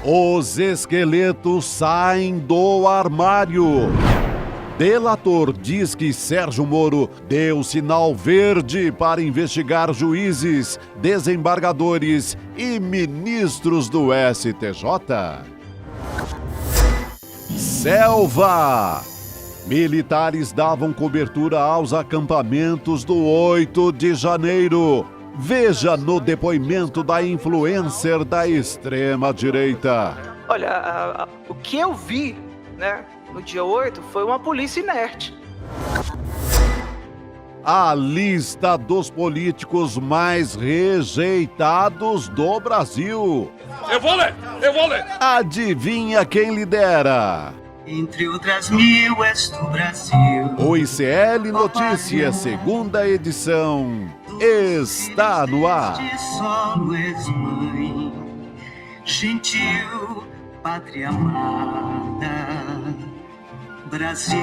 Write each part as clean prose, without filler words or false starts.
Os esqueletos saem do armário. Delator diz que Sérgio Moro deu sinal verde para investigar juízes, desembargadores e ministros do STJ. Selva! Militares davam cobertura aos acampamentos do 8 de janeiro. Veja no depoimento da influencer da extrema-direita. Olha, o que eu vi, né, no dia 8 foi uma polícia inerte. A lista dos políticos mais rejeitados do Brasil. Eu vou ler! Adivinha quem lidera? Entre outras mil és do Brasil. O ICL Notícias, segunda edição, está no ar. De solo és mãe, gentil, pátria amada, Brasil.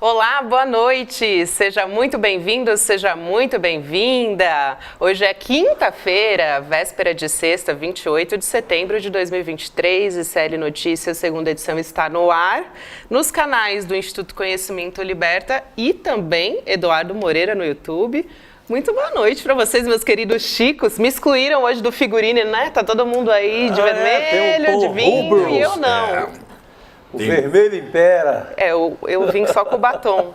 Olá, boa noite. Seja muito bem-vindo, seja muito bem-vinda. Hoje é quinta-feira, véspera de sexta, 28 de setembro de 2023. ICL Notícias, segunda edição, está no ar, nos canais do Instituto Conhecimento Liberta e também Eduardo Moreira no YouTube. Muito boa noite para vocês, meus queridos chicos. Me excluíram hoje do figurino, né? Tá todo mundo aí de vermelho, de vinho, e eu não. O vermelho impera. Eu vim só com o batom,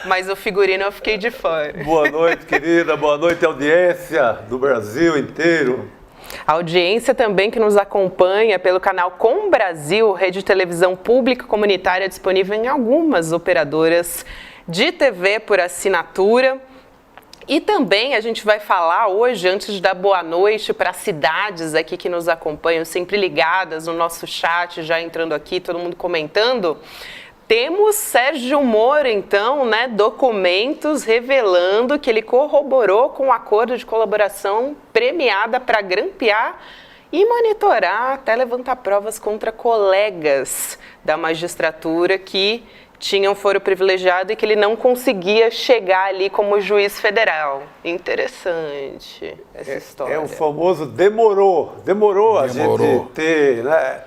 mas o figurino eu fiquei de fora. Boa noite, querida. Boa noite, audiência do Brasil inteiro. A audiência também que nos acompanha pelo canal Com Brasil, rede de televisão pública comunitária disponível em algumas operadoras de TV por assinatura. E também a gente vai falar hoje, antes de dar boa noite para as cidades aqui que nos acompanham, sempre ligadas no nosso chat, já entrando aqui, todo mundo comentando. Temos Sérgio Moro, então, né, documentos revelando que ele corroborou com o acordo de colaboração premiada para grampear e monitorar, até levantar provas contra colegas da magistratura que tinham foro privilegiado e que ele não conseguia chegar ali como juiz federal. Interessante essa história. É o famoso demorou a gente ter, né,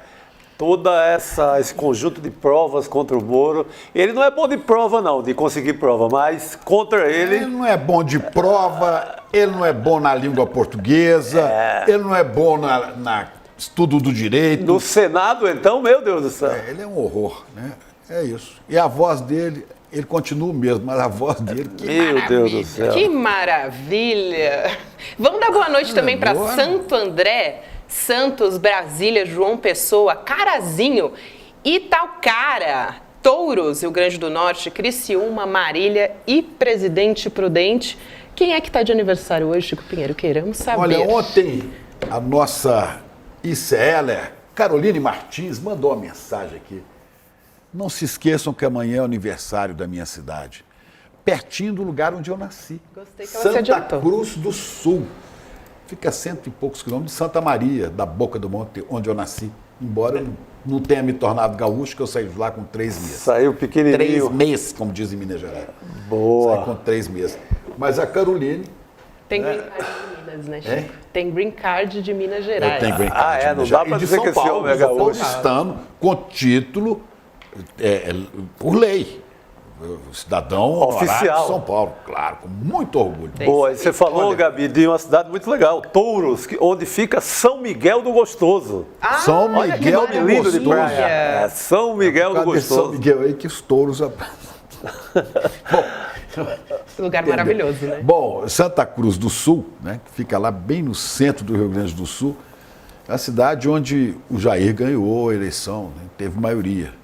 esse conjunto de provas contra o Moro. Ele não é bom de prova não, de conseguir prova, mas contra ele... Ele não é bom de prova, ele não é bom na língua portuguesa, ele não é bom na estudo do direito. No Senado, então, meu Deus do céu. Ele é um horror, né? É isso. E a voz dele, ele continua o mesmo, mas a voz dele... Meu Deus do céu. Que maravilha! Vamos dar boa noite também para Santo André, Santos, Brasília, João Pessoa, Carazinho, Itaocara, Touros, Rio Grande do Norte, Criciúma, Marília e Presidente Prudente. Quem é que está de aniversário hoje, Chico Pinheiro? Queremos saber. Olha, ontem a nossa ICL, Caroline Martins, mandou uma mensagem aqui. Não se esqueçam que amanhã é o aniversário da minha cidade, pertinho do lugar onde eu nasci. Gostei que ela se adiantou. Santa Cruz do Sul. Fica a 100 e poucos quilômetros de Santa Maria, da Boca do Monte, onde eu nasci. Embora eu não tenha me tornado gaúcho, que eu saí de lá com 3 meses. Saiu pequenininho. 3 meses, como dizem em Minas Gerais. Boa. Saí com 3 meses. Mas a Caroline... Tem green card de Minas, né, Chico? Tem green card de Minas Gerais. Eu tenho green card de não Minas dá Gerais. para E de dizer São que esse Paulo, homem é eu sou gaúcho. paulistano, com título por lei. Cidadão oficial de São Paulo, claro, com muito orgulho. Boa, você falou, Gabi, de uma cidade muito legal, Touros, onde fica São Miguel do Gostoso. São Miguel do Lindo de Gostoso. praia. São Miguel do Gostoso. São Miguel aí que os touros... Bom, Esse lugar maravilhoso, né? Bom, Santa Cruz do Sul, né, que fica lá bem no centro do Rio Grande do Sul, é a cidade onde o Jair ganhou a eleição, né, teve maioria.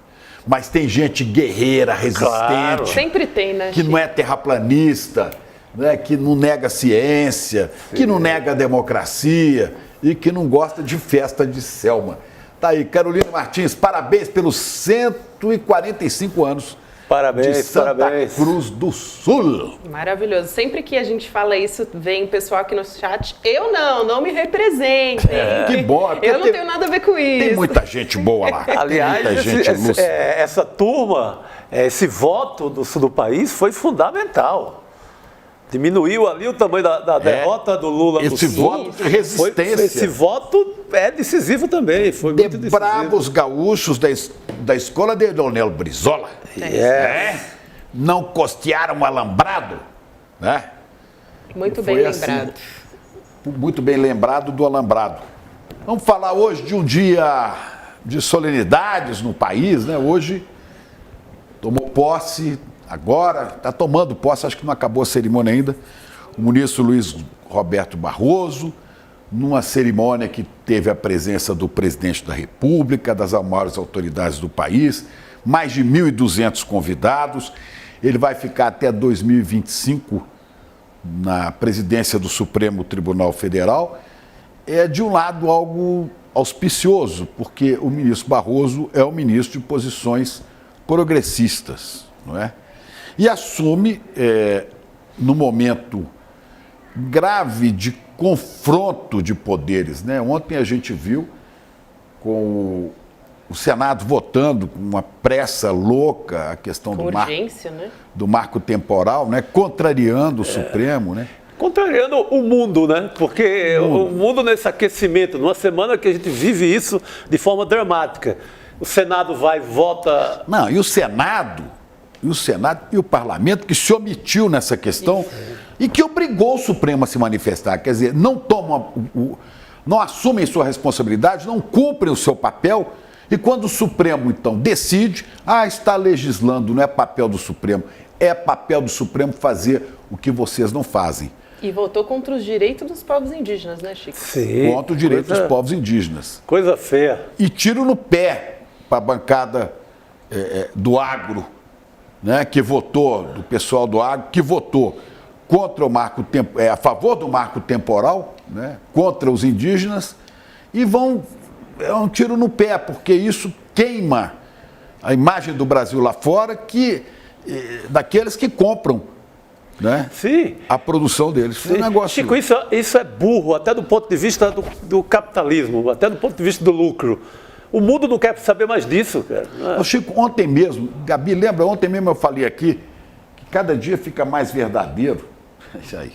Mas tem gente guerreira, resistente, Claro. Sempre tem, né, que não é terraplanista, né, que não nega ciência, que não nega a democracia e que não gosta de festa de Selma. Tá aí, Carolina Martins, parabéns pelos 145 anos Parabéns, de Santa parabéns. Cruz do Sul. Maravilhoso. Sempre que a gente fala isso, vem o pessoal aqui no chat. Eu não me representem. Que bom. é porque Eu não tenho nada a ver com isso. Tem muita gente boa lá. Aliás, tem muita gente lúcida. essa turma, esse voto do sul do país foi fundamental. Diminuiu ali o tamanho da derrota do Lula no Esse Sul. voto de resistência. Esse voto é decisivo também, foi muito decisivo. Bravos gaúchos da escola de Leonel Brizola. Não costearam o alambrado, né? Muito Foi bem assim. lembrado. Muito bem lembrado do alambrado. Vamos falar hoje de um dia de solenidades no país, né? Hoje tomou posse, agora está tomando posse, acho que não acabou a cerimônia ainda, o ministro Luiz Roberto Barroso, numa cerimônia que teve a presença do presidente da República, das maiores autoridades do país, mais de 1.200 convidados. Ele vai ficar até 2025 na presidência do Supremo Tribunal Federal. É, de um lado, algo auspicioso, porque o ministro Barroso é um ministro de posições progressistas, não é? E assume, no momento grave de confronto de poderes, né? Ontem a gente viu com o Senado votando com uma pressa louca a questão Com urgência, né? do marco temporal, né? Contrariando o Supremo, né? Contrariando o mundo, né? Porque o mundo nesse aquecimento, numa semana que a gente vive isso de forma dramática. O Senado vai e vota... Não, e o Senado e o Parlamento que se omitiu nessa questão e que obrigou o Supremo a se manifestar. Quer dizer, não assumem sua responsabilidade, não cumprem o seu papel. E quando o Supremo, então, decide, está legislando, não é papel do Supremo, é papel do Supremo fazer o que vocês não fazem. E votou contra os direitos dos povos indígenas, né, Chico? Sim, Contra o direito dos povos indígenas. Coisa feia. E tiro no pé para a bancada do agro, né, que votou, do pessoal do agro, que votou contra o marco a favor do marco temporal, né, contra os indígenas, e é um tiro no pé, porque isso queima a imagem do Brasil lá fora, daqueles que compram, né, Sim. a produção deles. Foi um negócio... Chico, isso é burro, até do ponto de vista do capitalismo, até do ponto de vista do lucro. O mundo não quer saber mais disso, cara. Ô, Chico, ontem mesmo, Gabi, lembra? Ontem mesmo eu falei aqui que cada dia fica mais verdadeiro. Isso aí.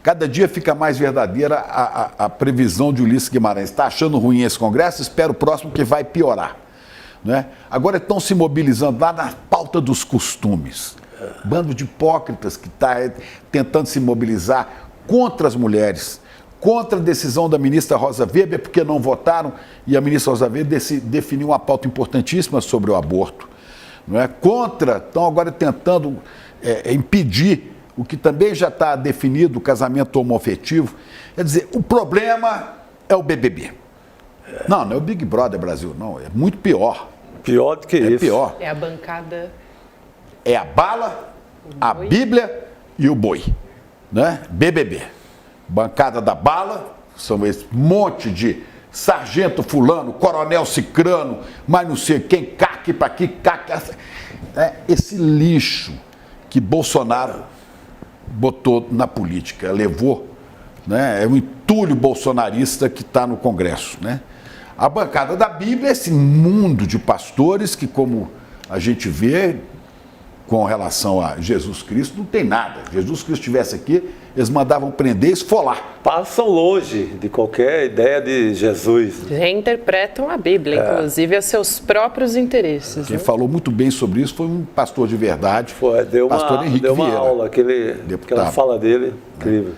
Cada dia fica mais verdadeira a previsão de Ulisses Guimarães. Está achando ruim esse Congresso? Espera o próximo que vai piorar. Né? Agora estão se mobilizando lá na pauta dos costumes. Bando de hipócritas que está tentando se mobilizar contra as mulheres, contra a decisão da ministra Rosa Weber, porque não votaram, e a ministra Rosa Weber definiu uma pauta importantíssima sobre o aborto. Não é? Estão agora tentando impedir o que também já está definido, o casamento homoafetivo. Quer dizer, o problema é o BBB. Não é o Big Brother Brasil, não, é muito pior. Pior do que isso. É pior. É a bancada... É a bala, a Bíblia e o boi, né? BBB. Bancada da bala, são esse monte de sargento fulano, coronel cicrano, mas não sei quem, caque para aqui, caque... Esse lixo que Bolsonaro botou na política, levou, né? É um entulho bolsonarista que está no Congresso, né? A bancada da Bíblia é esse mundo de pastores que, como a gente vê... com relação a Jesus Cristo, não tem nada. Se Jesus Cristo estivesse aqui, eles mandavam prender e esfolar. Passam longe de qualquer ideia de Jesus. Reinterpretam a Bíblia, inclusive, a seus próprios interesses. Quem né? falou muito bem sobre isso foi um pastor de verdade, Deu pastor Henrique uma Vieira. aula, aquela fala dele, incrível.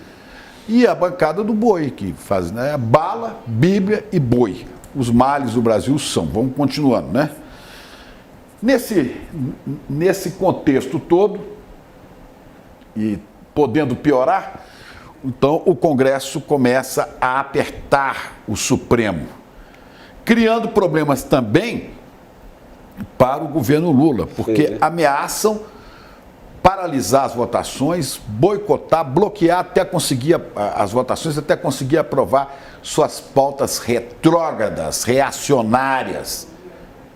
E a bancada do boi, que faz, né, bala, Bíblia e boi. Os males do Brasil são. Vamos continuando, né? Nesse contexto todo, e podendo piorar, então o Congresso começa a apertar o Supremo, criando problemas também para o governo Lula, porque ameaçam paralisar as votações, boicotar, bloquear até conseguir as votações, até conseguir aprovar suas pautas retrógradas, reacionárias.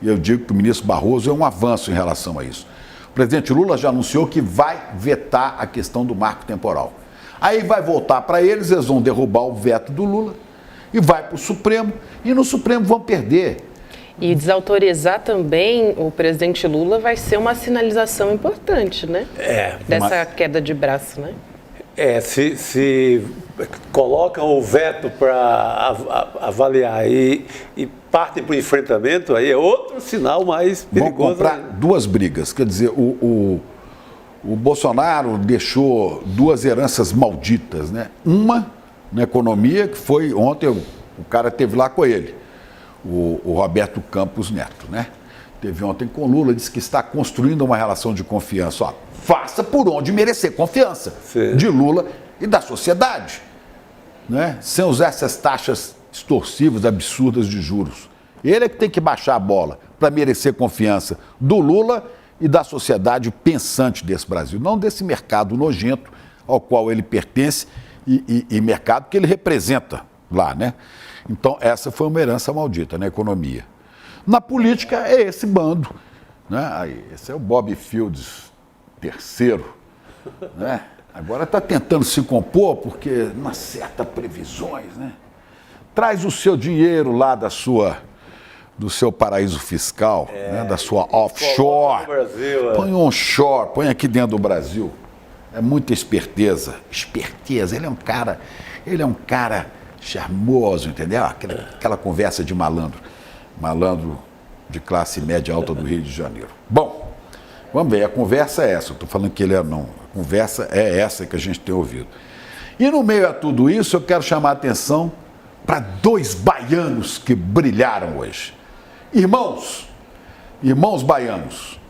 E eu digo que o ministro Barroso é um avanço em relação a isso. O presidente Lula já anunciou que vai vetar a questão do marco temporal. Aí vai voltar para eles vão derrubar o veto do Lula e vai para o Supremo, e no Supremo vão perder. E desautorizar também o presidente Lula vai ser uma sinalização importante, né? Dessa queda de braço, né? Se colocam o veto para avaliar e partem para o enfrentamento, aí é outro sinal mais perigoso. Vão comprar duas brigas. Quer dizer, o Bolsonaro deixou duas heranças malditas, né? Uma na economia, que foi ontem, o cara esteve lá com ele, o Roberto Campos Neto, né? Teve ontem com o Lula, disse que está construindo uma relação de confiança. Ó, faça por onde merecer confiança. Sim. De Lula e da sociedade, né? Sem usar essas taxas extorsivas, absurdas de juros. Ele é que tem que baixar a bola para merecer confiança do Lula e da sociedade pensante desse Brasil, não desse mercado nojento ao qual ele pertence e mercado que ele representa lá, né? Então, essa foi uma herança maldita na economia. Na política é esse bando, né? Aí, esse é o Bob Fields III, né? Agora está tentando se compor porque não acerta previsões, né? Traz o seu dinheiro lá do seu paraíso fiscal, né? Da sua offshore. Brasil, põe um onshore, põe aqui dentro do Brasil. É muita esperteza. Esperteza, ele é um cara charmoso, entendeu? Aquela conversa de malandro. Malandro de classe média alta do Rio de Janeiro. Bom, vamos ver, a conversa é essa. Eu estou falando que ele é não. A conversa é essa que a gente tem ouvido. E no meio a tudo isso, eu quero chamar a atenção para dois baianos que brilharam hoje. Irmãos baianos,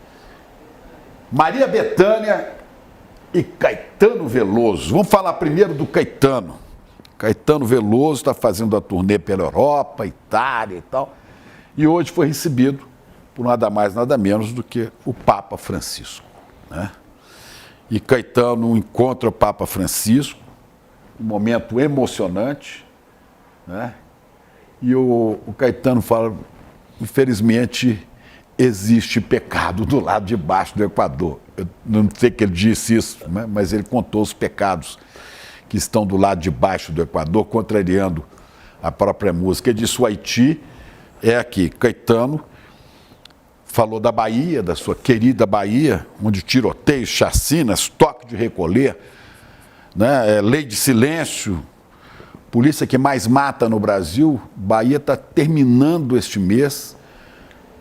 Maria Bethânia e Caetano Veloso. Vamos falar primeiro do Caetano. Caetano Veloso está fazendo a turnê pela Europa, Itália e tal. E hoje foi recebido por nada mais, nada menos do que o Papa Francisco, né? E Caetano encontra o Papa Francisco, um momento emocionante, né? E o Caetano fala, infelizmente, existe pecado do lado de baixo do Equador. Eu não sei que ele disse isso, né? Mas ele contou os pecados que estão do lado de baixo do Equador, contrariando a própria música. Ele disse o Haiti é aqui. Caetano falou da Bahia, da sua querida Bahia, onde tiroteios, chacinas, toque de recolher, né? Lei de silêncio, polícia que mais mata no Brasil. Bahia está terminando este mês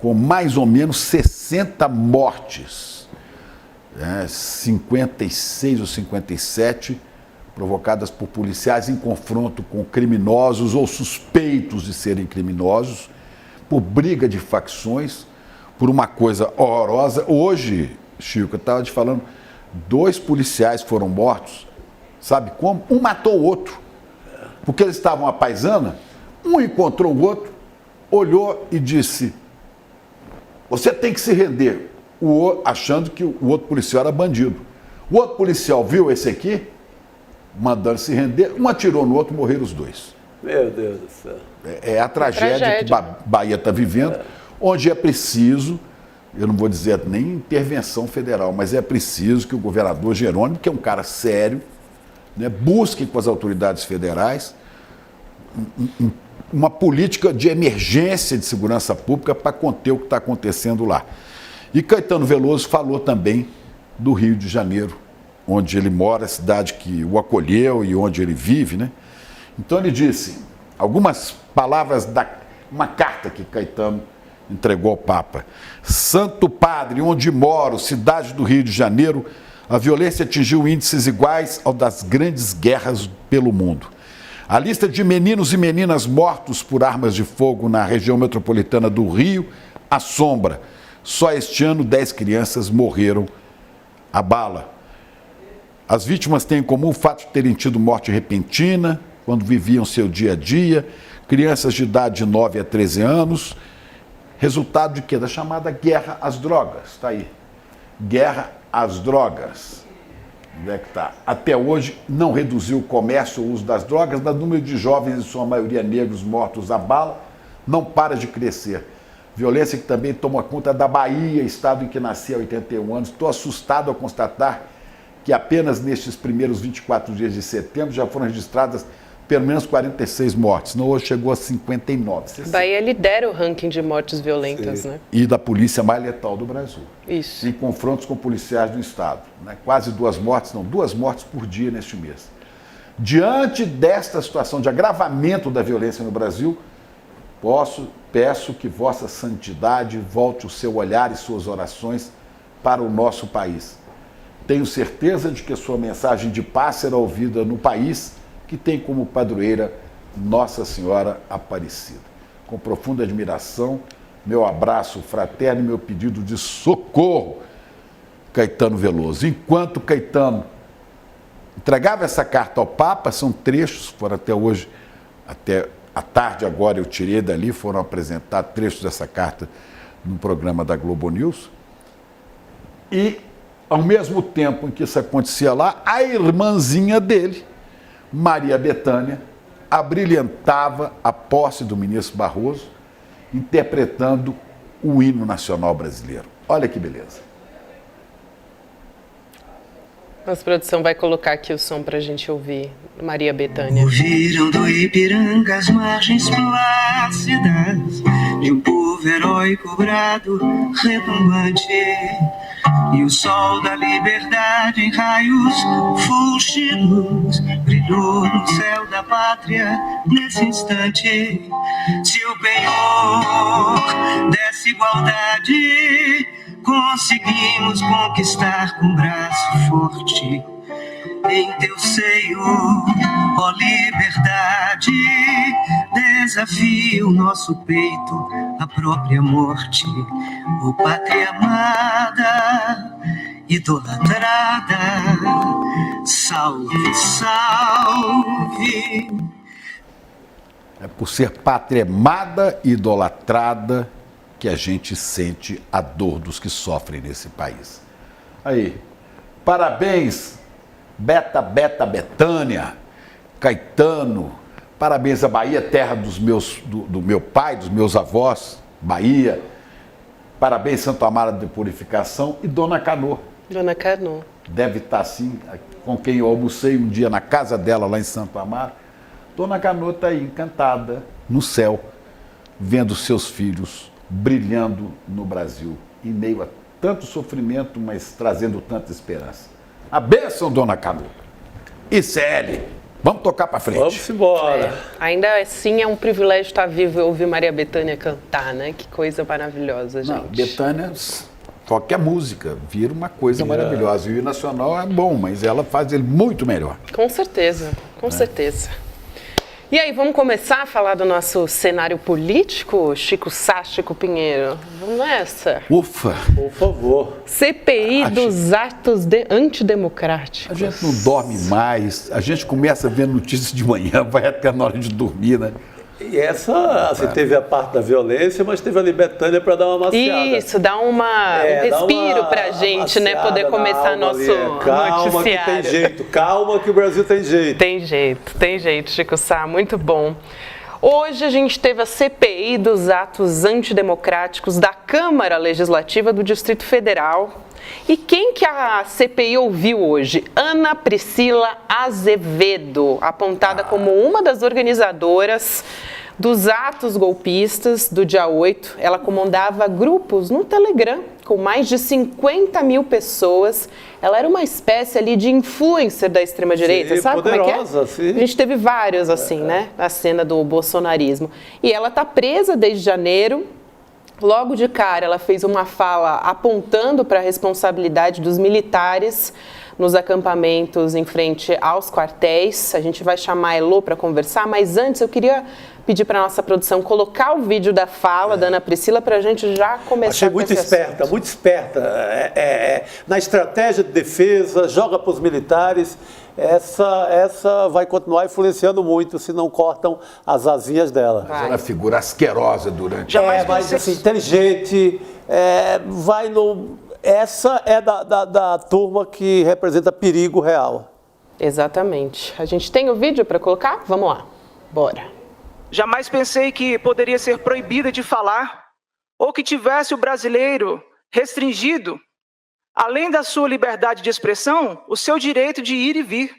com mais ou menos 60 mortes, 56 ou 57 provocadas por policiais em confronto com criminosos ou suspeitos de serem criminosos, por briga de facções, por uma coisa horrorosa. Hoje, Chico, eu estava te falando, 2 policiais foram mortos, sabe como? Um matou o outro, porque eles estavam à paisana, um encontrou o outro, olhou e disse, você tem que se render, achando que o outro policial era bandido. O outro policial viu esse aqui, mandando se render, um atirou no outro, morreram os 2. Meu Deus do céu. É a tragédia que a Bahia está vivendo, onde é preciso, eu não vou dizer nem intervenção federal, mas é preciso que o governador Jerônimo, que é um cara sério, né, busque com as autoridades federais uma política de emergência de segurança pública para conter o que está acontecendo lá. E Caetano Veloso falou também do Rio de Janeiro, onde ele mora, a cidade que o acolheu e onde ele vive, né? Então ele disse algumas palavras uma carta que Caetano entregou ao Papa. Santo Padre, onde moro, cidade do Rio de Janeiro, a violência atingiu índices iguais ao das grandes guerras pelo mundo. A lista de meninos e meninas mortos por armas de fogo na região metropolitana do Rio assombra. Só este ano 10 crianças morreram a bala. As vítimas têm em comum o fato de terem tido morte repentina, quando viviam seu dia a dia, crianças de idade de 9 a 13 anos, resultado de quê? Da chamada guerra às drogas, está aí. Guerra às drogas. Onde é que está? Até hoje não reduziu o comércio ou o uso das drogas, mas o número de jovens, em sua maioria negros, mortos a bala, não para de crescer. Violência que também toma conta da Bahia, estado em que nasci há 81 anos. Estou assustado ao constatar que apenas nestes primeiros 24 dias de setembro já foram registradas pelo menos 46 mortes. Não, hoje chegou a 59. Bahia lidera o ranking de mortes violentas, né? E da polícia mais letal do Brasil. Isso. Em confrontos com policiais do Estado. Né? Quase 2 mortes por dia neste mês. Diante desta situação de agravamento da violência no Brasil, peço que Vossa Santidade volte o seu olhar e suas orações para o nosso país. Tenho certeza de que a sua mensagem de paz será ouvida no país que tem como padroeira Nossa Senhora Aparecida. Com profunda admiração, meu abraço fraterno e meu pedido de socorro, Caetano Veloso. Enquanto Caetano entregava essa carta ao Papa, são trechos, foram até hoje, até à tarde agora eu tirei dali, foram apresentados trechos dessa carta no programa da Globo News. E, ao mesmo tempo em que isso acontecia lá, a irmãzinha dele, Maria Bethânia, abrilhantava a posse do ministro Barroso, interpretando o hino nacional brasileiro. Olha que beleza. Nossa produção vai colocar aqui o som pra gente ouvir. Maria Bethânia. Ouviram do Ipiranga as margens plácidas de um povo heróico brado retumbante, e o sol da liberdade em raios fulgidos brilhou no céu da pátria nesse instante. Se o penhor dessa igualdade conseguimos conquistar com braço forte, em teu seio, ó liberdade, desafia o nosso peito à própria morte. Ó pátria amada, idolatrada, salve, salve. É por ser pátria amada e idolatrada que a gente sente a dor dos que sofrem nesse país. Aí, parabéns, Bethânia, Caetano, parabéns à Bahia, terra do meu pai, dos meus avós, Bahia, parabéns Santo Amaro de Purificação e Dona Canô. Dona Canô. Deve estar assim, com quem eu almocei um dia na casa dela lá em Santo Amaro. Dona Canô está aí encantada no céu, vendo seus filhos brilhando no Brasil, em meio a tanto sofrimento, mas trazendo tanta esperança. A bênção, Dona Canô. E CL, vamos tocar para frente. Vamos embora. Ainda assim é um privilégio estar vivo e ouvir Maria Bethânia cantar, né? Que coisa maravilhosa, gente. Não, Bethânia, só que a música vira uma coisa maravilhosa. E o nacional é bom, mas ela faz ele muito melhor. Com certeza, com certeza. E aí, vamos começar a falar do nosso cenário político, Chico Sá, Chico Pinheiro? Vamos nessa? Ufa! Por favor. CPI dos atos antidemocráticos. A gente não dorme mais, a gente começa a ver notícias de manhã, vai até na hora de dormir, né? E essa, assim, teve a parte da violência, mas teve ali Bethânia para dar uma maciada. Isso, dá um respiro pra gente, né? Poder começar nosso calma noticiário. Que tem jeito, calma que o Brasil tem jeito. Tem jeito, Chico Sá, muito bom. Hoje a gente teve a CPI dos atos antidemocráticos da Câmara Legislativa do Distrito Federal. E quem que a CPI ouviu hoje? Ana Priscila Azevedo, apontada como uma das organizadoras dos atos golpistas do dia 8. Ela comandava grupos no Telegram com mais de 50 mil pessoas. Ela era uma espécie ali de influencer da extrema-direita, sabe poderosa, como é que é? sim. A gente teve vários assim, né? Na cena do bolsonarismo. E ela está presa desde janeiro. Logo de cara, ela fez uma fala apontando para a responsabilidade dos militares nos acampamentos em frente aos quartéis. A gente vai chamar a Elô para conversar, mas antes eu queria pedir para a nossa produção colocar o vídeo da fala da Ana Priscila para a gente já começar. Achei muito esperta, muito esperta. Na estratégia de defesa, joga para os militares. Essa vai continuar influenciando muito se não cortam as asinhas dela. Mas ela é figura asquerosa durante mas assim, inteligente, vai no... Essa é da turma que representa perigo real. Exatamente. A gente tem o vídeo para colocar? Vamos lá. Bora. Jamais pensei que poderia ser proibida de falar ou que tivesse o brasileiro restringido, além da sua liberdade de expressão, o seu direito de ir e vir.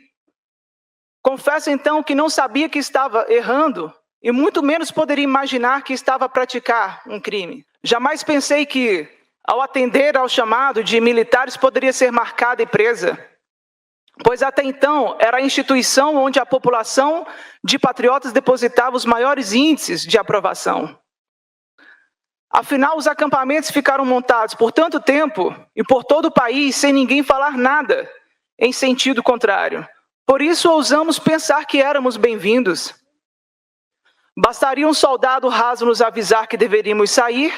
Confesso então que não sabia que estava errando e muito menos poderia imaginar que estava a praticar um crime. Jamais pensei que, ao atender ao chamado de militares, poderia ser marcada e presa, pois até então era a instituição onde a população de patriotas depositava os maiores índices de aprovação. Afinal, os acampamentos ficaram montados por tanto tempo e por todo o país sem ninguém falar nada em sentido contrário. Por isso, ousamos pensar que éramos bem-vindos. Bastaria um soldado raso nos avisar que deveríamos sair,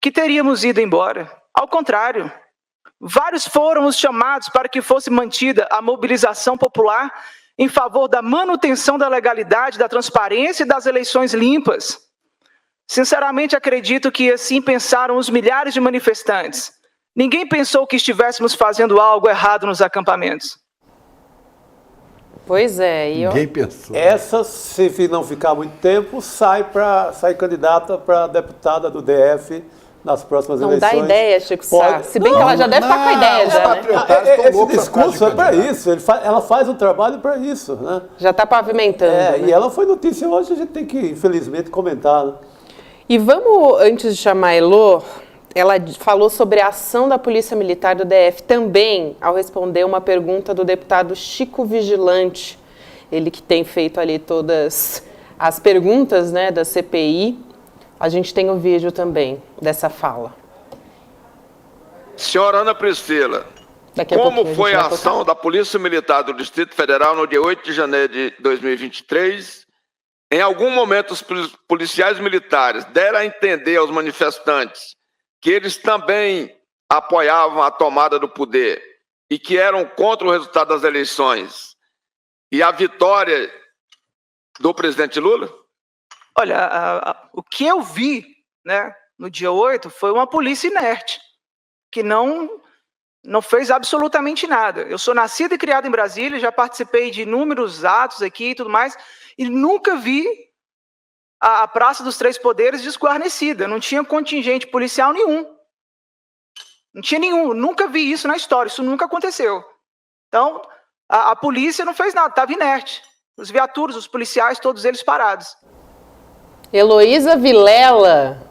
que teríamos ido embora. Ao contrário, vários foram os chamados para que fosse mantida a mobilização popular em favor da manutenção da legalidade, da transparência e das eleições limpas. Sinceramente, acredito que assim pensaram os milhares de manifestantes. Ninguém pensou que estivéssemos fazendo algo errado nos acampamentos. Pois é. Ninguém pensou. Essa, se não ficar muito tempo, sai candidata para deputada do DF nas próximas eleições. Não dá ideia, Chico Sá. Se bem que ela já deve estar com a ideia, já, né? Esse discurso é para isso. Ela faz um trabalho para isso, né? Já está pavimentando. Né? E ela foi notícia hoje, a gente tem que, infelizmente, comentar, né? E vamos, antes de chamar a Elô, ela falou sobre a ação da Polícia Militar do DF também, ao responder uma pergunta do deputado Chico Vigilante, ele que tem feito ali todas as perguntas, né, da CPI. A gente tem o vídeo também dessa fala. Senhora Ana Priscila, como foi a ação da Polícia Militar do Distrito Federal no dia 8 de janeiro de 2023? Em algum momento, os policiais militares deram a entender aos manifestantes que eles também apoiavam a tomada do poder e que eram contra o resultado das eleições e a vitória do presidente Lula? Olha, o que eu vi, né, no dia 8 foi uma polícia inerte, que não fez absolutamente nada. Eu sou nascido e criado em Brasília, já participei de inúmeros atos aqui e tudo mais, e nunca vi a Praça dos Três Poderes desguarnecida, não tinha contingente policial nenhum. Não tinha nenhum, nunca vi isso na história, isso nunca aconteceu. Então, a polícia não fez nada, estava inerte. Os viaturas, os policiais, todos eles parados. Heloísa Vilela.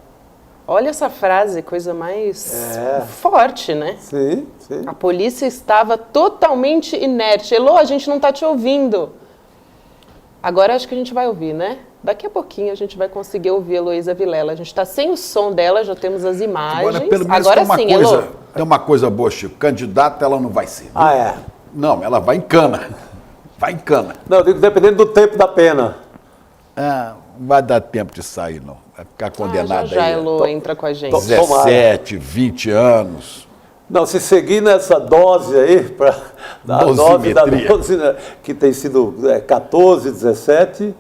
Olha essa frase, coisa mais forte, né? Sim, sim. A polícia estava totalmente inerte. Elô, a gente não está te ouvindo. Agora acho que a gente vai ouvir, né? Daqui a pouquinho a gente vai conseguir ouvir a Heloísa Vilela. A gente está sem o som dela, já temos as imagens. Agora sim, Elô. Tem uma coisa boa, Chico. Candidata ela não vai ser. Viu? Ah, é? Não, ela vai em cana. Vai em cana. Não, eu digo dependendo do tempo da pena. Não vai dar tempo de sair, não. Vai ficar condenada já aí. Elô entra com a gente. 17, 20 anos. Não, se seguir nessa dose aí, a dose da dose, né, que tem sido 14, 17,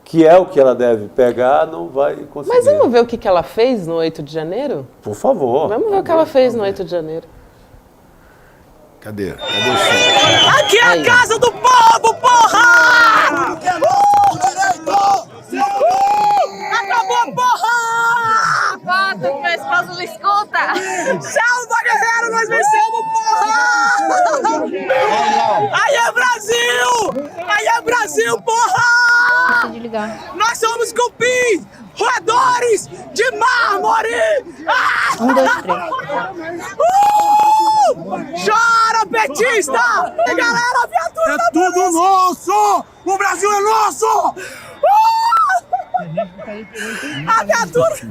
que é o que ela deve pegar, não vai conseguir. Mas vamos ver o que ela fez no 8 de janeiro? Por favor. Vamos ver o que ela fez no 8 de janeiro. Cadê o som? Aqui é a casa do povo, porra! Acabou, porra! Foto que meu esposo não escuta! Salva, guerreiro, nós vencemos, porra! Aí é Brasil! Aí é Brasil, porra! Deixa de ligar. Nós somos cupins, roedores de mármore! 1, 2, 3. Chora, petista! E galera, a viatura é tudo nosso! O Brasil é nosso! A viatura...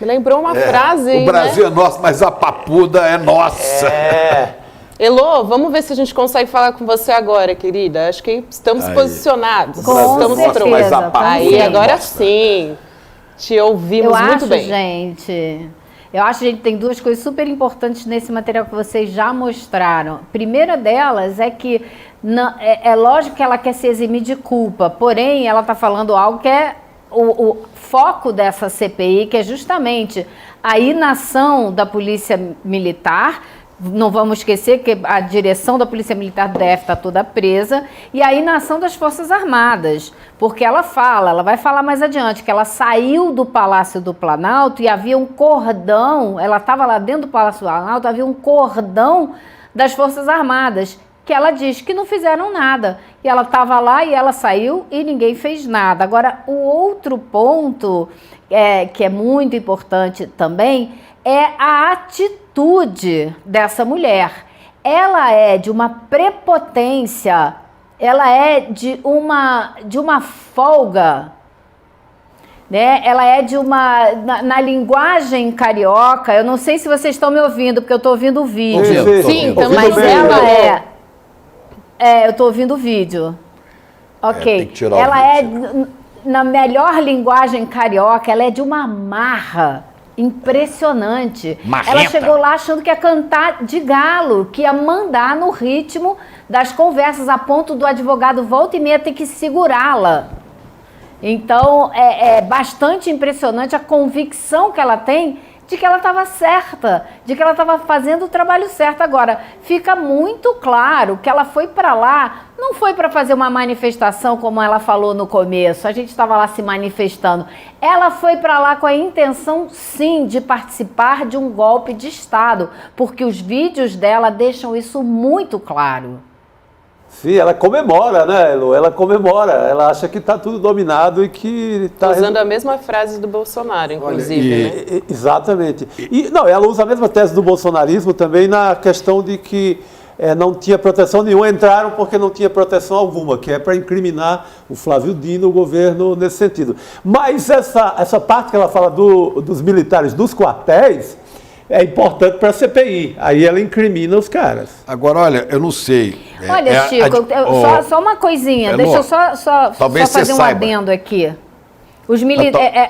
Me lembrou uma frase, o Brasil é nosso, mas a papuda é nossa. Elô, vamos ver se a gente consegue falar com você agora, querida. Acho que estamos posicionados. Com certeza, mas a papuda Aí, agora nossa. sim. Te ouvimos muito bem. Eu acho, gente, tem duas coisas super importantes nesse material que vocês já mostraram. A primeira delas é que é lógico que ela quer se eximir de culpa, porém ela está falando algo que é o foco dessa CPI, que é justamente a inação da Polícia Militar. Não vamos esquecer que a direção da Polícia Militar do DF está toda presa, e a inação das Forças Armadas, porque ela vai falar mais adiante, que ela saiu do Palácio do Planalto e havia um cordão, ela estava lá dentro do Palácio do Planalto, havia um cordão das Forças Armadas, que ela diz que não fizeram nada. E ela estava lá e ela saiu e ninguém fez nada. Agora, o outro ponto que é muito importante também é a atitude dessa mulher. Ela é de uma prepotência, ela é de uma folga, né? Ela é de uma... Na linguagem carioca, eu não sei se vocês estão me ouvindo, porque eu estou ouvindo o vídeo. Sim, mas ela eu estou ouvindo o vídeo. Ok. tem que tirar o Ela vídeo. na melhor linguagem carioca, ela é de uma marra impressionante. Marrenta. Ela chegou lá achando que ia cantar de galo, que ia mandar no ritmo das conversas, a ponto do advogado volta e meia ter que segurá-la. Então, é bastante impressionante a convicção que ela tem de que ela estava certa, de que ela estava fazendo o trabalho certo. Agora, fica muito claro que ela foi para lá, não foi para fazer uma manifestação, como ela falou no começo, a gente estava lá se manifestando. Ela foi para lá com a intenção, sim, de participar de um golpe de Estado, porque os vídeos dela deixam isso muito claro. Sim, ela comemora, né, Elo? Ela comemora, ela acha que está tudo dominado e que está... Usando a mesma frase do Bolsonaro, inclusive, né? Exatamente. E, não, ela usa a mesma tese do bolsonarismo também na questão de que não tinha proteção nenhuma, entraram porque não tinha proteção alguma, que é para incriminar o Flávio Dino, o governo, nesse sentido. Mas essa parte que ela fala dos militares dos quartéis é importante para a CPI. Aí ela incrimina os caras. Agora, olha, eu não sei. Olha, Chico, só uma coisinha, deixa eu só fazer um adendo aqui.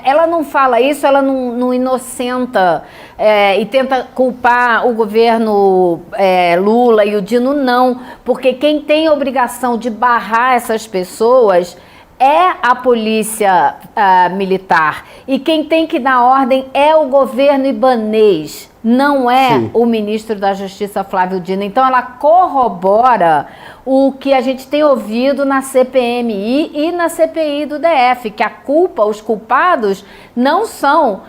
Ela não fala isso, ela não inocenta e tenta culpar o governo Lula e o Dino, não. Porque quem tem a obrigação de barrar essas pessoas é a polícia militar. E quem tem que dar ordem é o governo ibanês, não é o ministro da Justiça, Flávio Dino. Então, ela corrobora o que a gente tem ouvido na CPMI e na CPI do DF, que os culpados não estão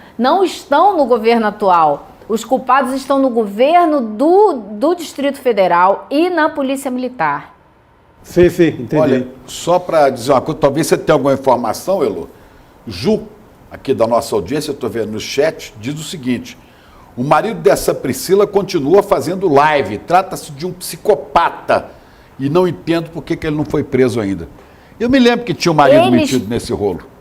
no governo atual. Os culpados estão no governo do Distrito Federal e na Polícia Militar. Sim, entendi. Olha, só para dizer uma coisa, talvez você tenha alguma informação, Elo. Ju, aqui da nossa audiência, eu estou vendo no chat, diz o seguinte: o marido dessa Priscila continua fazendo live, trata-se de um psicopata e não entendo por que ele não foi preso ainda. Eu me lembro que tinha um marido metido nesse rolo.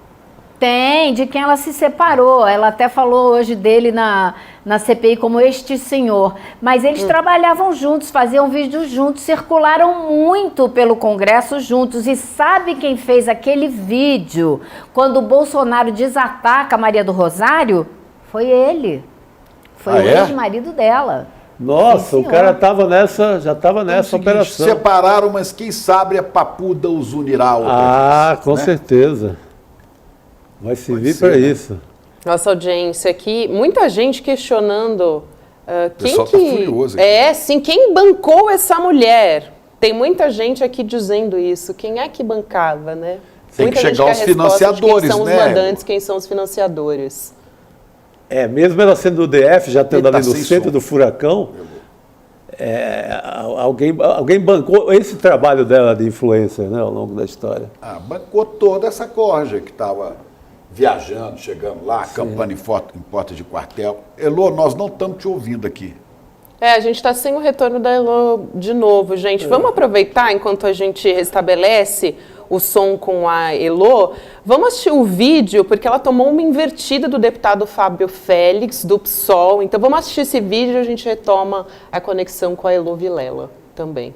Tem, de quem ela se separou. Ela até falou hoje dele na CPI como este senhor. Mas eles trabalhavam juntos, faziam vídeos juntos, circularam muito pelo Congresso juntos. E sabe quem fez aquele vídeo quando o Bolsonaro desataca a Maria do Rosário? Foi ele. Foi o ex-marido dela. Nossa, o cara já estava nessa operação. Separaram, mas quem sabe a papuda os unirá. Com certeza. Vai servir para isso. Nossa audiência aqui, muita gente questionando quem tá furioso aqui. Quem bancou essa mulher? Tem muita gente aqui dizendo isso. Quem é que bancava, né? Tem que chegar aos financiadores, quem são os né? mandantes, quem são os financiadores. Mesmo ela sendo do DF, já estando ali no centro do furacão, alguém bancou esse trabalho dela de influencer, né, ao longo da história. Bancou toda essa corja que estava viajando, chegando lá, acampando em porta de quartel. Elo, nós não estamos te ouvindo aqui. A gente está sem o retorno da Elo de novo, gente. Vamos aproveitar enquanto a gente restabelece o som com a Elo. Vamos assistir o vídeo, porque ela tomou uma invertida do deputado Fábio Félix, do PSOL. Então vamos assistir esse vídeo e a gente retoma a conexão com a Elo Vilela também.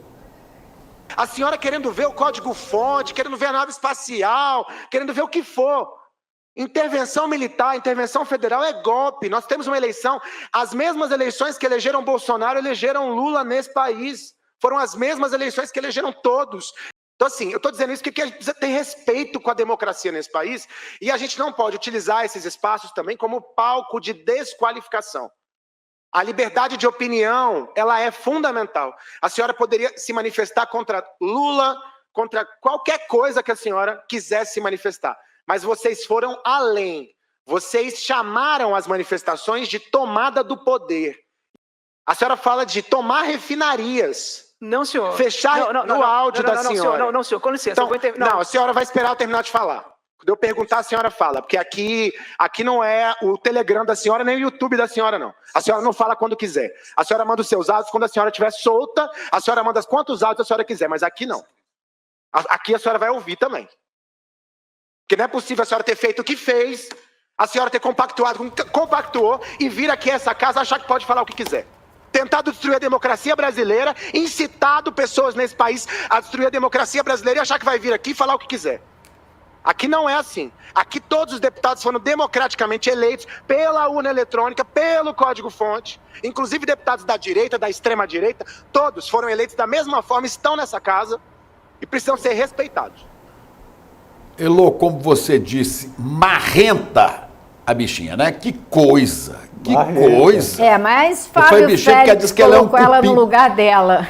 A senhora querendo ver o código-fonte, querendo ver a nave espacial, querendo ver o que for. Intervenção militar, intervenção federal é golpe. Nós temos uma eleição, as mesmas eleições que elegeram Bolsonaro, elegeram Lula nesse país. Foram as mesmas eleições que elegeram todos. Então, assim, eu estou dizendo isso porque a gente precisa ter respeito com a democracia nesse país e a gente não pode utilizar esses espaços também como palco de desqualificação. A liberdade de opinião, ela é fundamental. A senhora poderia se manifestar contra Lula, contra qualquer coisa que a senhora quisesse se manifestar. Mas vocês foram além. Vocês chamaram as manifestações de tomada do poder. A senhora fala de tomar refinarias. Não, senhor. Fechar no áudio da senhora. Não, senhor, com licença. Então, não, a senhora vai esperar eu terminar de falar. Quando eu perguntar, a senhora fala. Porque aqui não é o Telegram da senhora, nem o YouTube da senhora, não. A senhora não fala quando quiser. A senhora manda os seus áudios quando a senhora estiver solta. A senhora manda quantos áudios a senhora quiser, mas aqui não. Aqui a senhora vai ouvir também. Porque não é possível a senhora ter feito o que fez, a senhora ter compactuou e vir aqui a essa casa achar que pode falar o que quiser. Tentado destruir a democracia brasileira, incitado pessoas nesse país a destruir a democracia brasileira e achar que vai vir aqui e falar o que quiser. Aqui não é assim. Aqui todos os deputados foram democraticamente eleitos pela urna eletrônica, pelo código-fonte. Inclusive deputados da direita, da extrema-direita, todos foram eleitos da mesma forma, estão nessa casa e precisam ser respeitados. Elô, como você disse, marrenta a bichinha, né? Que coisa, que coisa. Mas Fábio Félix colocou ela no lugar dela.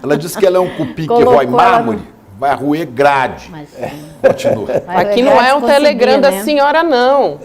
Ela disse que ela é um cupim que rói mármore. Vai roer grade. Continua. Aqui não é um Telegram da senhora, não.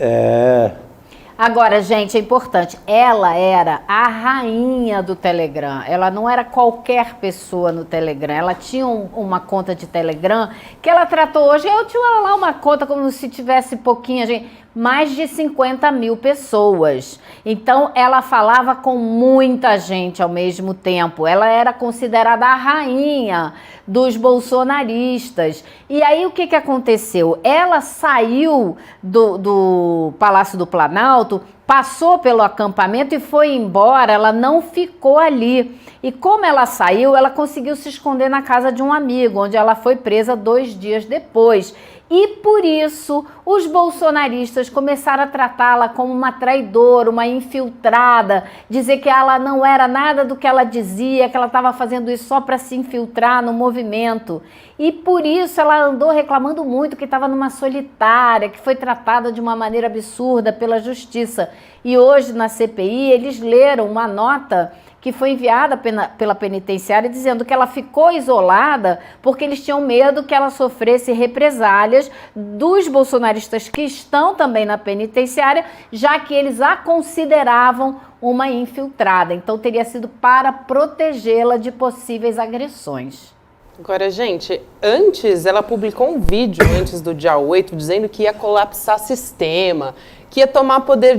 Agora, gente, é importante. Ela era a rainha do Telegram. Ela não era qualquer pessoa no Telegram. Ela tinha uma conta de Telegram que ela tratou hoje. Eu tinha lá uma conta como se tivesse pouquinha gente. Mais de 50 mil pessoas. Então, ela falava com muita gente ao mesmo tempo. Ela era considerada a rainha dos bolsonaristas. E aí, o que aconteceu? Ela saiu do Palácio do Planalto, passou pelo acampamento e foi embora. Ela não ficou ali. E como ela saiu, ela conseguiu se esconder na casa de um amigo, onde ela foi presa 2 dias depois. E por isso, os bolsonaristas começaram a tratá-la como uma traidora, uma infiltrada, dizer que ela não era nada do que ela dizia, que ela estava fazendo isso só para se infiltrar no movimento. E por isso ela andou reclamando muito que estava numa solitária, que foi tratada de uma maneira absurda pela justiça. E hoje, na CPI, eles leram uma nota que foi enviada pela penitenciária dizendo que ela ficou isolada porque eles tinham medo que ela sofresse represálias dos bolsonaristas que estão também na penitenciária, já que eles a consideravam uma infiltrada. Então teria sido para protegê-la de possíveis agressões. Agora, gente, antes ela publicou um vídeo antes do dia 8 dizendo que ia colapsar sistema, que ia tomar poder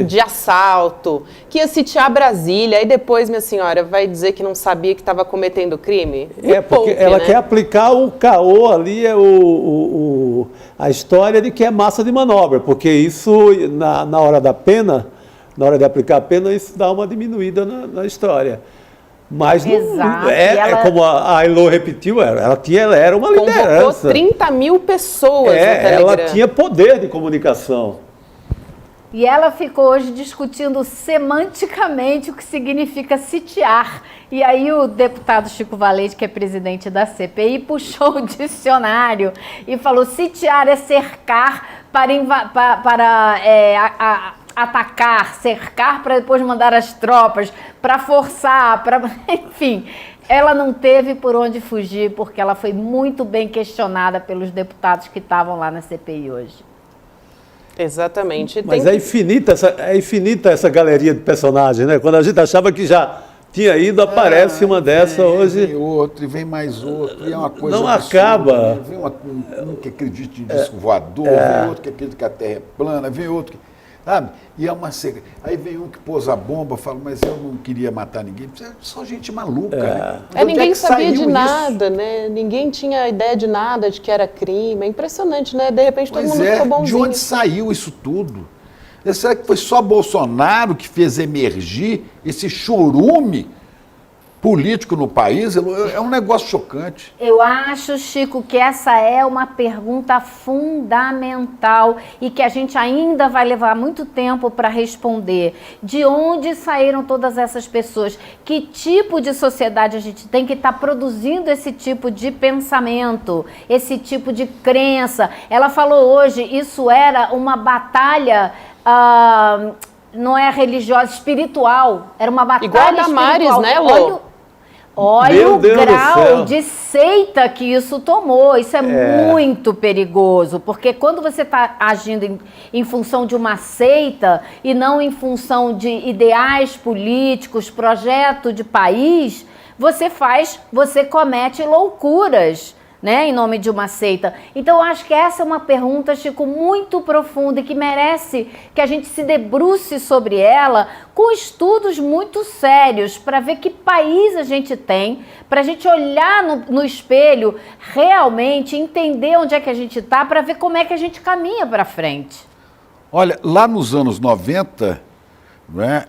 de assalto, que ia sitiar Brasília. Aí depois, minha senhora, vai dizer que não sabia que estava cometendo crime? Porque ela quer aplicar o caô ali, a história de que é massa de manobra, porque isso, na hora da pena, na hora de aplicar a pena, isso dá uma diminuída na história. Mas não, como a Elô repetiu, ela era uma liderança. Convocou 30 mil pessoas no Telegram. Ela tinha poder de comunicação. E ela ficou hoje discutindo semanticamente o que significa sitiar. E aí o deputado Chico Valente, que é presidente da CPI, puxou o dicionário e falou: sitiar é cercar para atacar, cercar para depois mandar as tropas, para forçar, enfim. Ela não teve por onde fugir, porque ela foi muito bem questionada pelos deputados que estavam lá na CPI hoje. Outamente. Mas é infinita essa galeria de personagens, né? Quando a gente achava que já tinha ido, aparece uma dessa hoje. Vem outro, e vem mais outro, e é uma coisa não absurda, acaba. Né? Vem um que acredita em disco voador, vem outro que acredita que a Terra é plana, vem outro que... Sabe? E é uma seca. Aí vem um que pôs a bomba, fala, mas eu não queria matar ninguém. É só gente maluca, né? Ninguém sabia de nada, né? Ninguém tinha ideia de nada, de que era crime. É impressionante, né? De repente todo mundo ficou bonzinho. De onde saiu isso tudo? Será que foi só Bolsonaro que fez emergir esse chorume político no país? É um negócio chocante. Eu acho, Chico, que essa é uma pergunta fundamental e que a gente ainda vai levar muito tempo para responder. De onde saíram todas essas pessoas? Que tipo de sociedade a gente tem que estar produzindo esse tipo de pensamento, esse tipo de crença? Ela falou hoje, isso era uma batalha... não é religiosa, espiritual. Era uma batalha igual a Damares, né, Lô? Olha o grau de seita que isso tomou. Isso é muito perigoso, porque quando você está agindo em função de uma seita e não em função de ideais políticos, projeto de país, você comete loucuras, né, em nome de uma seita. Então, eu acho que essa é uma pergunta, Chico, muito profunda e que merece que a gente se debruce sobre ela com estudos muito sérios para ver que país a gente tem, para a gente olhar no espelho, realmente entender onde é que a gente está, para ver como é que a gente caminha para frente. Olha, lá nos anos 90, né,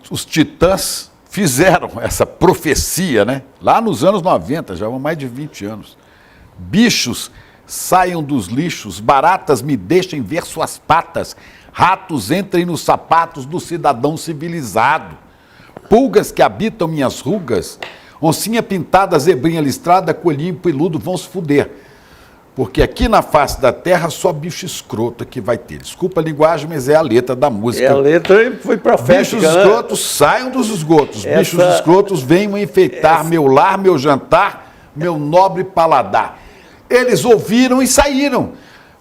os Titãs fizeram essa profecia, né? Lá nos anos 90, já há mais de 20 anos. Bichos saiam dos lixos, baratas me deixem ver suas patas, ratos entrem nos sapatos do cidadão civilizado, pulgas que habitam minhas rugas, oncinha pintada, zebrinha listrada, coelhinho peludo vão se fuder. Porque aqui na face da terra só bicho escroto que vai ter. Desculpa a linguagem, mas é a letra da música. E a letra foi profética, bichos escrotos saiam dos esgotos. Bichos escrotos venham enfeitar meu lar, meu jantar, meu nobre paladar. Eles ouviram e saíram.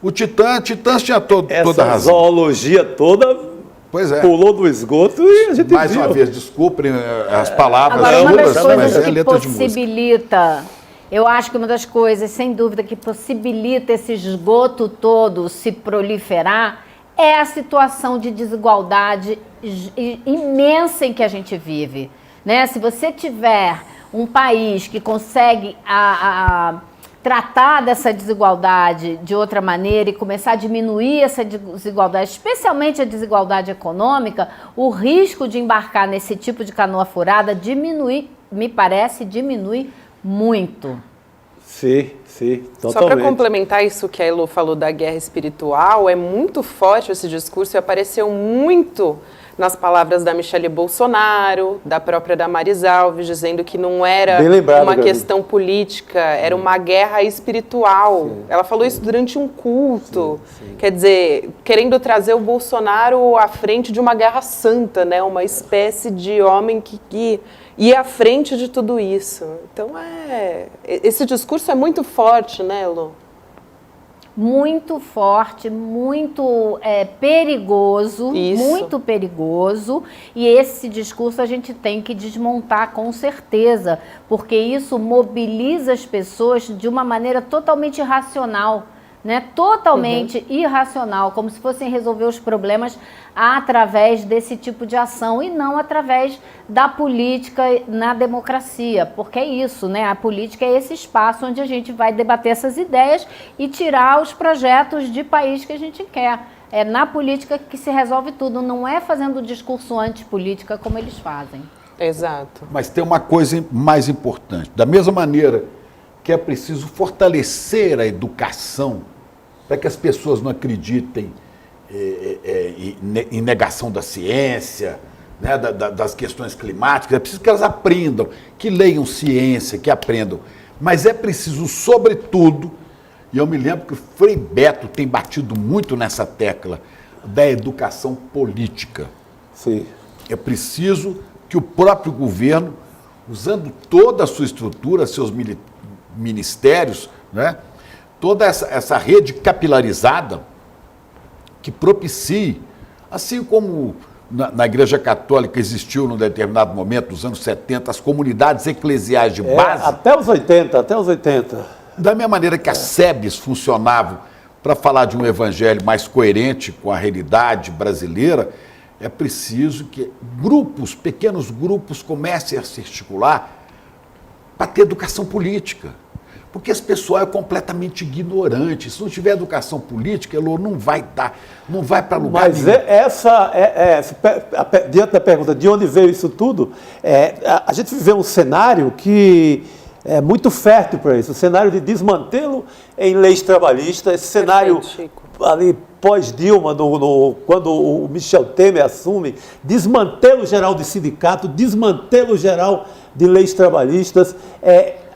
O Titãs tinha toda a razão. Essa zoologia toda pulou do esgoto e a gente mais viu. Uma vez, desculpem as palavras. Agora, uma das coisas mas é que letra de música. possibilita... Eu acho que uma das coisas, sem dúvida, que possibilita esse esgoto todo se proliferar é a situação de desigualdade imensa em que a gente vive, né? Se você tiver um país que consegue tratar dessa desigualdade de outra maneira e começar a diminuir essa desigualdade, especialmente a desigualdade econômica, o risco de embarcar nesse tipo de canoa furada diminui, me parece, diminui muito. Sim, totalmente. Só para complementar isso que a Elo falou da guerra espiritual, é muito forte esse discurso e apareceu muito nas palavras da Michele Bolsonaro, da própria Damares Alves, dizendo que não era uma questão política, era uma guerra espiritual. Sim. Ela falou isso durante um culto, quer dizer, querendo trazer o Bolsonaro à frente de uma guerra santa, né? Uma espécie de homem que ia à frente de tudo isso. Então, esse discurso é muito forte, né, Elo? Muito forte, muito perigoso, muito perigoso, e esse discurso a gente tem que desmontar com certeza, porque isso mobiliza as pessoas de uma maneira totalmente irracional, né? Totalmente irracional, como se fossem resolver os problemas através desse tipo de ação e não através da política na democracia, porque é isso, né? A política é esse espaço onde a gente vai debater essas ideias e tirar os projetos de país que a gente quer. É na política que se resolve tudo, não é fazendo discurso antipolítica como eles fazem. Exato. Mas tem uma coisa mais importante. Da mesma maneira que é preciso fortalecer a educação para que as pessoas não acreditem em negação da ciência, né, das questões climáticas, é preciso que elas aprendam, que leiam ciência, que aprendam. Mas é preciso, sobretudo, e eu me lembro que o Frei Beto tem batido muito nessa tecla, da educação política. Sim. É preciso que o próprio governo, usando toda a sua estrutura, seus ministérios, né, toda essa rede capilarizada que propicie, assim como na Igreja Católica existiu num determinado momento, nos anos 70, as comunidades eclesiais de base. Até os 80. Da mesma maneira que as SEBs funcionavam para falar de um evangelho mais coerente com a realidade brasileira, é preciso que pequenos grupos comecem a se articular para ter educação política. Porque esse pessoal é completamente ignorante. Se não tiver educação política, não vai para lugar nenhum. Mas diante da pergunta de onde veio isso tudo, a gente viveu um cenário que é muito fértil para isso, o cenário de desmantelo em leis trabalhistas, esse cenário ali pós-Dilma, quando o Michel Temer assume, desmantelo geral de sindicato, desmantelo geral de leis trabalhistas,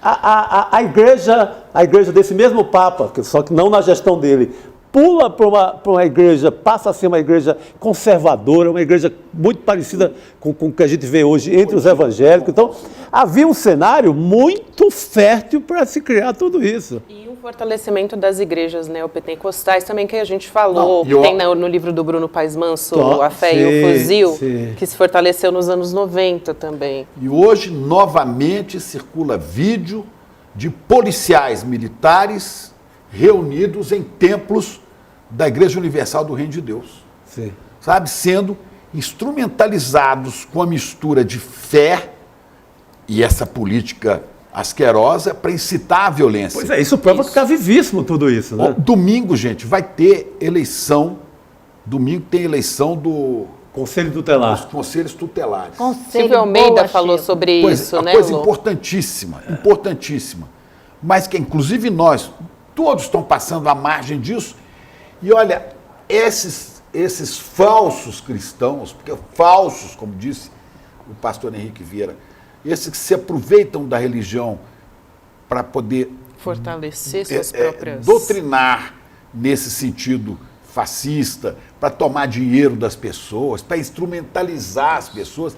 a igreja desse mesmo Papa, só que não na gestão dele, pula para uma igreja, passa a ser uma igreja conservadora, uma igreja muito parecida com o que a gente vê hoje entre os evangélicos. Então, havia um cenário muito fértil para se criar tudo isso. E um fortalecimento das igrejas neopentecostais também, que a gente falou, que tem no livro do Bruno Paes Manso, A Fé e o Fuzil, que se fortaleceu nos anos 90 também. E hoje, novamente, circula vídeo de policiais militares reunidos em templos da Igreja Universal do Reino de Deus. Sim. Sabe? Sendo instrumentalizados com a mistura de fé e essa política asquerosa para incitar a violência. Pois é, isso prova que está vivíssimo tudo isso, né? Domingo, gente, vai ter eleição. Domingo tem eleição do Conselho Tutelar. Dos Conselhos Tutelares. Silvio Almeida falou sobre isso, né, coisa importantíssima, importantíssima. Mas que, inclusive, nós, todos estão passando à margem disso. E, olha, esses falsos cristãos, porque falsos, como disse o pastor Henrique Vieira, esses que se aproveitam da religião para poder fortalecer suas próprias... doutrinar nesse sentido fascista, para tomar dinheiro das pessoas, para instrumentalizar as pessoas.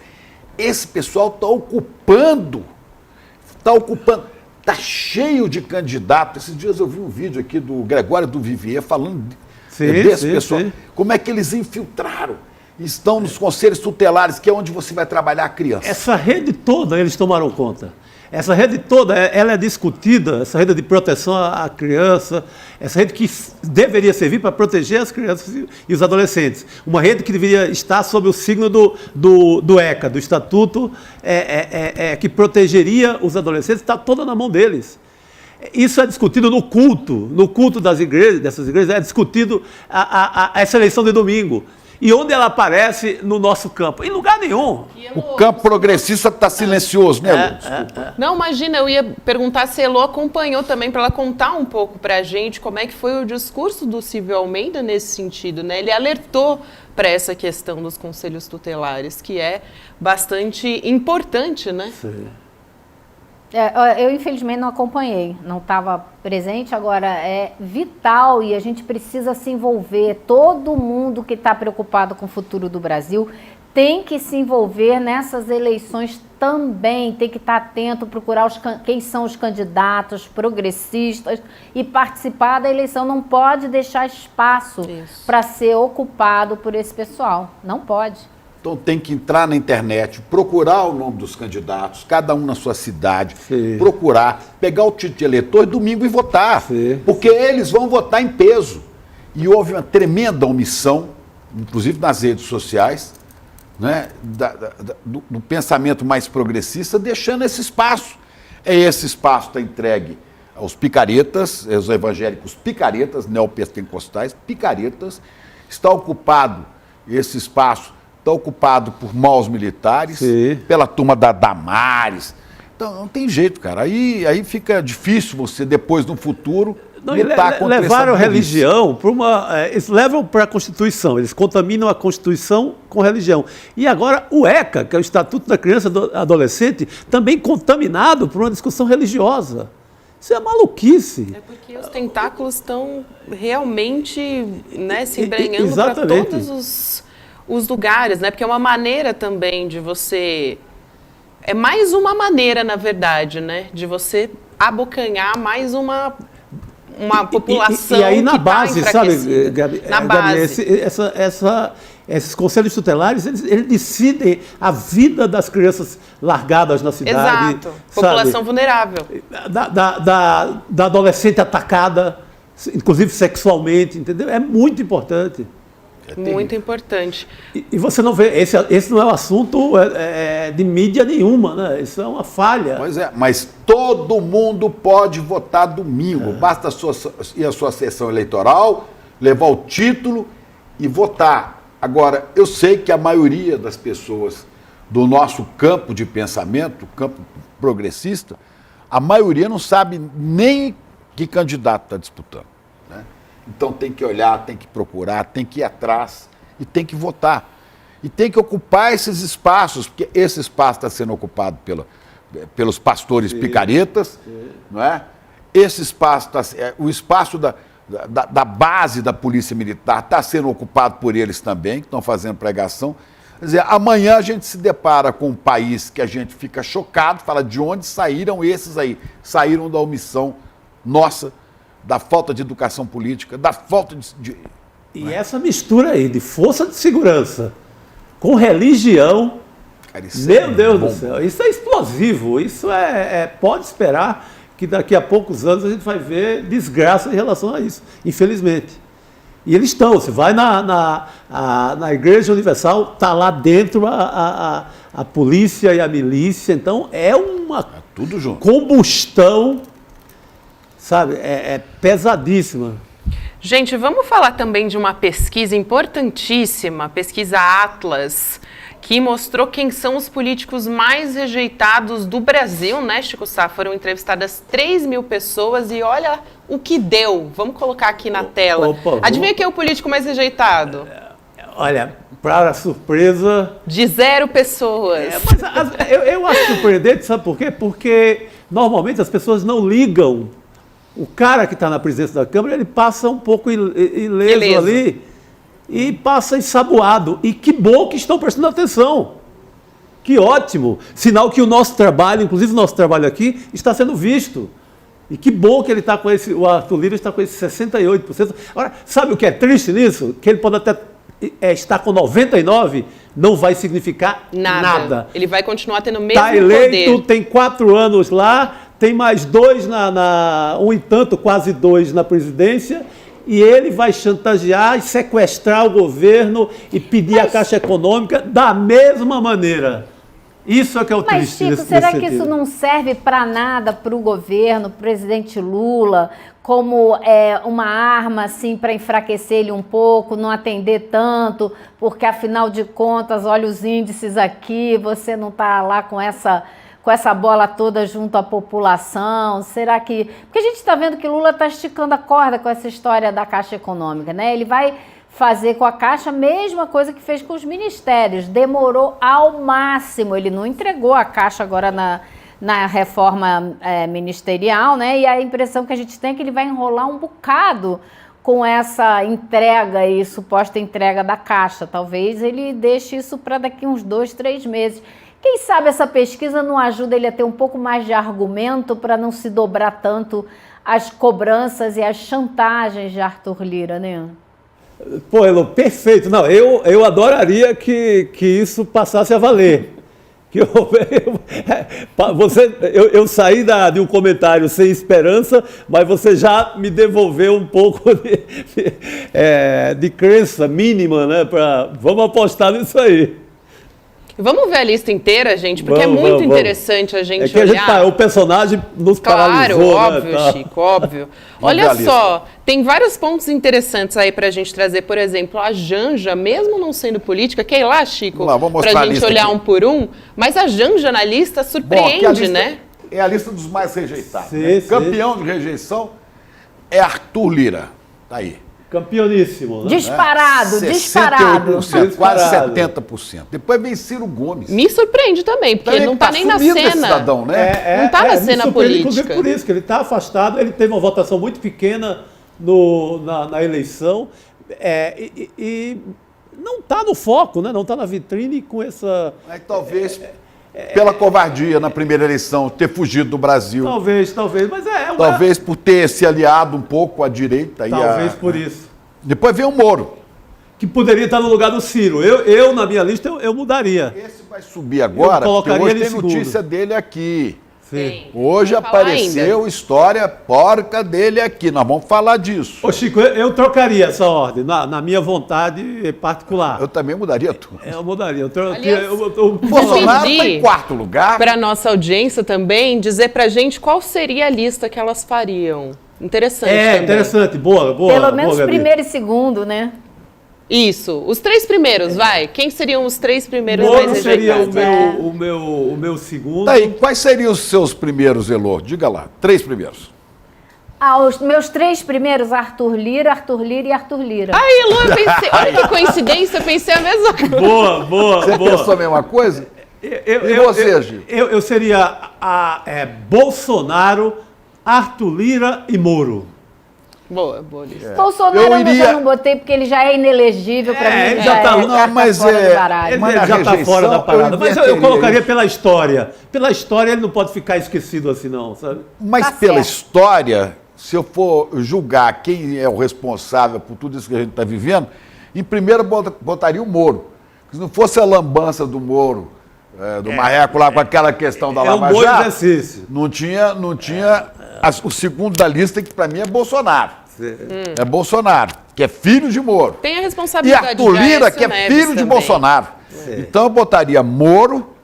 Esse pessoal está ocupando, está cheio de candidatos. Esses dias eu vi um vídeo aqui do Gregório do Vivier falando desse pessoal. Sim. Como é que eles infiltraram? Estão nos conselhos tutelares, que é onde você vai trabalhar a criança. Essa rede toda eles tomaram conta. Essa rede toda, ela é discutida, essa rede de proteção à criança, essa rede que deveria servir para proteger as crianças e os adolescentes. Uma rede que deveria estar sob o signo do ECA, do Estatuto, que protegeria os adolescentes, está toda na mão deles. Isso é discutido no culto das igrejas, dessas igrejas, é discutido essa eleição de domingo. E onde ela aparece no nosso campo? Em lugar nenhum. O campo progressista está silencioso, né, Lu? Não, imagina, eu ia perguntar se a Elô acompanhou também, para ela contar um pouco para a gente como é que foi o discurso do Silvio Almeida nesse sentido, né? Ele alertou para essa questão dos conselhos tutelares, que é bastante importante, né? Sim. Eu, infelizmente, não acompanhei, não estava presente. Agora, é vital e a gente precisa se envolver. Todo mundo que está preocupado com o futuro do Brasil tem que se envolver nessas eleições também, tem que estar atento, procurar quem são os candidatos progressistas e participar da eleição. Não pode deixar espaço para ser ocupado por esse pessoal, não pode. Então tem que entrar na internet, procurar o nome dos candidatos, cada um na sua cidade, procurar, pegar o título de eleitor domingo e votar, porque eles vão votar em peso. E houve uma tremenda omissão, inclusive nas redes sociais, né, do pensamento mais progressista, deixando esse espaço. Esse espaço está entregue aos picaretas, aos evangélicos picaretas, neopentecostais, picaretas. Está ocupado esse espaço, está ocupado por maus militares, pela turma da Damares. Então, não tem jeito, cara. Aí fica difícil você, depois, no futuro, lutar contra essa levaram a religião para eles levam para a Constituição, eles contaminam a Constituição com religião. E agora o ECA, que é o Estatuto da Criança e do Adolescente, também contaminado por uma discussão religiosa. Isso é maluquice. É porque os tentáculos estão realmente, né, se embrenhando para todos os lugares, né? Porque é uma maneira também de você... É mais uma maneira, na verdade, né? De você abocanhar mais uma população e aí na base, sabe, Gabi, na base. Esses conselhos tutelares, eles decidem a vida das crianças largadas na cidade. Exato. População vulnerável. Da adolescente atacada, inclusive sexualmente, entendeu? É muito importante. Muito importante. E você não vê, esse não é um assunto de mídia nenhuma, né? Isso é uma falha. Pois é, mas todo mundo pode votar domingo. Basta ir à sua sessão eleitoral, levar o título e votar. Agora, eu sei que a maioria das pessoas do nosso campo de pensamento, campo progressista, a maioria não sabe nem que candidato está disputando. Então tem que olhar, tem que procurar, tem que ir atrás e tem que votar. E tem que ocupar esses espaços, porque esse espaço está sendo ocupado pelos pastores picaretas, não é? Esse espaço, o espaço da base da Polícia Militar está sendo ocupado por eles também, que estão fazendo pregação. Quer dizer, amanhã a gente se depara com um país que a gente fica chocado, fala de onde saíram esses aí. Saíram da omissão nossa, da falta de educação política, da falta de... E essa mistura aí de força de segurança com religião, Cara, meu Deus do céu, isso é explosivo, isso pode esperar que daqui a poucos anos a gente vai ver desgraça em relação a isso, infelizmente. E eles estão, você vai na Igreja Universal, está lá dentro a polícia e a milícia, então é uma tudo junto. Combustão, sabe, pesadíssima. Gente, vamos falar também de uma pesquisa importantíssima, a pesquisa Atlas, que mostrou quem são os políticos mais rejeitados do Brasil, né, Chico Sá? Foram entrevistadas 3.000 pessoas e olha o que deu. Vamos colocar aqui na tela. Adivinha quem é o político mais rejeitado? Olha, para surpresa... De 0 pessoas. Mas eu acho surpreendente, sabe por quê? Porque normalmente as pessoas não ligam. O cara que está na presidência da Câmara, ele passa um pouco ileso ali. E passa ensaboado. E que bom que estão prestando atenção. Que ótimo. Sinal que o nosso trabalho, inclusive o nosso trabalho aqui, está sendo visto. E que bom que ele está com o Arthur Lira está com esse 68%. Agora, sabe o que é triste nisso? Que ele pode até estar com 99%, não vai significar nada. Ele vai continuar tendo o mesmo poder. Está eleito, poder. Tem 4 anos lá, tem mais 2 um e tanto, quase 2 na presidência. E ele vai chantagear e sequestrar o governo e pedir a Caixa Econômica da mesma maneira. Isso é que é o triste. Mas, Chico, será que isso não serve para nada para o governo, para o presidente Lula, como uma arma assim, para enfraquecer ele um pouco, não atender tanto, porque afinal de contas, olha os índices aqui, você não está lá com essa bola toda junto à população? Será que... Porque a gente está vendo que Lula está esticando a corda com essa história da Caixa Econômica, né? Ele vai fazer com a Caixa a mesma coisa que fez com os ministérios. Demorou ao máximo. Ele não entregou a Caixa agora na reforma ministerial, né? E a impressão que a gente tem é que ele vai enrolar um bocado com essa entrega e suposta entrega da Caixa. Talvez ele deixe isso para daqui uns 2, 3 meses. Quem sabe essa pesquisa não ajuda ele a ter um pouco mais de argumento para não se dobrar tanto as cobranças e as chantagens de Arthur Lira, né? Pô, Elô, perfeito. Não, eu adoraria que isso passasse a valer. Que eu saí de um comentário sem esperança, mas você já me devolveu um pouco de crença mínima, né? Vamos apostar nisso aí. Vamos ver a lista inteira, gente, porque é muito interessante a gente olhar. O personagem nos paralisou. Claro, óbvio, né? Chico, óbvio. Olha só, tem vários pontos interessantes aí pra gente trazer. Por exemplo, a Janja, mesmo não sendo política, quer ir lá, Chico? Pra gente olhar aqui um por um. Mas a Janja na lista surpreende, né? É a lista dos mais rejeitados. Sim, sim. Campeão de rejeição é Arthur Lira. Tá aí. Campeoníssimo, né? Disparado, disparado. Quase 70%. Depois vem Ciro Gomes. Me surpreende também, porque ele não está nem na cena. Cidadão, né? Não está na cena política. Inclusive por isso, que ele está afastado, ele teve uma votação muito pequena na eleição e não está no foco, né? Não está na vitrine com essa... talvez... Pela covardia na primeira eleição, ter fugido do Brasil. Talvez, mas talvez por ter se aliado um pouco com a direita. Talvez por isso. Depois vem o Moro. Que poderia estar no lugar do Ciro. Eu na minha lista, eu mudaria. Esse vai subir agora, porque hoje tem notícia dele aqui. Sim. Hoje apareceu história porca dele aqui. Nós vamos falar disso. Ô Chico, eu trocaria essa ordem, na minha vontade particular. Eu também mudaria tudo. Eu mudaria. O Bolsonaro está em 4º lugar. Para a nossa audiência também, dizer para a gente qual seria a lista que elas fariam. Interessante também. Interessante. Boa. Pelo menos primeiro e segundo, né? Isso. Os 3 primeiros, vai. Quem seriam os 3 primeiros Moro mais rejeitados? Seria o meu segundo. Tá aí, quais seriam os seus primeiros, Elô? Diga lá. 3 primeiros. Os meus 3 primeiros, Arthur Lira e Arthur Lira. Ai, Elô, eu pensei... Olha que coincidência, eu pensei a mesma coisa. Boa. Você pensou a mesma coisa? E você, Gil? Eu seria Bolsonaro, Arthur Lira e Moro. Boa lista. Bolsonaro eu já não botei porque ele já é inelegível para mim. Ele já tá, não, mas ele já está fora da parada. Mas eu colocaria pela história. Pela história ele não pode ficar esquecido assim não, sabe? Mas Tá pela certo. história, se eu for julgar quem é o responsável por tudo isso que a gente está vivendo, em primeiro botaria o Moro. Se não fosse a lambança do Moro, do Marreco lá com aquela questão da Lava um bom Jato, exercício. não tinha o segundo da lista, que para mim é Bolsonaro. É Bolsonaro, que é filho de Moro. Tem a E responsabilidade Arthur de Lira, Aécio que é Neves filho de também. Bolsonaro. Então eu botaria Moro,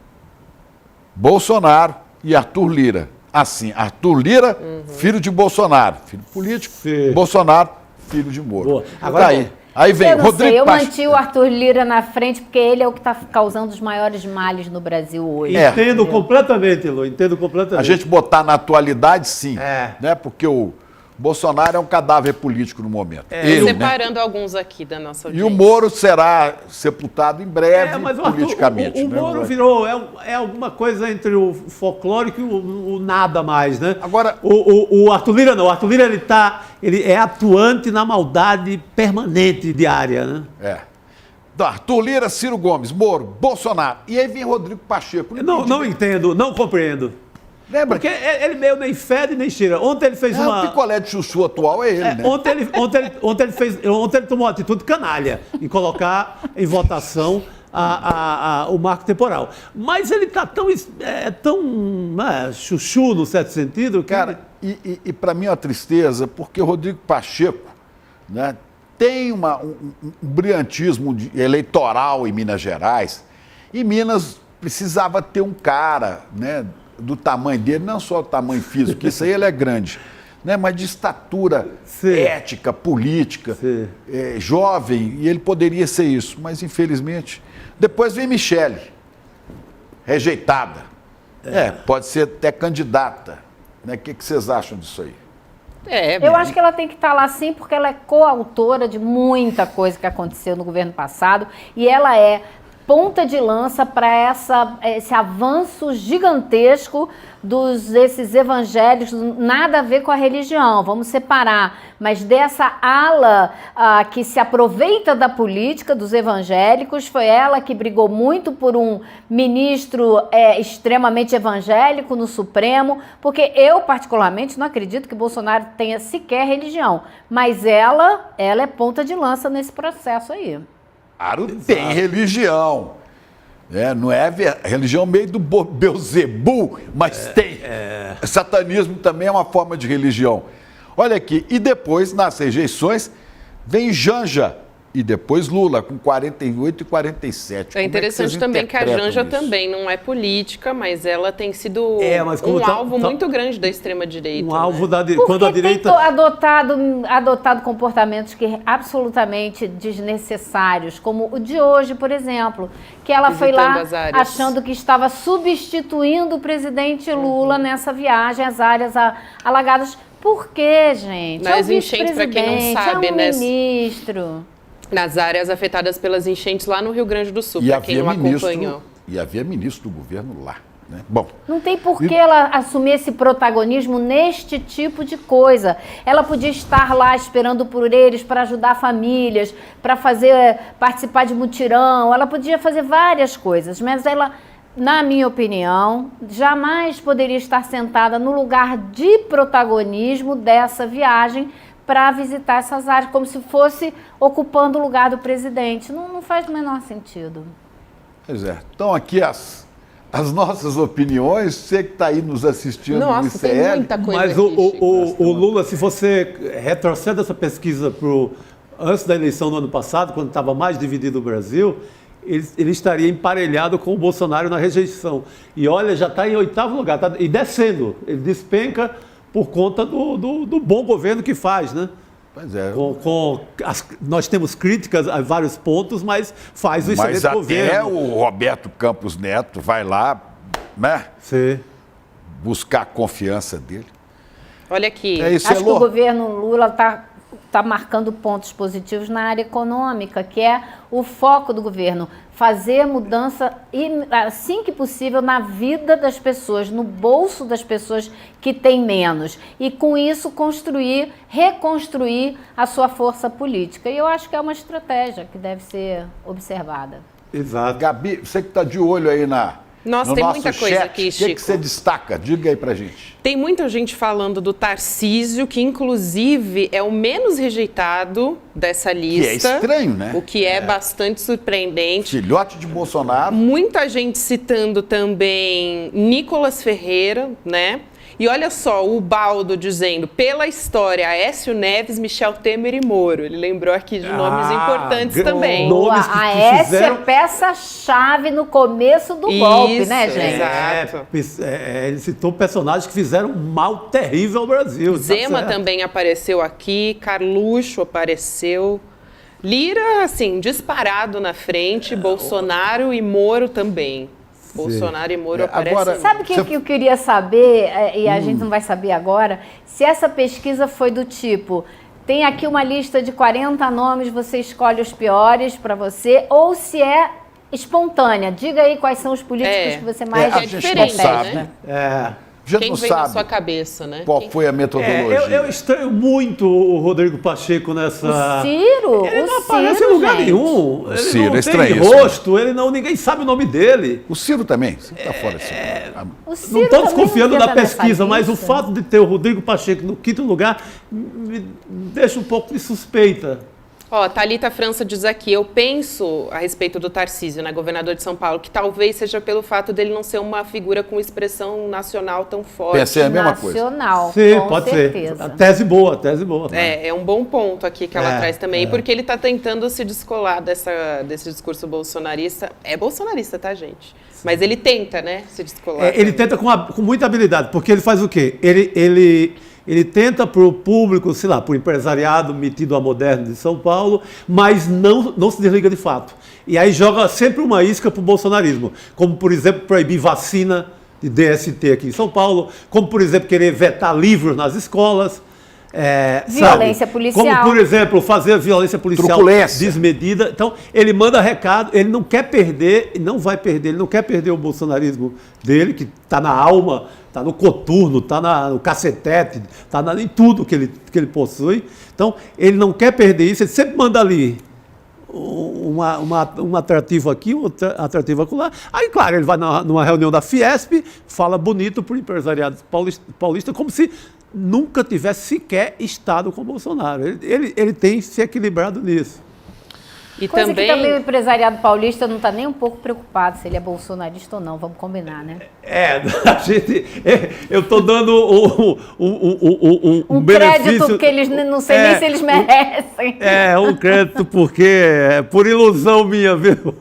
Bolsonaro e Arthur Lira. Assim, Arthur Lira, filho de Bolsonaro. Filho político, Sim. Bolsonaro, filho de Moro. Boa. Agora, aí vem Eu não Rodrigo sei, eu Pacheco. mantive o Arthur Lira na frente porque ele é o que está causando os maiores males no Brasil hoje. Entendo completamente, Lu, entendo completamente. A gente botar na atualidade, sim. É. Né? Porque o Bolsonaro é um cadáver político no momento. Separando alguns aqui da nossa E audiência. o Moro será sepultado em breve, mas o Arthur, politicamente. o né? Moro virou, é alguma coisa entre o folclórico e o nada mais, né? Agora, o Arthur Lira não, o Arthur Lira ele é atuante na maldade permanente diária, né? Então, Arthur Lira, Ciro Gomes, Moro, Bolsonaro. E aí vem Rodrigo Pacheco. Não entendo, não compreendo. Lembra? Porque ele meio nem fede nem cheira. Ontem ele fez O picolé de chuchu atual é ele, né? Ontem ele tomou uma atitude canalha em colocar em votação o marco temporal. Mas ele está tão chuchu, no certo sentido, que... Cara, e para mim é uma tristeza, porque o Rodrigo Pacheco, né, tem um brilhantismo eleitoral em Minas Gerais. E Minas precisava ter um cara, né, do tamanho dele, não só o tamanho físico, que isso aí ele é grande, né, mas de estatura ética, política, jovem, e ele poderia ser isso. Mas, infelizmente, depois vem Michele, rejeitada. Pode ser até candidata. Né? O que vocês acham disso aí? Eu acho que ela tem que estar lá sim, porque ela é coautora de muita coisa que aconteceu no governo passado e ela é ponta de lança para esse avanço gigantesco desses evangélicos, nada a ver com a religião, vamos separar, mas dessa ala que se aproveita da política dos evangélicos, foi ela que brigou muito por um ministro extremamente evangélico no Supremo, porque eu particularmente não acredito que Bolsonaro tenha sequer religião, mas ela é ponta de lança nesse processo aí. Claro, tem religião. Não é religião meio do Beuzebu, mas tem. Satanismo também é uma forma de religião. Olha aqui, e depois, nas rejeições, vem Janja e depois Lula, com 48 e 47. É interessante também que a Janja também não é política, mas ela tem sido um alvo muito grande da extrema-direita. Um alvo quando a direita... adotado comportamentos que absolutamente desnecessários, como o de hoje, por exemplo, que ela foi lá achando que estava substituindo o presidente Lula nessa viagem às áreas alagadas. Por quê, gente? Nas enchentes, para quem não sabe, é um ministro. Nas áreas afetadas pelas enchentes lá no Rio Grande do Sul, para quem não acompanhou. E havia ministro do governo lá. Né? Bom, não tem por que ela assumir esse protagonismo neste tipo de coisa. Ela podia estar lá esperando por eles para ajudar famílias, para participar de mutirão, ela podia fazer várias coisas, mas ela, na minha opinião, jamais poderia estar sentada no lugar de protagonismo dessa viagem para visitar essas áreas, como se fosse ocupando o lugar do presidente. Não faz o menor sentido. Pois é. Então aqui as nossas opiniões, você que está aí nos assistindo no ICL. Tem muita coisa. Mas o Lula, se você retrocede essa pesquisa antes da eleição do ano passado, quando estava mais dividido o Brasil, ele estaria emparelhado com o Bolsonaro na rejeição. E olha, já está em 8º lugar, e descendo. Ele despenca por conta do bom governo que faz, né? Pois é. Nós temos críticas a vários pontos, mas faz o excelente governo. Mas até o Roberto Campos Neto vai lá, né? Sim. Buscar a confiança dele. Olha aqui. Acho que o governo Lula está está marcando pontos positivos na área econômica, que é o foco do governo, fazer mudança assim que possível na vida das pessoas, no bolso das pessoas que têm menos, e com isso reconstruir a sua força política. E eu acho que é uma estratégia que deve ser observada. Exato. Gabi, você que está de olho aí Nossa, no tem nosso muita coisa chat, aqui, o Chico. que você destaca? Diga aí pra gente. Tem muita gente falando do Tarcísio, que inclusive é o menos rejeitado dessa lista. Que é estranho, né? O que é bastante surpreendente. Filhote de Bolsonaro. Muita gente citando também Nicolas Ferreira, né? E olha só, o Baldo dizendo, pela história, Aécio Neves, Michel Temer e Moro. Ele lembrou aqui de nomes importantes também. A Aécio é peça-chave no começo do golpe, né, gente? Exato. Ele citou personagens que fizeram um mal terrível ao Brasil. Zema também apareceu aqui, Carluxo apareceu. Lira, assim, disparado na frente, Bolsonaro e Moro também. Bolsonaro e Moro aparecem. Agora, sabe o que eu queria saber, e a gente não vai saber agora, se essa pesquisa foi do tipo, tem aqui uma lista de 40 nomes, você escolhe os piores para você, ou se é espontânea. Diga aí quais são os políticos que você mais é diferente, né? Quem vem na sua cabeça, né? Qual foi a metodologia? Eu estranho muito o Rodrigo Pacheco nessa... O Ciro? Ele não aparece em lugar nenhum. O Ele Ciro não é tem estranho, rosto, ninguém sabe o nome dele. O Ciro também, você tá fora assim. Não estou desconfiando da pesquisa, mas o fato de ter o Rodrigo Pacheco no 5º lugar me deixa um pouco de suspeita. Ó, Thalita França diz aqui, eu penso a respeito do Tarcísio, né, governador de São Paulo, que talvez seja pelo fato dele não ser uma figura com expressão nacional tão forte. Pensei a mesma coisa. Nacional, sim, com pode certeza. ser. A tese boa. É um bom ponto aqui que ela traz também, porque ele está tentando se descolar desse discurso bolsonarista. É bolsonarista, tá, gente? Mas ele tenta, né, se descolar. Ele tenta com muita habilidade, porque ele faz o quê? Ele tenta para o público, sei lá, para o empresariado metido a moderno de São Paulo, mas não se desliga de fato. E aí joga sempre uma isca para o bolsonarismo, como, por exemplo, proibir vacina de DST aqui em São Paulo, como, por exemplo, querer vetar livros nas escolas. Violência policial. Como, por exemplo, fazer violência policial desmedida. Então, ele manda recado, ele não quer perder, não vai perder, ele não quer perder o bolsonarismo dele, que está na alma, está no coturno, está no cacetete, está em tudo que ele possui. Então, ele não quer perder isso, ele sempre manda ali um atrativo aqui, um atrativo acolá. Aí, claro, ele vai numa reunião da Fiesp, fala bonito para o empresariado paulista, como se nunca tivesse sequer estado com o Bolsonaro. Ele tem se equilibrado nisso. E Coisa que também o empresariado paulista não está nem um pouco preocupado se ele é bolsonarista ou não, vamos combinar, né? Eu estou dando um benefício... crédito que eles não sei nem se eles merecem. Um crédito porque por ilusão minha, viu?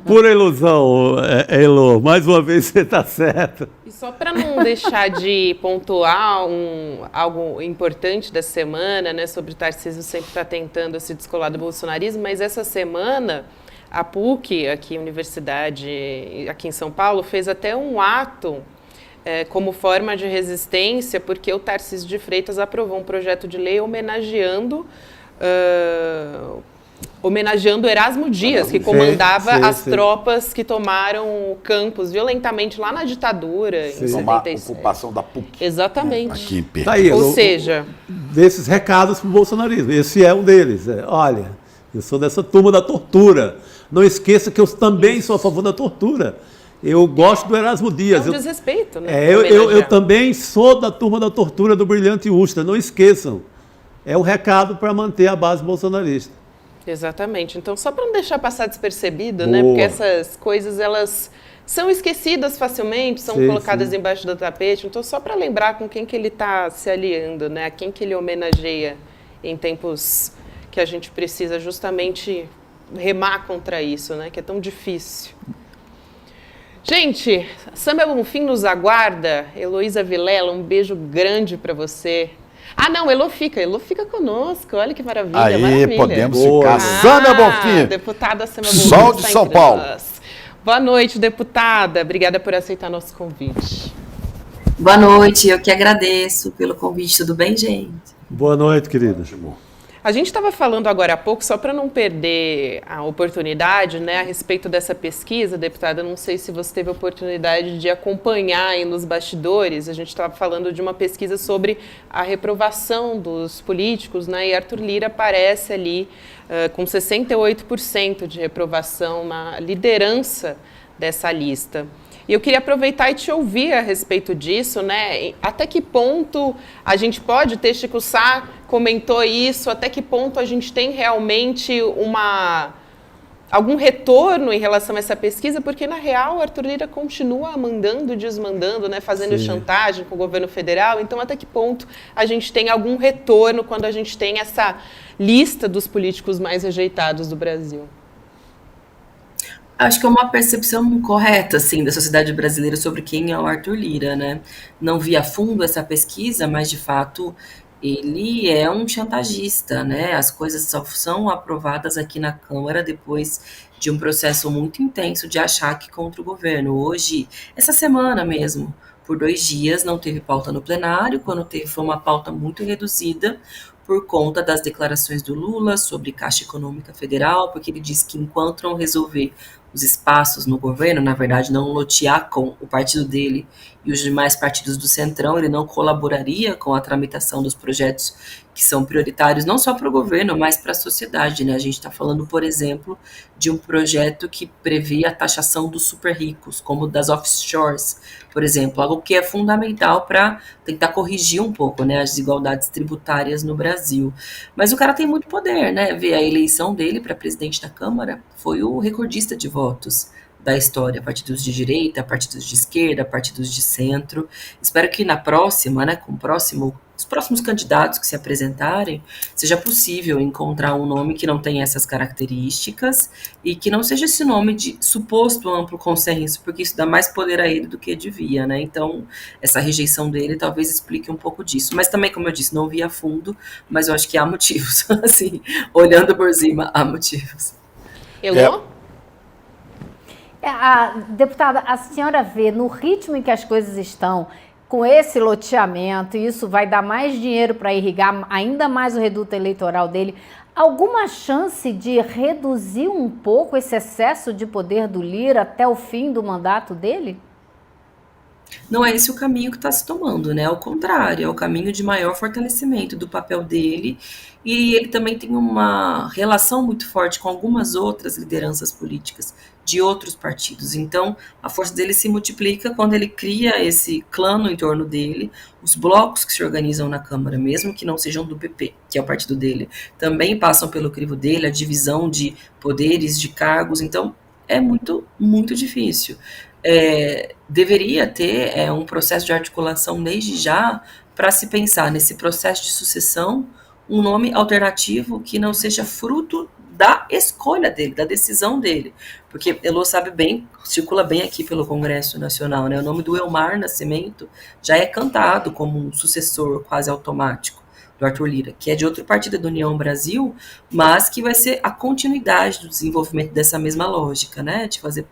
Pura ilusão, Elô. Mais uma vez você está certo. E só para não deixar de pontuar algo importante da semana, né, sobre o Tarcísio sempre está tentando se descolar do bolsonarismo, mas essa semana a PUC, aqui, Universidade, aqui em São Paulo, fez até um ato como forma de resistência, porque o Tarcísio de Freitas aprovou um projeto de lei homenageando Erasmo Dias, que comandava as tropas que tomaram o campus violentamente lá na ditadura, em 76. Ocupação da PUC. Exatamente. Aqui em Pedro. Ou seja... Desses recados para o bolsonarismo. Esse é um deles. Olha, eu sou dessa turma da tortura. Não esqueça que eu também sou a favor da tortura. Eu gosto do Erasmo Dias. É um desrespeito, né? Eu também sou da turma da tortura do Brilhante Ustra. Não esqueçam. É um recado para manter a base bolsonarista. Exatamente. Então, só para não deixar passar despercebido, né? Porque essas coisas, elas são esquecidas facilmente, são colocadas embaixo do tapete. Então, só para lembrar com quem que ele está se aliando, né? A quem que ele homenageia em tempos que a gente precisa justamente remar contra isso, né? Que é tão difícil. Gente, Sâmbia Bonfim nos aguarda. Heloísa Vilela, um beijo grande para você. Ah, não, Elô fica conosco, olha que maravilha. Aí, maravilha. podemos ficar. Sâmbia Bonfim. Deputada Sâmbia Bonfim. Sol de São Paulo. Boa noite, deputada. Obrigada por aceitar nosso convite. Boa noite, eu que agradeço pelo convite. Tudo bem, gente? Boa noite, querida. A gente estava falando agora há pouco, só para não perder a oportunidade, né, a respeito dessa pesquisa, deputada, não sei se você teve a oportunidade de acompanhar aí nos bastidores, a gente estava falando de uma pesquisa sobre a reprovação dos políticos, né, e Arthur Lira aparece ali com 68% de reprovação na liderança dessa lista. E eu queria aproveitar e te ouvir a respeito disso, né? Até que ponto a gente pode ter, Chico Sá comentou isso, até que ponto a gente tem realmente algum retorno em relação a essa pesquisa, porque na real o Arthur Lira continua mandando, desmandando, né? Fazendo chantagem com o governo federal, então até que ponto a gente tem algum retorno quando a gente tem essa lista dos políticos mais rejeitados do Brasil? Acho que é uma percepção correta, assim, da sociedade brasileira sobre quem é o Arthur Lira, né? Não vi a fundo essa pesquisa, mas, de fato, ele é um chantagista, né? As coisas só são aprovadas aqui na Câmara depois de um processo muito intenso de achaque contra o governo. Hoje, essa semana mesmo, por 2 dias, não teve pauta no plenário. Quando teve, foi uma pauta muito reduzida, por conta das declarações do Lula sobre Caixa Econômica Federal, porque ele disse que enquanto não resolver os espaços no governo, na verdade não lotear com o partido dele e os demais partidos do Centrão, ele não colaboraria com a tramitação dos projetos que são prioritários não só para o governo, mas para a sociedade, né? A gente está falando, por exemplo, de um projeto que prevê a taxação dos super ricos, como das offshores, por exemplo, algo que é fundamental para tentar corrigir um pouco, né, as desigualdades tributárias no Brasil. Mas o cara tem muito poder, né? Ver a eleição dele para presidente da Câmara foi o recordista de votos da história, partidos de direita, partidos de esquerda, partidos de centro. Espero que na próxima, né, com os próximos candidatos que se apresentarem, seja possível encontrar um nome que não tenha essas características e que não seja esse nome de suposto amplo consenso, porque isso dá mais poder a ele do que devia, né? Então, essa rejeição dele talvez explique um pouco disso. Mas também, como eu disse, não vi a fundo, mas eu acho que há motivos, assim, olhando por cima, há motivos. Elô? Deputada, a senhora vê no ritmo em que as coisas estão, com esse loteamento, e isso vai dar mais dinheiro para irrigar ainda mais o reduto eleitoral dele, alguma chance de reduzir um pouco esse excesso de poder do Lira até o fim do mandato dele? Não é esse o caminho que está se tomando, né? Ao contrário, é o caminho de maior fortalecimento do papel dele, e ele também tem uma relação muito forte com algumas outras lideranças políticas de outros partidos. Então, a força dele se multiplica quando ele cria esse clã em torno dele, os blocos que se organizam na Câmara, mesmo que não sejam do PP, que é o partido dele, também passam pelo crivo dele, a divisão de poderes, de cargos, então é muito, muito difícil. Deveria ter um processo de articulação desde já para se pensar nesse processo de sucessão, um nome alternativo que não seja fruto da escolha dele, da decisão dele, porque Elô sabe bem, circula bem aqui pelo Congresso Nacional, né? O nome do Elmar Nascimento já é cantado como um sucessor quase automático do Arthur Lira, que é de outro partido da União Brasil, mas que vai ser a continuidade do desenvolvimento dessa mesma lógica, né? De fazer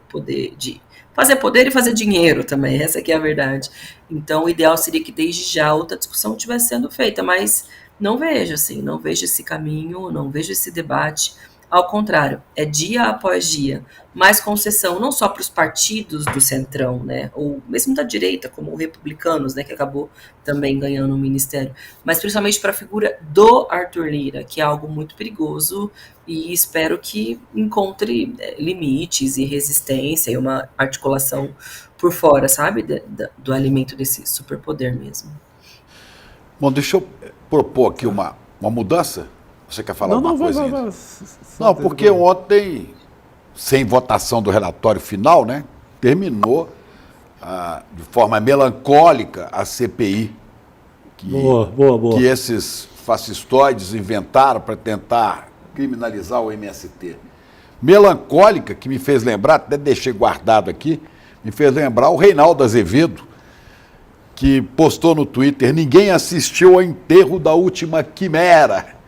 poder e fazer dinheiro também, essa aqui é a verdade. Então, o ideal seria que desde já outra discussão estivesse sendo feita, mas não vejo esse caminho, não vejo esse debate. Ao contrário, é dia após dia, mais concessão não só para os partidos do Centrão, né, ou mesmo da direita, como os republicanos, né, que acabou também ganhando o ministério, mas principalmente para a figura do Arthur Lira, que é algo muito perigoso, e espero que encontre limites e resistência e uma articulação por fora, sabe, do alimento desse superpoder mesmo. Bom, deixa eu propor aqui uma mudança. Você quer falar alguma coisa? Não, porque ontem, sem votação do relatório final, né, terminou de forma melancólica a CPI que esses fascistoides inventaram para tentar criminalizar o MST. Melancólica, que me fez lembrar, até deixei guardado aqui, me fez lembrar o Reinaldo Azevedo, que postou no Twitter: ninguém assistiu ao enterro da última quimera.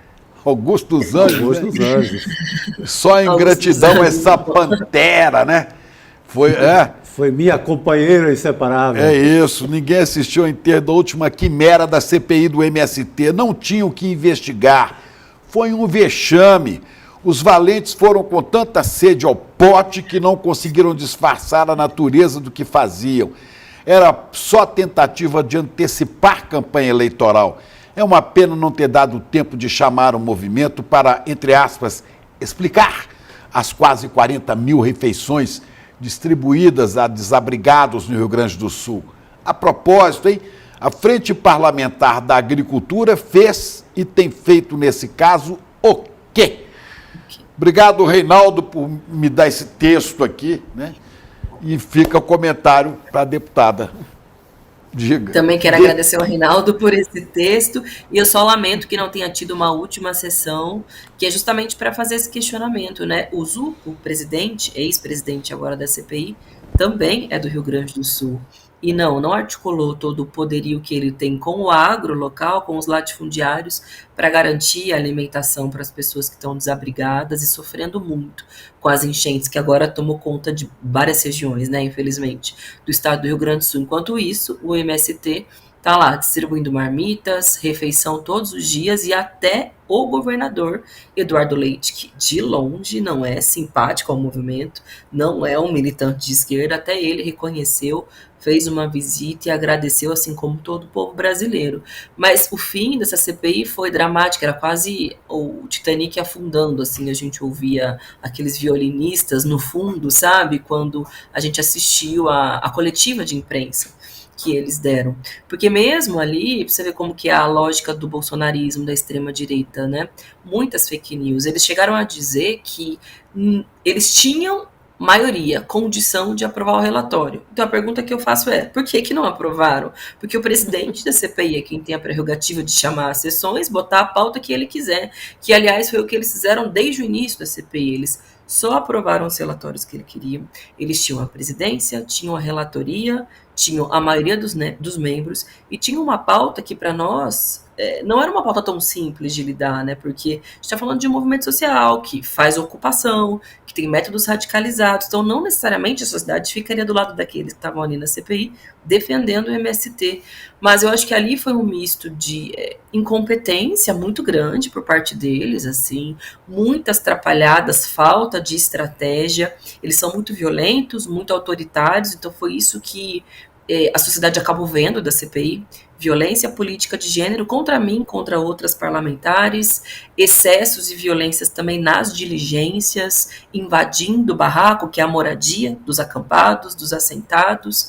Augusto dos Anjos. Augusto dos Anjos. Só em gratidão essa pantera, né? Foi minha companheira inseparável. É isso, ninguém assistiu ao enterro da última quimera da CPI do MST. Não tinha o que investigar. Foi um vexame. Os valentes foram com tanta sede ao pote que não conseguiram disfarçar a natureza do que faziam. Era só tentativa de antecipar campanha eleitoral. É uma pena não ter dado tempo de chamar o movimento para, entre aspas, explicar as quase 40 mil refeições distribuídas a desabrigados no Rio Grande do Sul. A propósito, hein? A Frente Parlamentar da Agricultura fez e tem feito, nesse caso, o quê? Obrigado, Reinaldo, por me dar esse texto aqui, né? E fica o comentário para a deputada. Diga. Também quero agradecer ao Reinaldo por esse texto, e eu só lamento que não tenha tido uma última sessão, que é justamente para fazer esse questionamento, né? O Zuco, presidente, ex-presidente agora da CPI, também é do Rio Grande do Sul. E não articulou todo o poderio que ele tem com o agro local, com os latifundiários, para garantir a alimentação para as pessoas que estão desabrigadas e sofrendo muito com as enchentes que agora tomou conta de várias regiões, né, infelizmente, do estado do Rio Grande do Sul. Enquanto isso, o MST está lá distribuindo marmitas, refeição todos os dias, e até o governador Eduardo Leite, que de longe não é simpático ao movimento, não é um militante de esquerda, até ele reconheceu, fez uma visita e agradeceu, assim como todo o povo brasileiro. Mas o fim dessa CPI foi dramático, era quase o Titanic afundando, assim, a gente ouvia aqueles violinistas no fundo, sabe? Quando a gente assistiu a coletiva de imprensa que eles deram. Porque mesmo ali, você vê como que é a lógica do bolsonarismo, da extrema-direita, né? Muitas fake news. Eles chegaram a dizer que eles tinham maioria, condição de aprovar o relatório. Então a pergunta que eu faço é, por que não aprovaram? Porque o presidente da CPI é quem tem a prerrogativa de chamar as sessões, botar a pauta que ele quiser, que aliás foi o que eles fizeram desde o início da CPI. Eles só aprovaram os relatórios que eles queriam. Eles tinham a presidência, tinham a relatoria, tinham a maioria dos membros, e tinha uma pauta que para nós não era uma pauta tão simples de lidar, né? Porque a gente está falando de um movimento social que faz ocupação, que tem métodos radicalizados, então não necessariamente a sociedade ficaria do lado daqueles que estavam ali na CPI defendendo o MST. Mas eu acho que ali foi um misto de incompetência muito grande por parte deles, assim, muitas atrapalhadas, falta de estratégia. Eles são muito violentos, muito autoritários, então foi isso que a sociedade acabou vendo da CPI, violência política de gênero contra mim, contra outras parlamentares, excessos e violências também nas diligências, invadindo o barraco, que é a moradia dos acampados, dos assentados,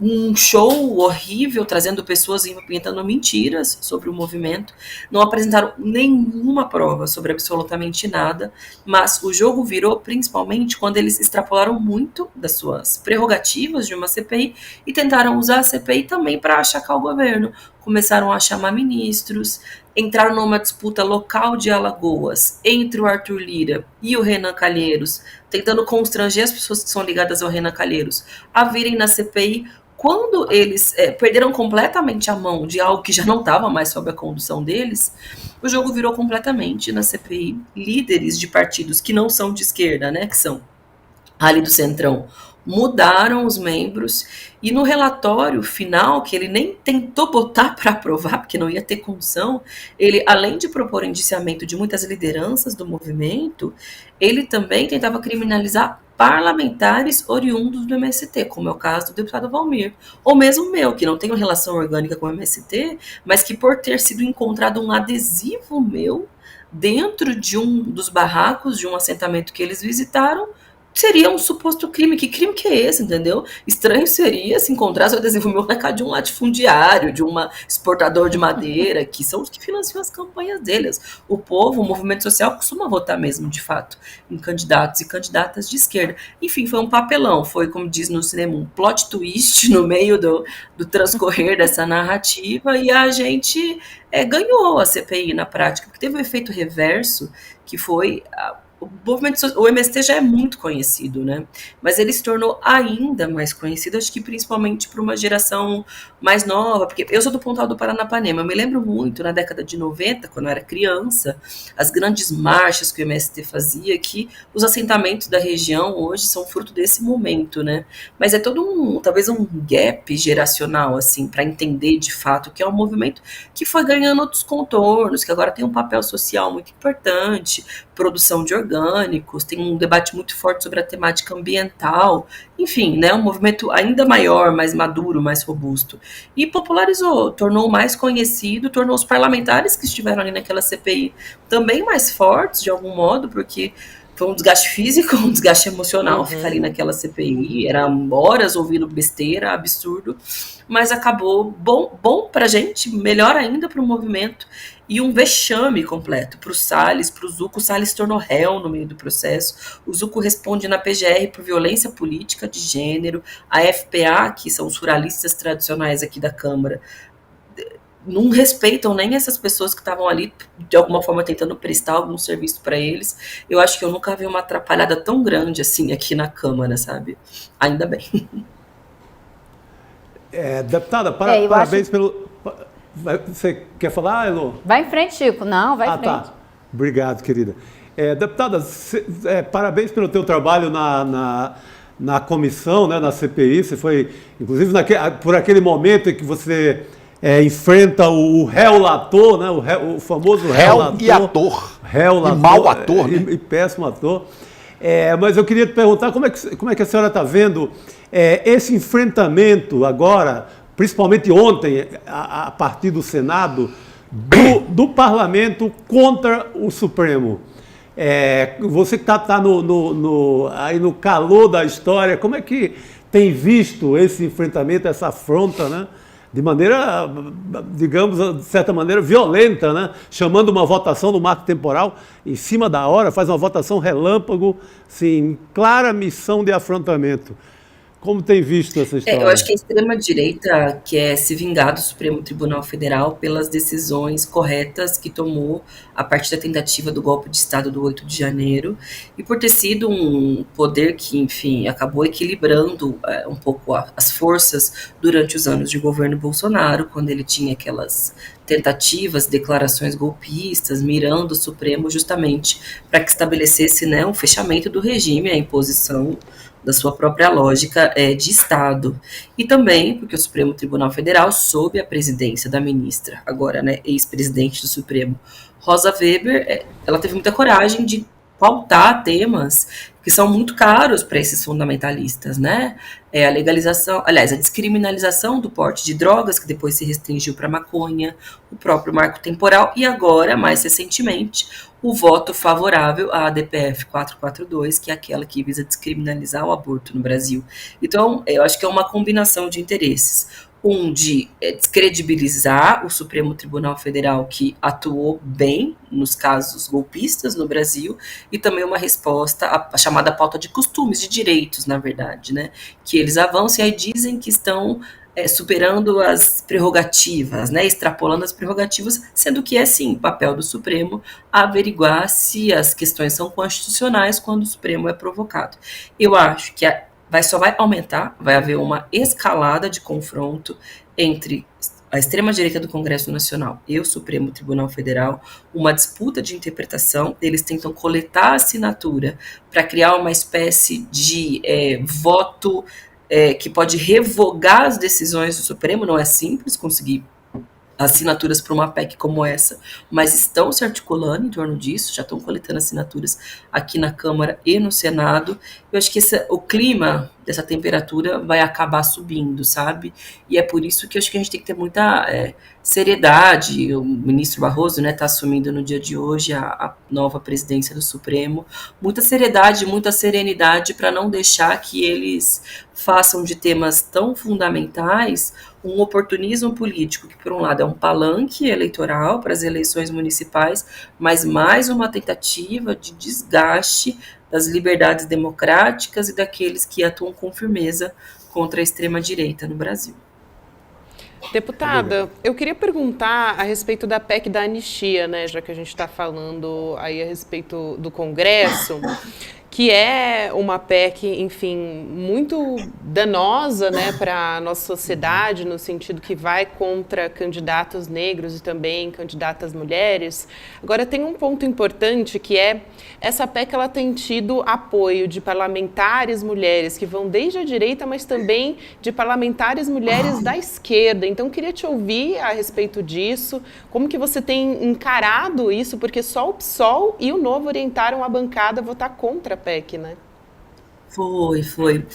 um show horrível, trazendo pessoas inventando mentiras sobre o movimento. Não apresentaram nenhuma prova sobre absolutamente nada, mas o jogo virou principalmente quando eles extrapolaram muito das suas prerrogativas de uma CPI e tentaram usar a CPI também para achacar o governo. Começaram a chamar ministros, entraram numa disputa local de Alagoas entre o Arthur Lira e o Renan Calheiros, tentando constranger as pessoas que são ligadas ao Renan Calheiros a virem na CPI. Quando eles perderam completamente a mão de algo que já não estava mais sob a condução deles, o jogo virou completamente na CPI. Líderes de partidos que não são de esquerda, né, que são ali do Centrão, mudaram os membros, e no relatório final, que ele nem tentou botar para aprovar, porque não ia ter condição, ele, além de propor indiciamento de muitas lideranças do movimento, ele também tentava criminalizar parlamentares oriundos do MST, como é o caso do deputado Valmir, ou mesmo meu, que não tenho relação orgânica com o MST, mas que por ter sido encontrado um adesivo meu dentro de um dos barracos de um assentamento que eles visitaram, seria um suposto crime. Que crime que é esse, entendeu? Estranho seria se encontrasse o adesivo meu na casa de um latifundiário, de um exportador de madeira, que são os que financiam as campanhas deles. O povo, o movimento social costuma votar mesmo, de fato, em candidatos e candidatas de esquerda. Enfim, foi um papelão, foi, como diz no cinema, um plot twist no meio do transcorrer dessa narrativa, e a gente ganhou a CPI na prática, porque teve um efeito reverso, que foi o MST já é muito conhecido, né? Mas ele se tornou ainda mais conhecido, acho que principalmente para uma geração mais nova, porque eu sou do Pontal do Paranapanema, eu me lembro muito, na década de 90, quando eu era criança, as grandes marchas que o MST fazia, que os assentamentos da região hoje são fruto desse momento, né? Mas é todo talvez um gap geracional, assim, para entender de fato que é um movimento que foi ganhando outros contornos, que agora tem um papel social muito importante, produção de orgânicos, tem um debate muito forte sobre a temática ambiental, enfim, né, um movimento ainda maior, mais maduro, mais robusto. E popularizou, tornou mais conhecido, tornou os parlamentares que estiveram ali naquela CPI também mais fortes, de algum modo, porque foi um desgaste físico, um desgaste emocional ficar ali naquela CPI, era horas ouvindo besteira, absurdo, mas acabou bom pra gente, melhor ainda pro movimento, e um vexame completo pro Salles, pro Zucco. O Salles se tornou réu no meio do processo, o Zucco responde na PGR por violência política de gênero, a FPA, que são os ruralistas tradicionais aqui da Câmara, não respeitam nem essas pessoas que estavam ali, de alguma forma, tentando prestar algum serviço para eles. Eu acho que eu nunca vi uma atrapalhada tão grande assim aqui na Câmara, sabe? Ainda bem. Deputada, parabéns pelo... Você quer falar, Elô? Vai em frente, Chico. Não, vai em frente. Tá. Obrigado, querida. Deputada, parabéns pelo teu trabalho na comissão, né, na CPI. Você foi, inclusive, por aquele momento em que você enfrenta o réu-lator, né, o famoso réu-lator. E ator. Réu-lator. E mau ator, né? E péssimo ator. Mas eu queria te perguntar como é que a senhora está vendo esse enfrentamento agora, principalmente ontem, a partir do Senado, do Parlamento contra o Supremo. Você que está aí no calor da história, como é que tem visto esse enfrentamento, essa afronta, né? De maneira, digamos, de certa maneira, violenta, né? Chamando uma votação do marco temporal em cima da hora, faz uma votação relâmpago, sim, clara missão de afrontamento. Como tem visto essa história? Eu acho que a extrema-direita quer se vingar do Supremo Tribunal Federal pelas decisões corretas que tomou a partir da tentativa do golpe de Estado do 8 de janeiro e por ter sido um poder que, enfim, acabou equilibrando um pouco as forças durante os anos de governo Bolsonaro, quando ele tinha aquelas tentativas, declarações golpistas, mirando o Supremo justamente para que estabelecesse, né, um fechamento do regime, a imposição da sua própria lógica de Estado. E também porque o Supremo Tribunal Federal, sob a presidência da ministra, agora, né, ex-presidente do Supremo, Rosa Weber, ela teve muita coragem de pautar temas que são muito caros para esses fundamentalistas, né? A legalização, aliás, a descriminalização do porte de drogas, que depois se restringiu para maconha, o próprio marco temporal e agora, mais recentemente, o voto favorável à ADPF 442, que é aquela que visa descriminalizar o aborto no Brasil. Então, eu acho que é uma combinação de interesses. De descredibilizar o Supremo Tribunal Federal, que atuou bem nos casos golpistas no Brasil, e também uma resposta à chamada pauta de costumes, de direitos, na verdade, né? Que eles avançam e aí dizem que estão superando as prerrogativas, né? Extrapolando as prerrogativas, sendo que é, sim, papel do Supremo averiguar se as questões são constitucionais quando o Supremo é provocado. Eu acho que só vai aumentar, vai haver uma escalada de confronto entre a extrema-direita do Congresso Nacional e o Supremo Tribunal Federal, uma disputa de interpretação. Eles tentam coletar assinatura para criar uma espécie de voto que pode revogar as decisões do Supremo. Não é simples conseguir assinaturas para uma PEC como essa, mas estão se articulando em torno disso, já estão coletando assinaturas aqui na Câmara e no Senado. Eu acho que o clima dessa temperatura vai acabar subindo, sabe? E é por isso que eu acho que a gente tem que ter muita seriedade. O ministro Barroso, né, está assumindo no dia de hoje a nova presidência do Supremo. Muita seriedade, muita serenidade para não deixar que eles façam de temas tão fundamentais um oportunismo político, que por um lado é um palanque eleitoral para as eleições municipais, mas mais uma tentativa de desgaste das liberdades democráticas e daqueles que atuam com firmeza contra a extrema-direita no Brasil. Deputada, eu queria perguntar a respeito da PEC da anistia, né, já que a gente está falando aí a respeito do Congresso, que é uma PEC, enfim, muito danosa, né, para a nossa sociedade, no sentido que vai contra candidatos negros e também candidatas mulheres. Agora, tem um ponto importante que é, essa PEC ela tem tido apoio de parlamentares mulheres, que vão desde a direita, mas também de parlamentares mulheres da esquerda. Então, queria te ouvir a respeito disso, como que você tem encarado isso, porque só o PSOL e o Novo orientaram a bancada a votar contra a PEC, né? Foi.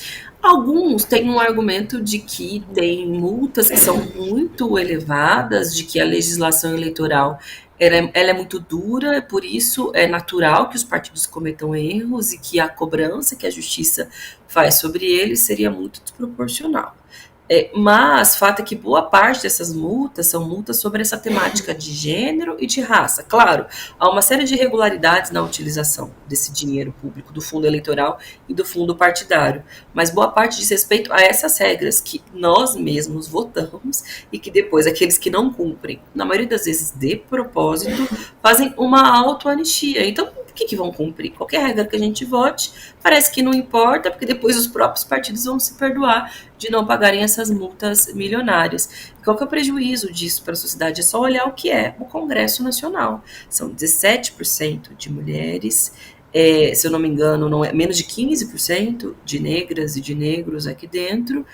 Alguns têm um argumento de que tem multas que são muito elevadas, de que a legislação eleitoral ela é muito dura, por isso é natural que os partidos cometam erros e que a cobrança que a justiça faz sobre eles seria muito desproporcional. Mas fato é que boa parte dessas multas são multas sobre essa temática de gênero e de raça. Claro, há uma série de irregularidades na utilização desse dinheiro público, do fundo eleitoral e do fundo partidário, mas boa parte diz respeito a essas regras que nós mesmos votamos e que depois aqueles que não cumprem, na maioria das vezes de propósito, fazem uma autoanistia. Então, por que vão cumprir? Qualquer regra que a gente vote, parece que não importa, porque depois os próprios partidos vão se perdoar de não pagarem essas multas milionárias. Qual que é o prejuízo disso para a sociedade? É só olhar o que é o Congresso Nacional. São 17% de mulheres, se eu não me engano, não é menos de 15% de negras e de negros aqui dentro,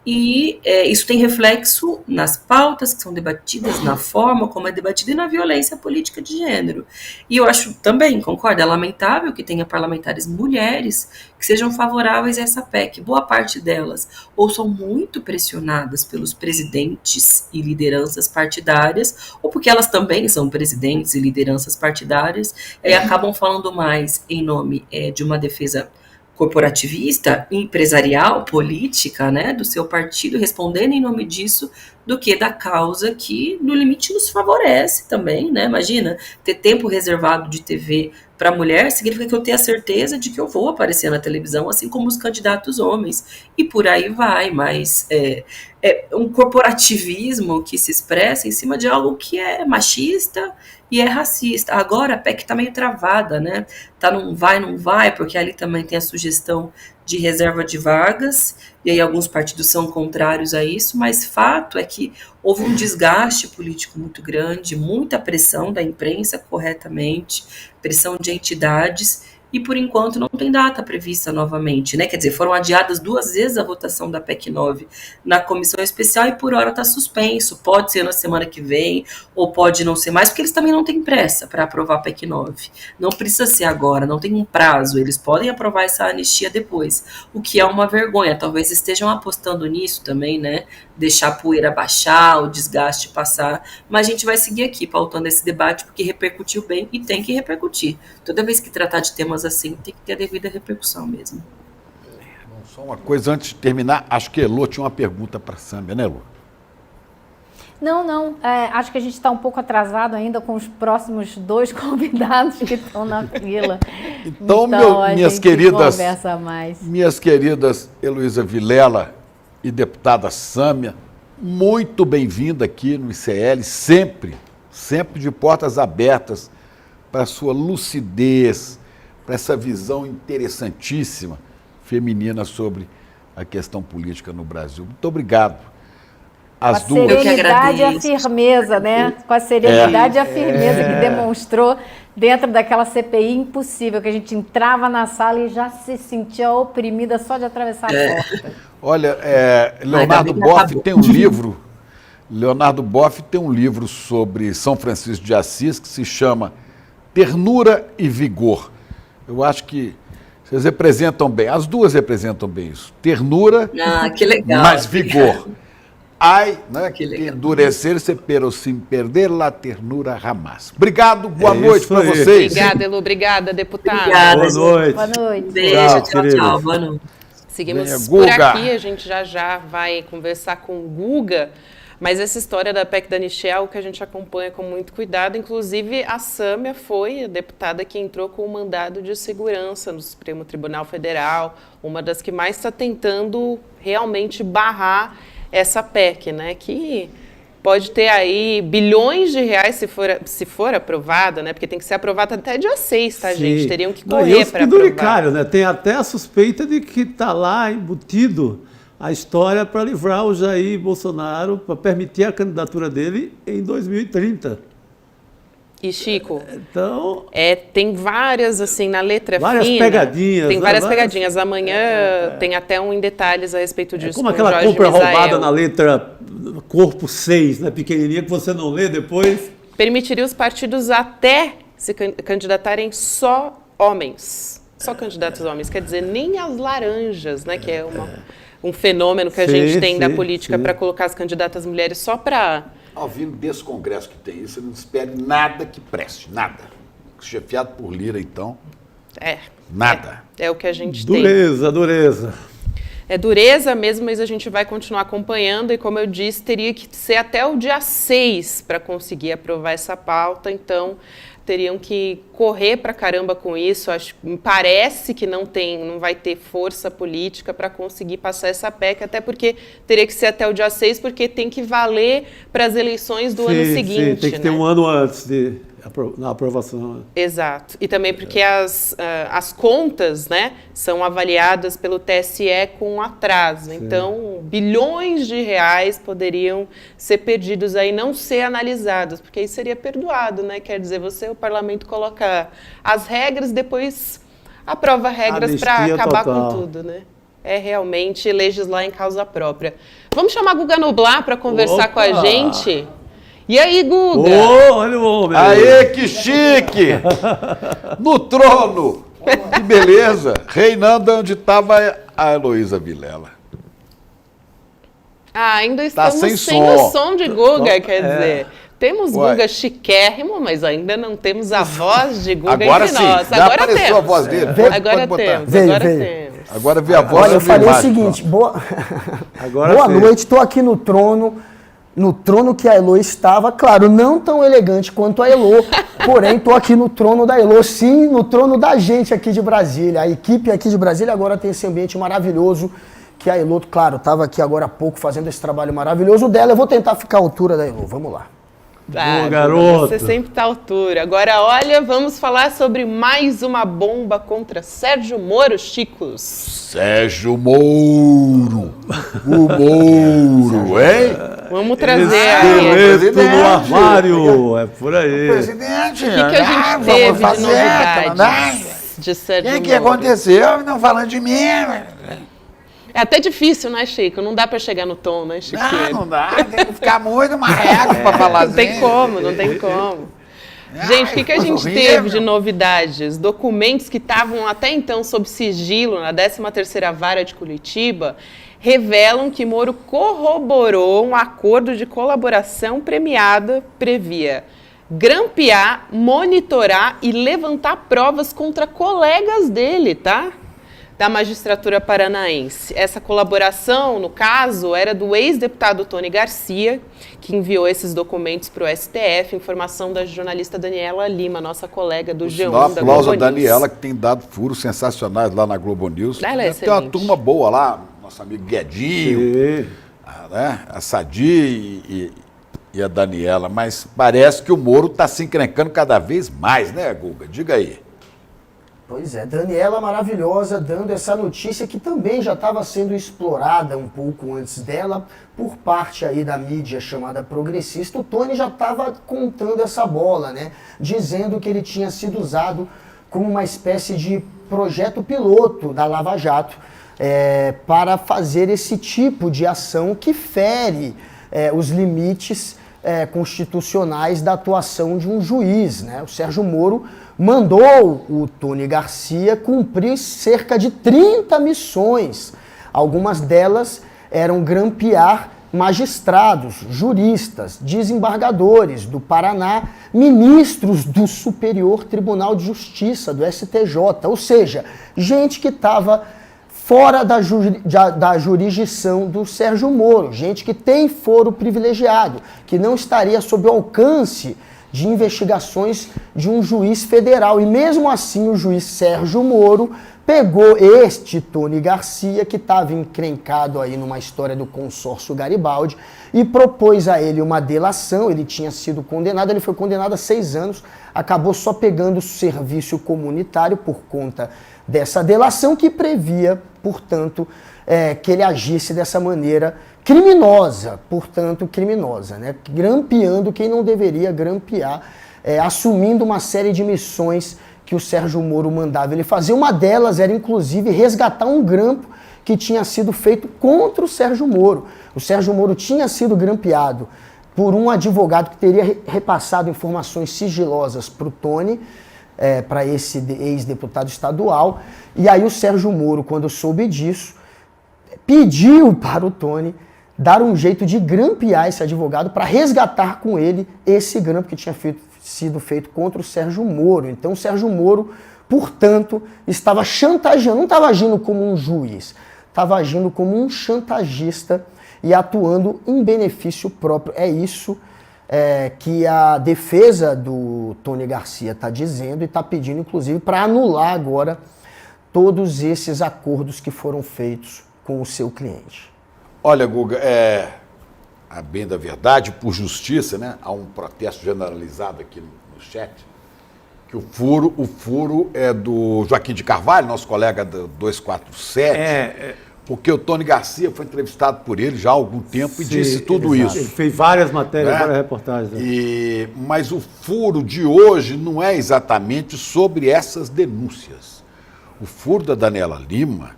e isso tem reflexo nas pautas que são debatidas, na forma como é debatida e na violência política de gênero. E eu acho também, concordo, é lamentável que tenha parlamentares mulheres que sejam favoráveis a essa PEC. Boa parte delas ou são muito pressionadas pelos presidentes e lideranças partidárias, ou porque elas também são presidentes e lideranças partidárias, e acabam falando mais em nome de uma defesa corporativista, empresarial, política, né, do seu partido, respondendo em nome disso, do que da causa que, no limite, nos favorece também, né? Imagina, ter tempo reservado de TV para mulher significa que eu tenho a certeza de que eu vou aparecer na televisão, assim como os candidatos homens, e por aí vai, mas é um corporativismo que se expressa em cima de algo que é machista e é racista. Agora a PEC está meio travada, né? Tá não vai, porque ali também tem a sugestão de reserva de vagas, e aí alguns partidos são contrários a isso, mas fato é que houve um desgaste político muito grande, muita pressão da imprensa corretamente, pressão de entidades, e por enquanto não tem data prevista novamente, né? Quer dizer, foram adiadas 2 vezes a votação da PEC 9 na comissão especial e por hora está suspenso. Pode ser na semana que vem ou pode não ser mais, porque eles também não têm pressa para aprovar a PEC 9. Não precisa ser agora, não tem um prazo, eles podem aprovar essa anistia depois, o que é uma vergonha. Talvez estejam apostando nisso também, né? Deixar a poeira baixar, o desgaste passar, mas a gente vai seguir aqui pautando esse debate porque repercutiu bem e tem que repercutir. Toda vez que tratar de temas assim, tem que ter a devida repercussão mesmo. Só uma coisa antes de terminar, acho que Elô tinha uma pergunta para a Sâmbia, né, Elô? Não, acho que a gente está um pouco atrasado ainda com os próximos 2 convidados que estão na fila. Então minhas queridas Heloísa Vilela e deputada Sâmbia, muito bem-vinda aqui no ICL, sempre de portas abertas para a sua lucidez, para essa visão interessantíssima feminina sobre a questão política no Brasil. Muito obrigado. As duas. Com a serenidade e a firmeza, né? Com a serenidade e a firmeza que demonstrou dentro daquela CPI impossível, que a gente entrava na sala e já se sentia oprimida só de atravessar a porta. Olha, Leonardo Boff tem um livro sobre São Francisco de Assis que se chama Ternura e Vigor. Eu acho que vocês representam bem, as duas representam bem isso. Ternura, que legal. mais vigor. Ai, né, que endurecer-se pero sem perder la ternura jamás. Obrigado, boa noite para vocês. Obrigada, Elu, obrigada, deputada. Obrigada, boa noite. Boa noite. Beijo, tchau, boa noite. Seguimos por aqui, a gente já vai conversar com o Guga, mas essa história da PEC da anistia é algo que a gente acompanha com muito cuidado. Inclusive, a Sâmbia foi a deputada que entrou com o mandado de segurança no Supremo Tribunal Federal, uma das que mais está tentando realmente barrar essa PEC, né? Que pode ter aí bilhões de reais se for aprovada, né? Porque tem que ser aprovada até dia 6, tá, gente? Teriam que correr para aprovar. Né? Tem até a suspeita de que está lá embutido a história para livrar o Jair Bolsonaro, para permitir a candidatura dele em 2030. E, Chico, então, tem várias, assim, na letra várias fina. Pegadinhas. Tem várias pegadinhas. Amanhã tem até em detalhes a respeito disso. Como aquela compra roubada na letra corpo 6, né, pequenininha, que você não lê depois. Permitiria os partidos até se candidatarem só homens. Só candidatos homens. Quer dizer, nem as laranjas, né, que é um fenômeno que a gente tem da política para colocar as candidatas mulheres só para... Ao vindo desse congresso que tem isso, não espere nada que preste, nada. Chefiado por Lira, então, nada. É o que a gente tem. Dureza. É dureza mesmo, mas a gente vai continuar acompanhando e, como eu disse, teria que ser até o dia 6 para conseguir aprovar essa pauta, então teriam que correr pra caramba com isso. Me parece que não vai ter força política para conseguir passar essa PEC, até porque teria que ser até o dia 6, porque tem que valer para as eleições do ano seguinte. Sim, tem que ter um ano antes na aprovação. Exato. E também porque as contas, né, são avaliadas pelo TSE com atraso. Sim. Então, bilhões de reais poderiam ser perdidos aí, não ser analisados, porque aí seria perdoado, né? Quer dizer, o parlamento coloca as regras, depois aprova regras para acabar com tudo, né? É realmente legislar em causa própria. Vamos chamar Guga Noblar para conversar com a gente? E aí, Guga? Olha o homem! Aê, que chique! No trono! Que beleza! Reinando onde estava a Heloísa Vilela. Ainda estamos sem o som de Guga, quer dizer. Temos Guga chiquérrimo, mas ainda não temos a voz de Guga agora entre sim. nós. Já agora apareceu temos. a voz dele. Agora temos. Agora vi a voz. Olha, eu falei o seguinte, boa noite, estou aqui no trono que a Elo estava, claro, não tão elegante quanto a Elo, porém estou aqui no trono da Elo, sim, no trono da gente aqui de Brasília. A equipe aqui de Brasília agora tem esse ambiente maravilhoso, que a Elo, claro, estava aqui agora há pouco fazendo esse trabalho maravilhoso dela. Eu vou tentar ficar à altura da Elo, vamos lá. Boa, garoto. Você sempre está à altura. Agora, olha, vamos falar sobre mais uma bomba contra Sérgio Moro, Chicos. Sérgio Moro. O Moro, hein? Vamos trazer esqueleto no armário. É por aí. Presidente, o que a gente teve de novidades de Sérgio Moro? O que aconteceu? Não falando de mim. É até difícil, né, Chico? Não dá para chegar no tom, né, Chico? Não dá. Tem que ficar muito marreco para falar assim. Não tem como. Gente, o que a gente teve de novidades? Documentos que estavam até então sob sigilo na 13ª Vara de Curitiba revelam que Moro corroborou um acordo de colaboração premiada, previa grampear, monitorar e levantar provas contra colegas dele, tá? Da magistratura paranaense. Essa colaboração, no caso, era do ex-deputado Tony Garcia, que enviou esses documentos para o STF, informação da jornalista Daniela Lima, nossa colega do G1 da Globo News. A Daniela, que tem dado furos sensacionais lá na Globo News. Tem uma turma boa lá, nosso amigo Guedinho, né? A Sadi e a Daniela, mas parece que o Moro está se encrencando cada vez mais, né, Guga? Diga aí. Pois é, Daniela maravilhosa, dando essa notícia que também já estava sendo explorada um pouco antes dela por parte aí da mídia chamada progressista. O Tony já estava contando essa bola, né? Dizendo que ele tinha sido usado como uma espécie de projeto piloto da Lava Jato para fazer esse tipo de ação que fere os limites constitucionais da atuação de um juiz, né? O Sérgio Moro mandou o Tony Garcia cumprir cerca de 30 missões. Algumas delas eram grampear magistrados, juristas, desembargadores do Paraná, ministros do Superior Tribunal de Justiça, do STJ, ou seja, gente que estava fora da jurisdição do Sérgio Moro, gente que tem foro privilegiado, que não estaria sob o alcance de investigações de um juiz federal. E mesmo assim o juiz Sérgio Moro pegou este Tony Garcia, que estava encrencado aí numa história do consórcio Garibaldi, e propôs a ele uma delação. Ele tinha sido condenado, ele foi condenado a 6 anos, acabou só pegando o serviço comunitário por conta dessa delação que previa, portanto, que ele agisse dessa maneira criminosa, portanto criminosa, né? Grampeando quem não deveria grampear, assumindo uma série de missões que o Sérgio Moro mandava ele fazer. Uma delas era, inclusive, resgatar um grampo que tinha sido feito contra o Sérgio Moro. O Sérgio Moro tinha sido grampeado por um advogado que teria repassado informações sigilosas para o Tony, para esse ex-deputado estadual. E aí o Sérgio Moro, quando soube disso, pediu para o Tony dar um jeito de grampear esse advogado para resgatar com ele esse grampo que tinha sido feito contra o Sérgio Moro. Então o Sérgio Moro, portanto, estava chantageando, não estava agindo como um juiz, estava agindo como um chantagista e atuando em benefício próprio. É isso que a defesa do Tony Garcia está dizendo e está pedindo, inclusive, para anular agora todos esses acordos que foram feitos com o seu cliente. Olha, Guga, a bem da verdade, por justiça, né? Há um protesto generalizado aqui no chat, que o furo é do Joaquim de Carvalho, nosso colega do 247, porque o Tony Garcia foi entrevistado por ele já há algum tempo e disse tudo isso. Ele fez várias matérias, várias reportagens. Mas o furo de hoje não é exatamente sobre essas denúncias. O furo da Daniela Lima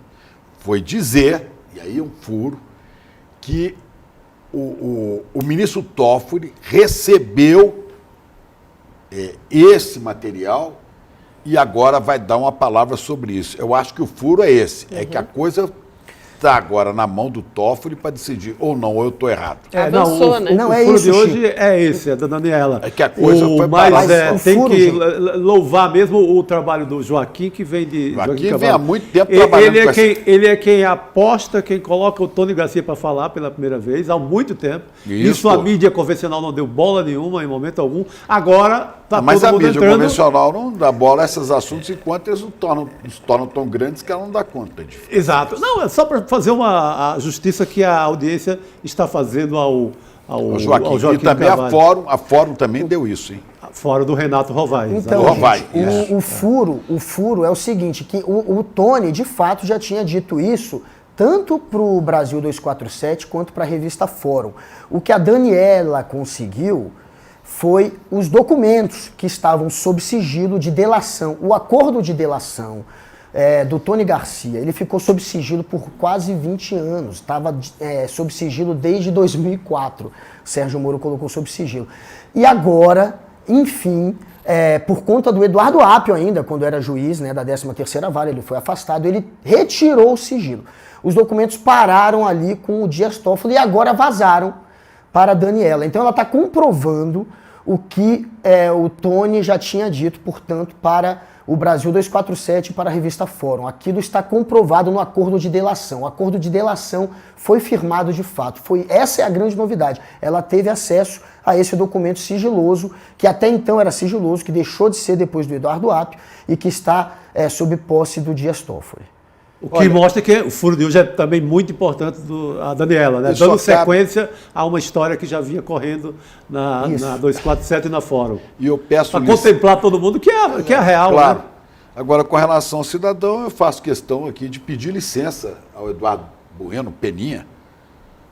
foi dizer, e aí um furo, que o ministro Toffoli recebeu esse material e agora vai dar uma palavra sobre isso. Eu acho que o furo é esse, é que a coisa está agora na mão do Toffoli para decidir ou não, ou eu estou errado. Avançou, né? O furo de hoje é esse, é da Daniela. É que a coisa foi mas tem que louvar mesmo o trabalho do Joaquim, que vem de... Joaquim vem há muito tempo trabalhando ele é quem aposta, quem coloca o Tony Garcia para falar pela primeira vez, há muito tempo. Isso a mídia convencional não deu bola nenhuma em momento algum. Agora está todo mundo entrando... Mas a mídia convencional não dá bola a esses assuntos enquanto eles não se tornam tão grandes que ela não dá conta de... Exato. Não, é só para fazer a justiça que a audiência está fazendo ao Joaquim e também Carvalho. a Fórum também deu isso, hein? Fora do Renato Rovai. Então, o furo é o seguinte, que o Tony, de fato, já tinha dito isso tanto para o Brasil 247 quanto para a revista Fórum. O que a Daniela conseguiu foi os documentos que estavam sob sigilo de delação. O acordo de delação do Tony Garcia, ele ficou sob sigilo por quase 20 anos, estava sob sigilo desde 2004, Sérgio Moro colocou sob sigilo. E agora, enfim, por conta do Eduardo Apio ainda, quando era juiz, né, da 13ª Vara, ele foi afastado, ele retirou o sigilo. Os documentos pararam ali com o Dias Toffoli e agora vazaram para a Daniela. Então ela está comprovando o que o Tony já tinha dito, portanto, para o Brasil 247 para a revista Fórum. Aquilo está comprovado no acordo de delação. O acordo de delação foi firmado de fato. Essa é a grande novidade. Ela teve acesso a esse documento sigiloso, que até então era sigiloso, que deixou de ser depois do Eduardo Apio e que está sob posse do Dias Toffoli. O que mostra que o furo de hoje é também muito importante a Daniela, né? Dando sequência a uma história que já vinha correndo na 247 e na Fórum. E eu peço para contemplar todo mundo que é real. Claro. Né? Agora, com relação ao cidadão, eu faço questão aqui de pedir licença ao Eduardo Bueno, Peninha,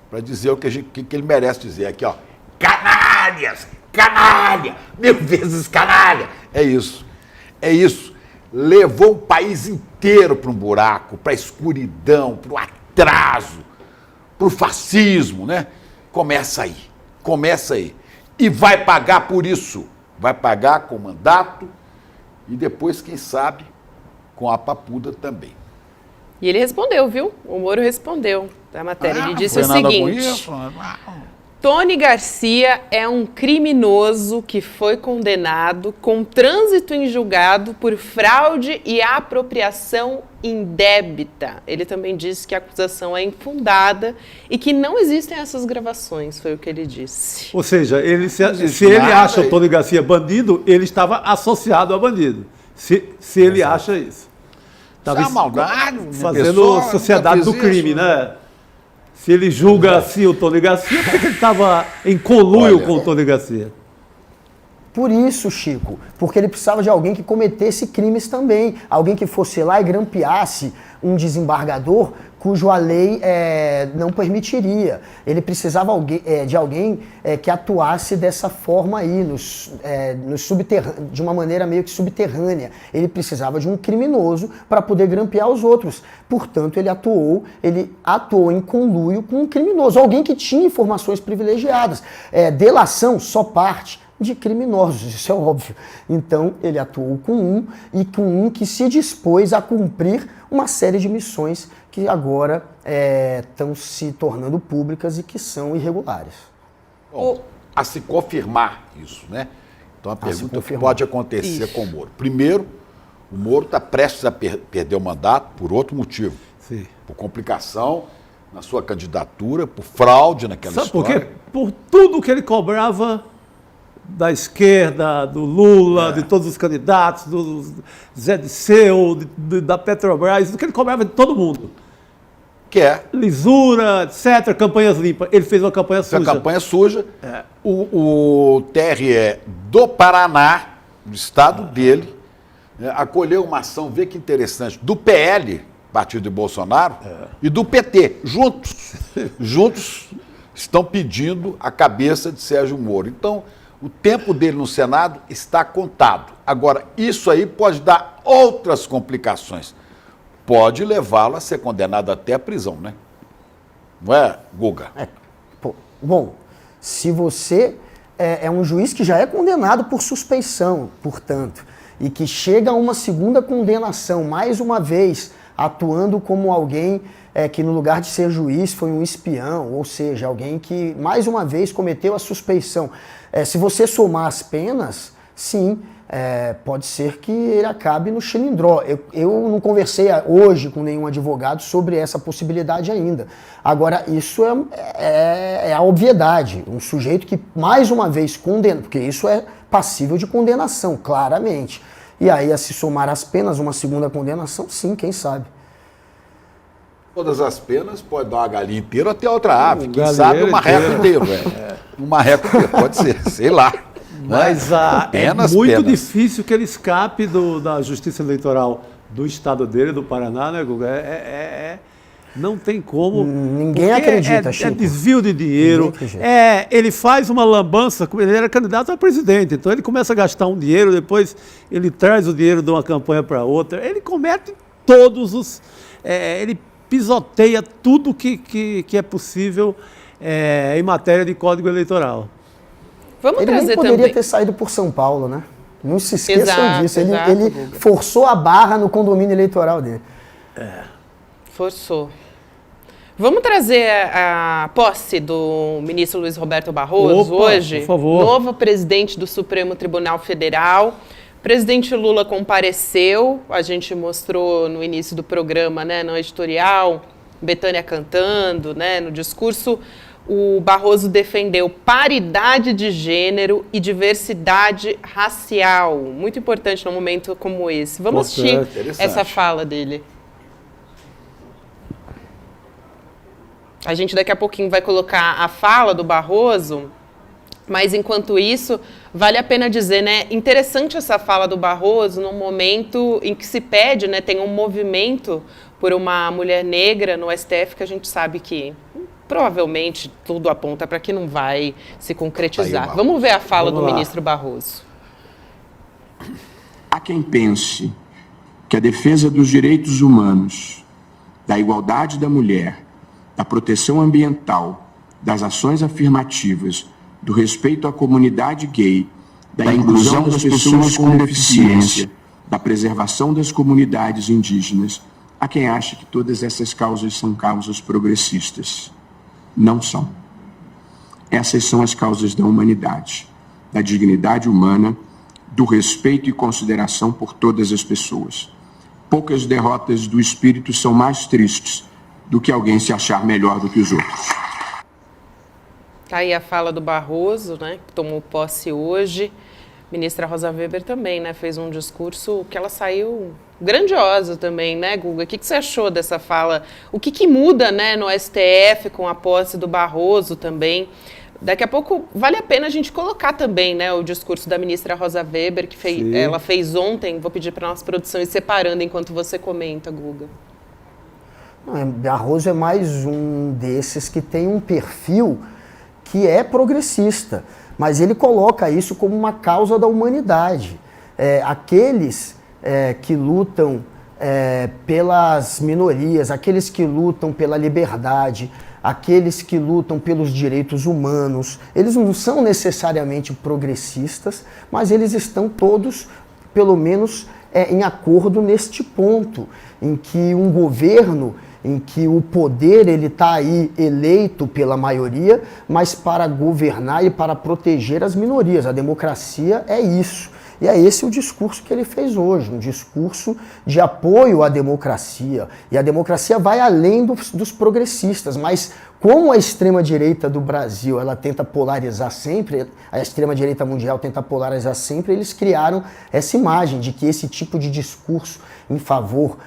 para dizer o que ele merece dizer aqui, ó. Canalhas! Canalha! 1000 vezes canalha! É isso. É isso. Levou o país inteiro para um buraco, para a escuridão, para o atraso, para o fascismo, né? Começa aí. E vai pagar por isso. Vai pagar com mandato e depois, quem sabe, com a papuda também. E ele respondeu, viu? O Moro respondeu da matéria. Ele disse o seguinte... Tony Garcia é um criminoso que foi condenado com trânsito em julgado por fraude e apropriação indébita. Ele também disse que a acusação é infundada e que não existem essas gravações, foi o que ele disse. Ou seja, se ele acha o Tony Garcia bandido, ele estava associado a bandido. Se ele acha isso. Estava fazendo sociedade do crime, né? Se ele julga assim o Tony Garcia, porque ele estava em conluio com o Tony Garcia. Por isso, Chico, porque ele precisava de alguém que cometesse crimes também. Alguém que fosse lá e grampeasse um desembargador cujo a lei não permitiria. Ele precisava de alguém que atuasse dessa forma aí, de uma maneira meio que subterrânea. Ele precisava de um criminoso para poder grampear os outros. Portanto, ele atuou em conluio com um criminoso, alguém que tinha informações privilegiadas. Delação só parte de criminosos, isso é óbvio. Então, ele atuou com um que se dispôs a cumprir uma série de missões que agora estão se tornando públicas e que são irregulares. Bom, a se confirmar isso, né? Então, a pergunta que pode acontecer com o Moro. Primeiro, o Moro está prestes a perder o mandato por outro motivo. Sim. Por complicação na sua candidatura, por fraude naquela história. Sabe por quê? Por tudo que ele cobrava da esquerda, do Lula, de todos os candidatos, do Zé Disseu, da Petrobras, do que ele cobrava de todo mundo. Que é? Lisura, etc., campanhas limpas. Ele fez uma campanha suja. Uma campanha suja. O TRE do Paraná, do estado dele, acolheu uma ação, vê que interessante, do PL, partido de Bolsonaro, e do PT, juntos estão pedindo a cabeça de Sérgio Moro. Então, o tempo dele no Senado está contado. Agora, isso aí pode dar outras complicações. Pode levá-lo a ser condenado até a prisão, né? Não é, Guga? Bom, se você é um juiz que já é condenado por suspeição, portanto, e que chega a uma segunda condenação, mais uma vez, atuando como alguém que no lugar de ser juiz foi um espião, ou seja, alguém que mais uma vez cometeu a suspeição. Se você somar as penas, sim, pode ser que ele acabe no chilindró. Eu não conversei hoje com nenhum advogado sobre essa possibilidade ainda. Agora, isso é a obviedade. Um sujeito que mais uma vez condena, porque isso é passível de condenação, claramente. E aí, a se somar as penas, uma segunda condenação, sim, quem sabe. Todas as penas, pode dar uma galinha inteira até outra ave. Quem sabe um marreco inteiro. Um marreco inteiro, pode ser, sei lá. Mas é muito difícil que ele escape da Justiça Eleitoral do estado dele, do Paraná, né, Guga? Não tem como. Ninguém acredita, Chico. É desvio de dinheiro. Ele faz uma lambança, ele era candidato a presidente, então ele começa a gastar um dinheiro, depois ele traz o dinheiro de uma campanha para outra. Ele comete todos os... ele pisoteia tudo que é possível em matéria de Código Eleitoral. Vamos ele trazer nem poderia também ter saído por São Paulo, né? Não se esqueçam disso. Ele forçou a barra no condomínio eleitoral dele. Forçou. Vamos trazer a posse do ministro Luiz Roberto Barroso hoje? Por favor. Novo presidente do Supremo Tribunal Federal. O presidente Lula compareceu, a gente mostrou no início do programa, né, no editorial, Betânia cantando, né, no discurso. O Barroso defendeu paridade de gênero e diversidade racial. Muito importante num momento como esse. Vamos assistir essa fala dele. A gente daqui a pouquinho vai colocar a fala do Barroso, mas enquanto isso, vale a pena dizer, né? Interessante essa fala do Barroso num momento em que se pede, né? Tem um movimento por uma mulher negra no STF que a gente sabe que provavelmente tudo aponta para que não vai se concretizar. Vamos ver a fala do ministro Barroso. Há quem pense que a defesa dos direitos humanos, da igualdade da mulher, da proteção ambiental, das ações afirmativas, do respeito à comunidade gay, da inclusão das pessoas com deficiência, da preservação das comunidades indígenas, há quem ache que todas essas causas são causas progressistas. Não são. Essas são as causas da humanidade, da dignidade humana, do respeito e consideração por todas as pessoas. Poucas derrotas do espírito são mais tristes do que alguém se achar melhor do que os outros. Tá aí a fala do Barroso, né, que tomou posse hoje. Ministra Rosa Weber também, né, fez um discurso que ela saiu grandiosa também, né, Guga? O que você achou dessa fala? O que muda, né, no STF com a posse do Barroso também? Daqui a pouco vale a pena a gente colocar também, né, o discurso da ministra Rosa Weber, que ela fez ontem. Vou pedir para a nossa produção ir separando enquanto você comenta, Guga. Barroso é mais um desses que tem um perfil que é progressista, mas ele coloca isso como uma causa da humanidade. Aqueles que lutam pelas minorias, aqueles que lutam pela liberdade, aqueles que lutam pelos direitos humanos, eles não são necessariamente progressistas, mas eles estão todos, pelo menos, em acordo neste ponto, em que um governo, em que o poder ele está aí eleito pela maioria, mas para governar e para proteger as minorias. A democracia é isso. E é esse o discurso que ele fez hoje, um discurso de apoio à democracia. E a democracia vai além dos progressistas, mas como a extrema-direita do Brasil ela tenta polarizar sempre, a extrema-direita mundial tenta polarizar sempre, eles criaram essa imagem de que esse tipo de discurso em favor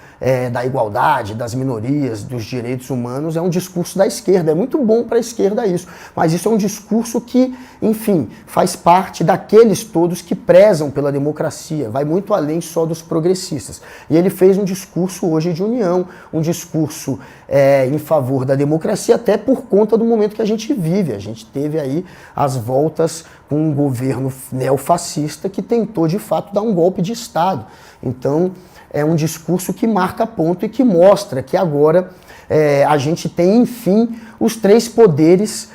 da igualdade, das minorias, dos direitos humanos é um discurso da esquerda. É muito bom para a esquerda isso, mas isso é um discurso que, enfim, faz parte daqueles todos que prezam pela democracia, vai muito além só dos progressistas. E ele fez um discurso hoje de união, um discurso em favor da democracia, até por conta do momento que a gente vive. A gente teve aí as voltas com um governo neofascista que tentou, de fato, dar um golpe de Estado. Então, é um discurso que marca ponto e que mostra que agora a gente tem, enfim, os três poderes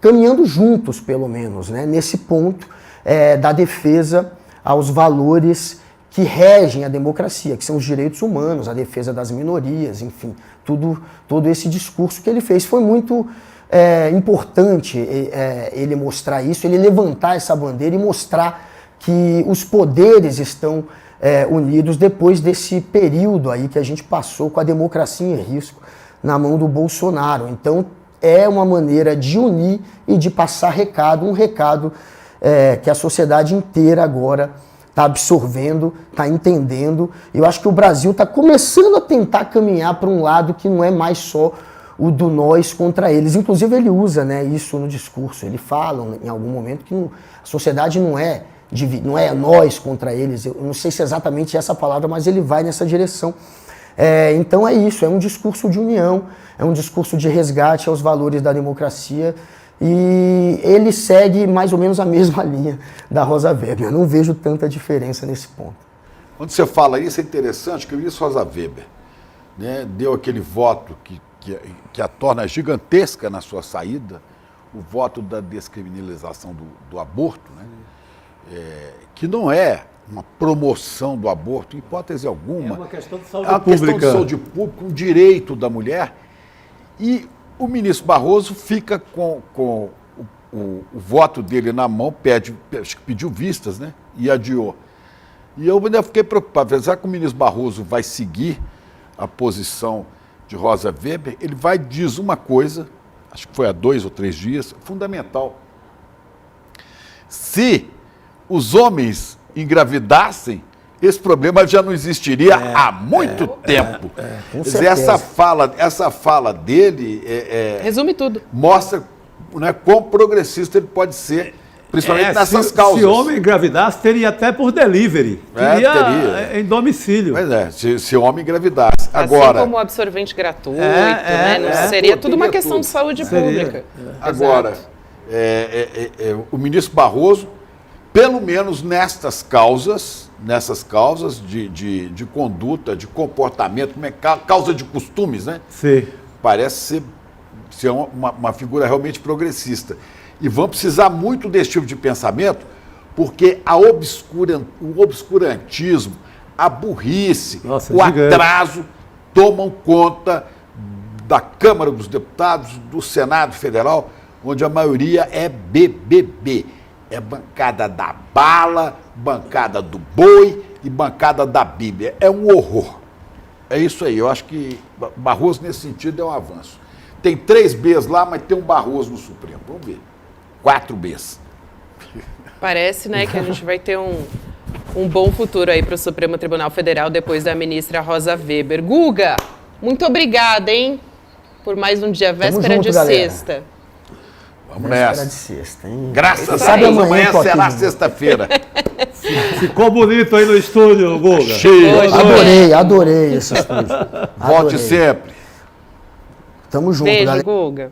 caminhando juntos, pelo menos, né, nesse ponto da defesa aos valores que regem a democracia, que são os direitos humanos, a defesa das minorias, enfim, todo esse discurso que ele fez. Foi muito importante ele mostrar isso, ele levantar essa bandeira e mostrar que os poderes estão unidos depois desse período aí que a gente passou com a democracia em risco na mão do Bolsonaro. Então, é uma maneira de unir e de passar recado, um recado que a sociedade inteira agora está absorvendo, está entendendo. Eu acho que o Brasil está começando a tentar caminhar para um lado que não é mais só o do nós contra eles. Inclusive, ele usa, né, isso no discurso. Ele fala em algum momento que a sociedade não é nós contra eles. Eu não sei se é exatamente essa palavra, mas ele vai nessa direção. Então é isso, é um discurso de união, é um discurso de resgate aos valores da democracia, e ele segue mais ou menos a mesma linha da Rosa Weber. Eu não vejo tanta diferença nesse ponto. Quando você fala isso, é interessante que o ministro Rosa Weber, né, deu aquele voto que a torna gigantesca na sua saída, o voto da descriminalização do aborto, né, que não é uma promoção do aborto, em hipótese alguma. É uma questão de saúde pública. É uma questão de saúde pública, um direito da mulher. E o ministro Barroso fica com o voto dele na mão, pediu vistas, né? E adiou. E eu ainda fiquei preocupado, apesar que o ministro Barroso vai seguir a posição de Rosa Weber, ele diz uma coisa, acho que foi há 2 ou 3 dias, fundamental. Se os homens engravidassem, esse problema já não existiria há muito tempo. Essa fala dele resume tudo. Mostra, né, quão progressista ele pode ser, principalmente nessas causas. Se homem engravidasse, teria até por delivery. Teria em domicílio. Pois é, se homem engravidasse. Agora, assim como o absorvente gratuito, né? Não seria tudo uma questão de saúde pública. Agora, o ministro Barroso, pelo menos nessas causas de conduta, de comportamento, causa de costumes, né? Sim. Parece ser uma figura realmente progressista. E vão precisar muito desse tipo de pensamento, porque o obscurantismo, a burrice, atraso tomam conta da Câmara dos Deputados, do Senado Federal. onde a maioria é BBB. É bancada da bala, bancada do boi e bancada da Bíblia. É um horror. É isso aí. Eu acho que Barroso, nesse sentido, é um avanço. Tem 3 Bs lá, mas tem um Barroso no Supremo. Vamos ver. 4 Bs. Parece, né, que a gente vai ter um bom futuro aí para o Supremo Tribunal Federal depois da ministra Rosa Weber. Guga, muito obrigada, hein? Por mais um dia, véspera de sexta. Vamos nessa. De sexta, hein? Graças a Deus, amanhã será sexta-feira. Ficou bonito aí no estúdio, Guga. Cheio. Adorei esse estúdio. Volte sempre. Tamo junto, Beijo, galera. Guga.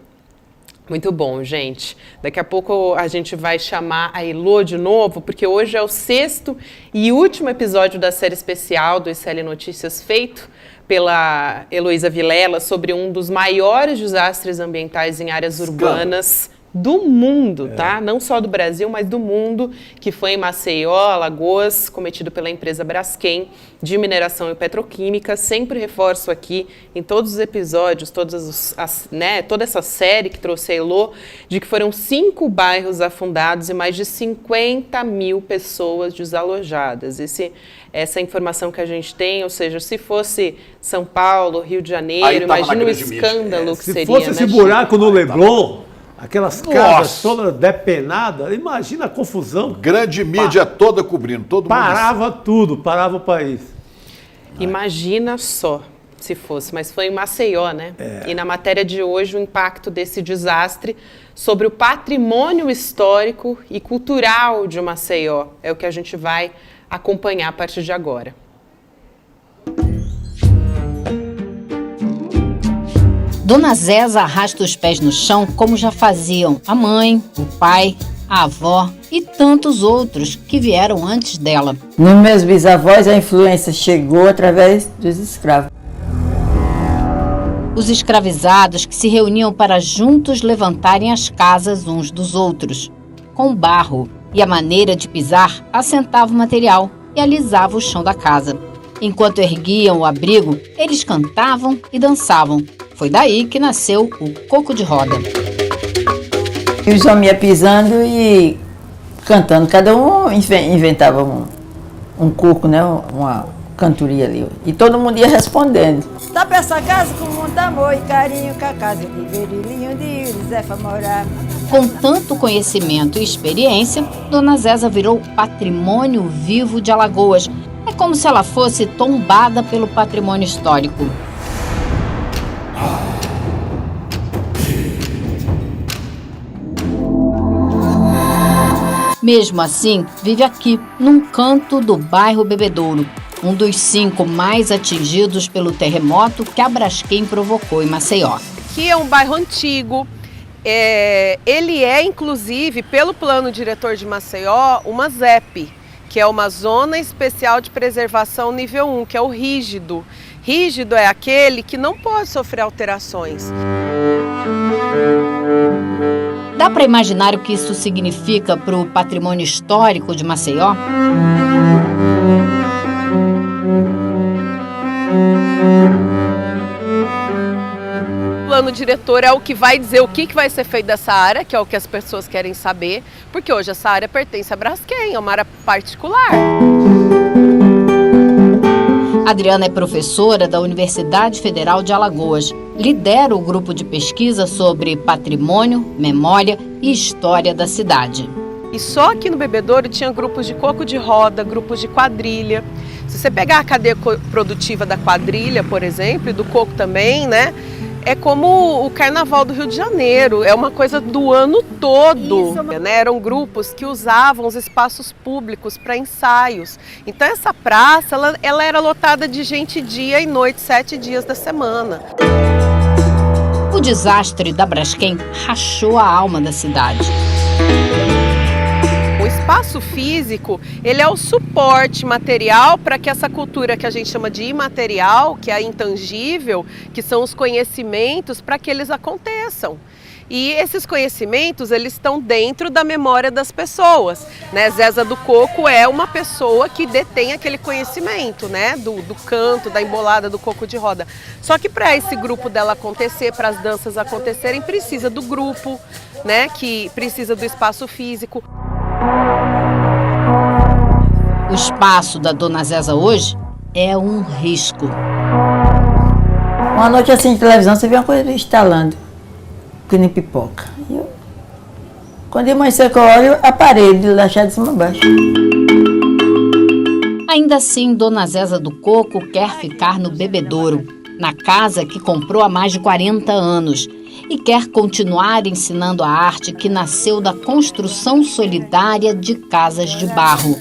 Muito bom, gente. Daqui a pouco a gente vai chamar a Elô de novo, porque hoje é o 6º e último episódio da série especial do ICL Notícias, feito pela Heloísa Vilela, sobre um dos maiores desastres ambientais em áreas urbanas do mundo, tá? Não só do Brasil, mas do mundo, que foi em Maceió, Alagoas, cometido pela empresa Braskem, de mineração e petroquímica. Sempre reforço aqui, em todos os episódios, toda essa série que trouxe a Elô, de que foram 5 bairros afundados e mais de 50 mil pessoas desalojadas. Essa informação que a gente tem, ou seja, se fosse São Paulo, Rio de Janeiro, imagina o escândalo que seria. Se fosse esse buraco no Leblon, aquelas casas todas depenadas, imagina a confusão. Grande mídia toda cobrindo, todo mundo. Parava tudo, parava o país. Imagina só se fosse, mas foi em Maceió, né? E na matéria de hoje, o impacto desse desastre sobre o patrimônio histórico e cultural de Maceió. É o que a gente vai acompanhar a partir de agora. Dona Zéza arrasta os pés no chão como já faziam a mãe, o pai, a avó e tantos outros que vieram antes dela. Nos meus bisavós, a influência chegou através dos escravos. Os escravizados que se reuniam para juntos levantarem as casas uns dos outros. Com barro e a maneira de pisar, assentava o material e alisava o chão da casa. Enquanto erguiam o abrigo, eles cantavam e dançavam. Foi daí que nasceu o coco de roda. E os homens iam pisando e cantando. Cada um inventava um coco, né? Uma cantoria ali. E todo mundo ia respondendo. Tapa essa casa com muito amor e carinho, com a casa de Verilinho de Josefa morar. Com tanto conhecimento e experiência, Dona Zéza virou patrimônio vivo de Alagoas. É como se ela fosse tombada pelo patrimônio histórico. Mesmo assim, vive aqui, num canto do bairro Bebedouro, um dos 5 mais atingidos pelo terremoto que a Braskem provocou em Maceió. Aqui é um bairro antigo. Ele é, inclusive, pelo plano diretor de Maceió, uma ZEP, que é uma Zona Especial de Preservação nível 1, que é o rígido. Rígido é aquele que não pode sofrer alterações. Dá para imaginar o que isso significa para o patrimônio histórico de Maceió? O plano diretor é o que vai dizer o que vai ser feito dessa área, que é o que as pessoas querem saber, porque hoje essa área pertence à Braskem, é uma área particular. Adriana é professora da Universidade Federal de Alagoas. Lidera o grupo de pesquisa sobre patrimônio, memória e história da cidade. E só aqui no Bebedouro tinha grupos de coco de roda, grupos de quadrilha. Se você pegar a cadeia produtiva da quadrilha, por exemplo, e do coco também, né? É como o Carnaval do Rio de Janeiro, é uma coisa do ano todo. Né? Eram grupos que usavam os espaços públicos para ensaios. Então essa praça, ela era lotada de gente dia e noite, 7 dias da semana. O desastre da Braskem rachou a alma da cidade. O espaço físico, ele é o suporte material para que essa cultura que a gente chama de imaterial, que é intangível, que são os conhecimentos, para que eles aconteçam. E esses conhecimentos, eles estão dentro da memória das pessoas, né? Zeza do Coco é uma pessoa que detém aquele conhecimento, né? Do canto, da embolada, do coco de roda. Só que para esse grupo dela acontecer, para as danças acontecerem, precisa do grupo, né? Que precisa do espaço físico. O espaço da Dona Zeza hoje é um risco. Uma noite assim de televisão, você vê uma coisa instalando, que nem pipoca. Quando eu amanhecer que eu olho, a parede lá de cima a baixo. Ainda assim, Dona Zeza do Coco quer ficar no Bebedouro, na casa que comprou há mais de 40 anos, e quer continuar ensinando a arte que nasceu da construção solidária de casas de barro.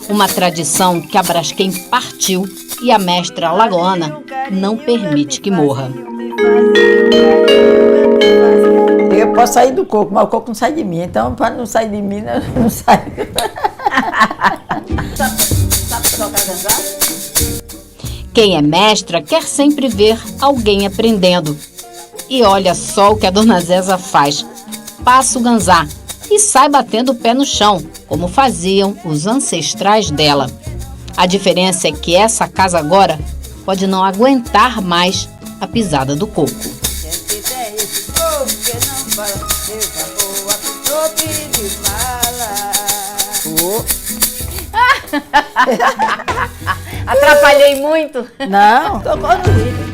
Uma tradição que a Braskem partiu e a mestra alagoana não permite que morra. Eu posso sair do coco, mas o coco não sai de mim. Então, para não sair de mim, não sai. Quem é mestra quer sempre ver alguém aprendendo. E olha só o que a Dona Zeza faz. Passa o ganzá e sai batendo o pé no chão, como faziam os ancestrais dela. A diferença é que essa casa agora pode não aguentar mais a pisada do coco. Atrapalhei muito? Não, tocou no ritmo.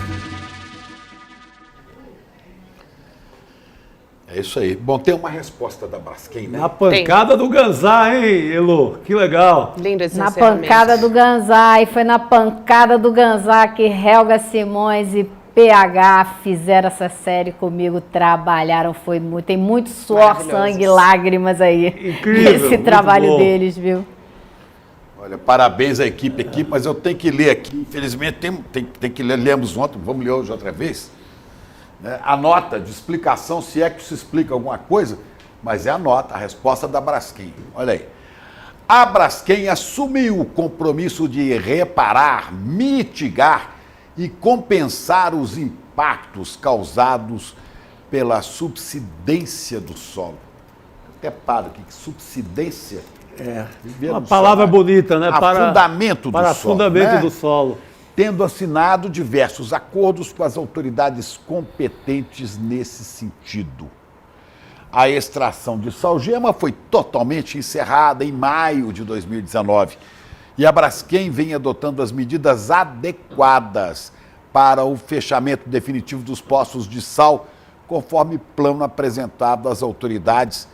É isso aí. Bom, tem uma resposta da Braskem, né? Na pancada do ganzá, hein, Elo? Que legal. Lindo esse Na pancada do ganzá, e foi na pancada do ganzá que Helga Simões e PH fizeram essa série comigo, trabalharam, foi muito, tem muito suor, sangue e lágrimas aí. Incrível, esse trabalho bom. deles, viu? Olha, parabéns à equipe, mas eu tenho que ler aqui, infelizmente tem que ler, lemos ontem, vamos ler hoje outra vez. A nota de explicação, se é que se explica alguma coisa, mas é a nota, a resposta da Braskem. Olha aí. A Braskem assumiu o compromisso de reparar, mitigar e compensar os impactos causados pela subsidência do solo. Até paro aqui, que subsidência é uma palavra bonita, né? Afundamento do solo. Afundamento do solo. Tendo assinado diversos acordos com as autoridades competentes nesse sentido. A extração de salgema foi totalmente encerrada em maio de 2019 e a Braskem vem adotando as medidas adequadas para o fechamento definitivo dos poços de sal, conforme plano apresentado às autoridades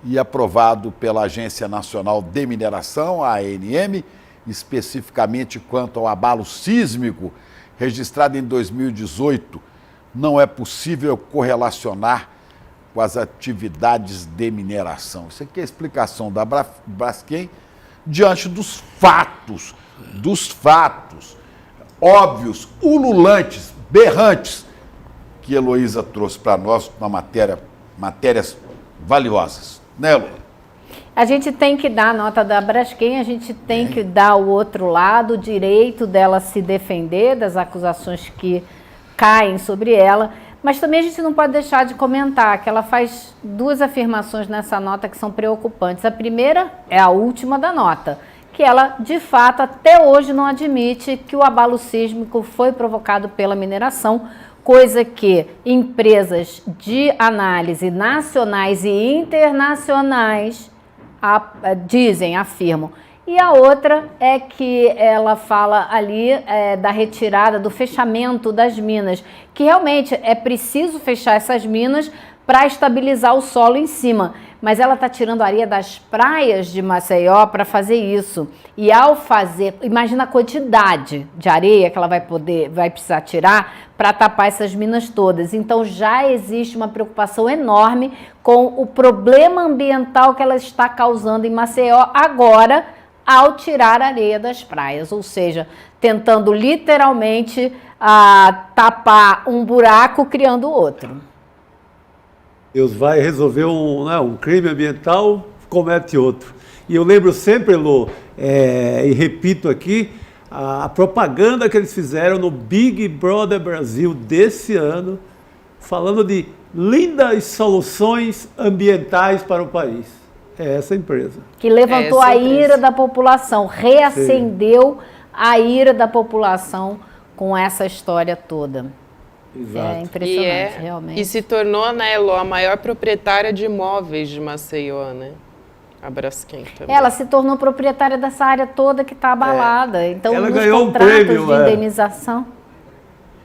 e aprovado pela Agência Nacional de Mineração, a ANM, especificamente quanto ao abalo sísmico registrado em 2018, não é possível correlacionar com as atividades de mineração. Isso aqui é a explicação da Braskem diante dos fatos óbvios, ululantes, berrantes, que Heloísa trouxe para nós na matérias valiosas. Né, Heloísa? A gente tem que dar a nota da Braskem, a gente tem que dar o outro lado, o direito dela se defender das acusações que caem sobre ela, mas também a gente não pode deixar de comentar que ela faz duas afirmações nessa nota que são preocupantes. A primeira é a última da nota, que ela, de fato, até hoje não admite que o abalo sísmico foi provocado pela mineração, coisa que empresas de análise nacionais e internacionais afirmam. E a outra é que ela fala ali da retirada, do fechamento das minas, que realmente é preciso fechar essas minas para estabilizar o solo em cima. Mas ela está tirando areia das praias de Maceió para fazer isso. E ao fazer, imagina a quantidade de areia que ela vai precisar tirar para tapar essas minas todas. Então já existe uma preocupação enorme com o problema ambiental que ela está causando em Maceió agora, ao tirar a areia das praias, ou seja, tentando literalmente tapar um buraco criando outro. Deus vai resolver um crime ambiental, comete outro. E eu lembro sempre, Elô, e repito aqui, a propaganda que eles fizeram no Big Brother Brasil desse ano, falando de lindas soluções ambientais para o país. É essa empresa. Que levantou a ira da população, reacendeu a ira da população com essa história toda. Exato. É impressionante, realmente. E se tornou, né, Elô, a maior proprietária de imóveis de Maceió, né? A Braskem também. Ela se tornou proprietária dessa área toda que está abalada. Então, ela nos ganhou contratos um prêmio, de indenização,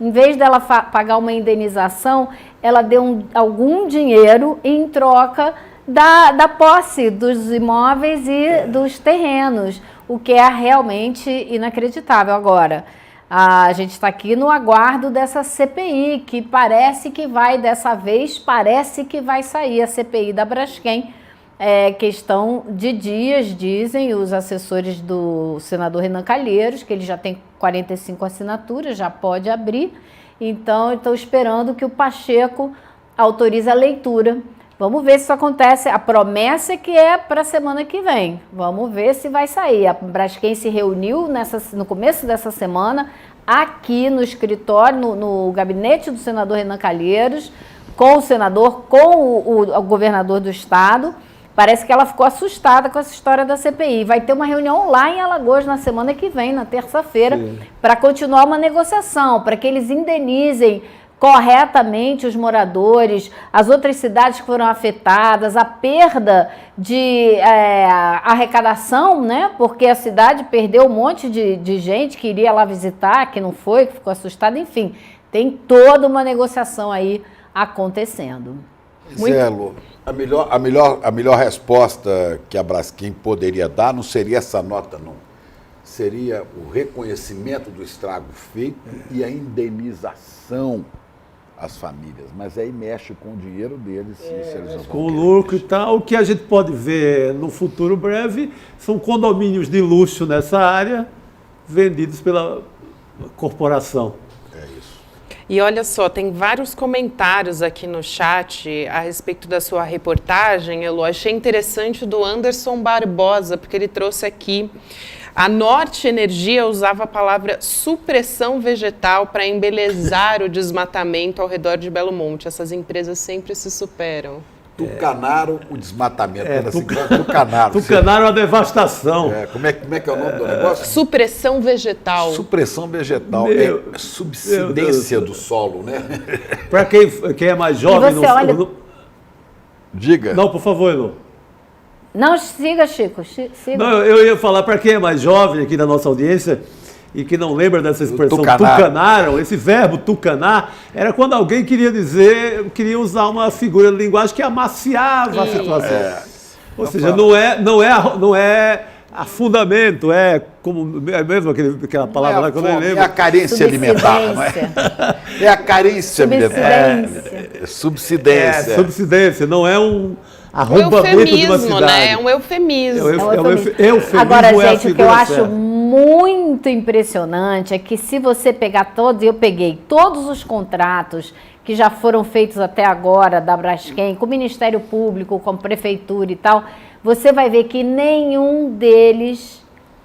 em vez dela pagar uma indenização, ela deu algum dinheiro em troca da posse dos imóveis e dos terrenos, o que é realmente inacreditável. Agora, a gente está aqui no aguardo dessa CPI, que parece que vai, dessa vez, parece que vai sair a CPI da Braskem. É questão de dias, dizem os assessores do senador Renan Calheiros, que ele já tem 45 assinaturas, já pode abrir. Então, estou esperando que o Pacheco autorize a leitura. Vamos ver se isso acontece. A promessa é que é para a semana que vem. Vamos ver se vai sair. A Braskem se reuniu no começo dessa semana, aqui no escritório, no gabinete do senador Renan Calheiros, com o senador, com o governador do estado. Parece que ela ficou assustada com essa história da CPI. Vai ter uma reunião lá em Alagoas na semana que vem, na terça-feira, para continuar uma negociação, para que eles indenizem corretamente os moradores, as outras cidades que foram afetadas, a perda de arrecadação, né? Porque a cidade perdeu um monte de gente que iria lá visitar, que não foi, que ficou assustada, enfim. Tem toda uma negociação aí acontecendo. Zelo, a melhor resposta que a Braskem poderia dar não seria essa nota, não. Seria o reconhecimento do estrago feito e a indenização às famílias. Mas aí mexe com o dinheiro deles. Se eles não com o lucro e tal. O que a gente pode ver no futuro breve são condomínios de luxo nessa área vendidos pela corporação. E olha só, tem vários comentários aqui no chat a respeito da sua reportagem, Elô. Achei interessante do Anderson Barbosa, porque ele trouxe aqui: a Norte Energia usava a palavra supressão vegetal para embelezar o desmatamento ao redor de Belo Monte. Essas empresas sempre se superam. Tucanaram o desmatamento. Tucanaram. Tucanaram a devastação. Como é que é o nome do negócio? Supressão vegetal. Supressão vegetal. É subsidência do solo, né? Para quem é mais jovem... Diga. Não, por favor, Elô. Não, siga, Chico. Siga. Não, eu ia falar para quem é mais jovem aqui da nossa audiência e que não lembra dessa expressão tucanaram, esse verbo tucanar, era quando alguém queria usar uma figura de linguagem que amaciava a situação. Ou seja, não é afundamento, é mesmo aquela palavra lá que eu nem lembro. É a carência alimentar, não é? É a carência alimentar. Subsidência. Subsidência, não é um arrombamento de uma cidade. Né? É um eufemismo. Eufemismo. Agora, gente, o que eu acho muito impressionante é que se você pegar todos, eu peguei todos os contratos que já foram feitos até agora da Braskem, com o Ministério Público, com a Prefeitura e tal, você vai ver que nenhum deles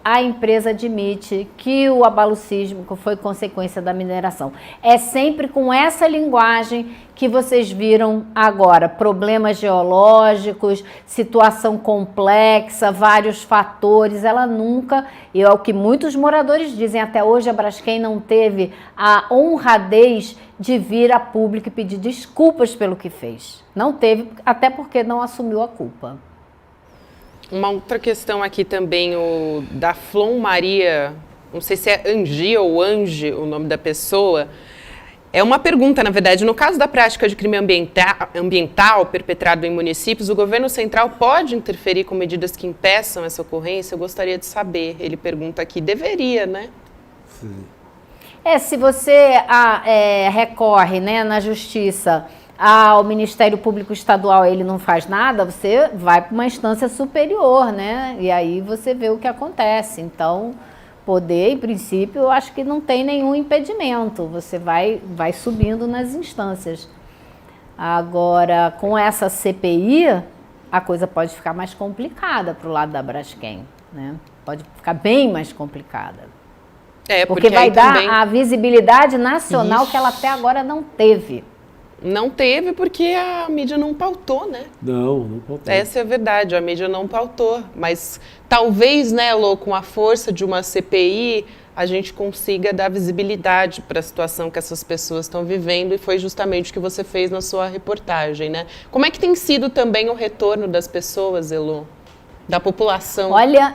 a empresa admite que o abalo sísmico foi consequência da mineração. É sempre com essa linguagem que vocês viram agora. Problemas geológicos, situação complexa, vários fatores. Ela nunca, e é o que muitos moradores dizem, até hoje a Braskem não teve a honradez de vir a público e pedir desculpas pelo que fez. Não teve, até porque não assumiu a culpa. Uma outra questão aqui também, o da Flon Maria, não sei se é Angie ou Ange o nome da pessoa, é uma pergunta, na verdade. No caso da prática de crime ambiental perpetrado em municípios, o governo central pode interferir com medidas que impeçam essa ocorrência? Eu gostaria de saber. Ele pergunta aqui, deveria, né? Sim. Se você recorre, né, na justiça ao Ministério Público Estadual, ele não faz nada, você vai para uma instância superior, né? E aí você vê o que acontece. Então, poder, em princípio, eu acho que não tem nenhum impedimento. Você vai subindo nas instâncias. Agora, com essa CPI, a coisa pode ficar mais complicada para o lado da Braskem, né? Pode ficar bem mais complicada. Porque vai dar a visibilidade nacional que ela até agora não teve. Não teve porque a mídia não pautou, né? Não pautou. Essa é a verdade, a mídia não pautou. Mas talvez, né, Lô, com a força de uma CPI, a gente consiga dar visibilidade para a situação que essas pessoas estão vivendo, e foi justamente o que você fez na sua reportagem, né? Como é que tem sido também o retorno das pessoas, Elô? Da população? Olha,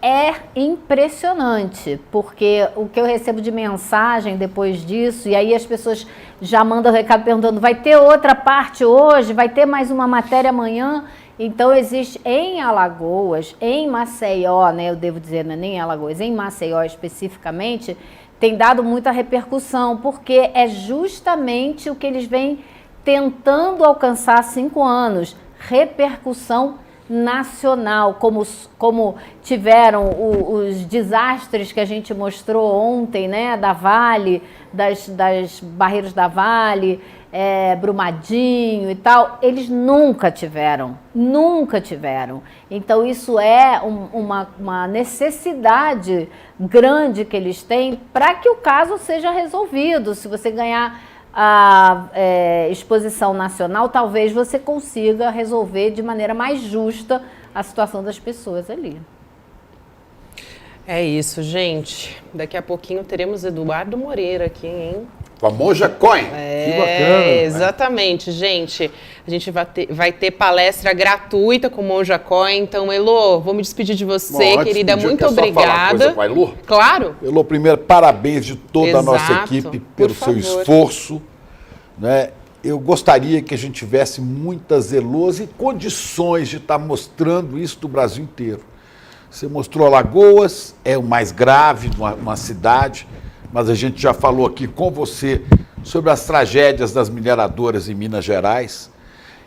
é impressionante, porque o que eu recebo de mensagem depois disso, e aí as pessoas já mandam recado perguntando, vai ter outra parte hoje? Vai ter mais uma matéria amanhã? Então existe em Alagoas, em Maceió, né, eu devo dizer, não é nem em Alagoas, em Maceió especificamente, tem dado muita repercussão, porque é justamente o que eles vêm tentando alcançar há 5 anos, repercussão nacional, como tiveram os desastres que a gente mostrou ontem, né, da Vale, das barreiras da Vale, Brumadinho e tal, eles nunca tiveram. Então isso é uma necessidade grande que eles têm para que o caso seja resolvido. Se você ganhar a exposição nacional, talvez você consiga resolver de maneira mais justa a situação das pessoas ali. É isso, gente. Daqui a pouquinho teremos Eduardo Moreira aqui, hein? Com a Monja Coin. Que bacana. Exatamente, gente. A gente vai ter palestra gratuita com Monja Coin. Então, Elô, vou me despedir de você, querida. Muito obrigada. Falar Elô? Claro. Elô, primeiro, parabéns de toda a nossa equipe pelo seu esforço. Né? Eu gostaria que a gente tivesse muitas Elôs e condições de estar mostrando isso do Brasil inteiro. Você mostrou Alagoas, é o mais grave de uma cidade, mas a gente já falou aqui com você sobre as tragédias das mineradoras em Minas Gerais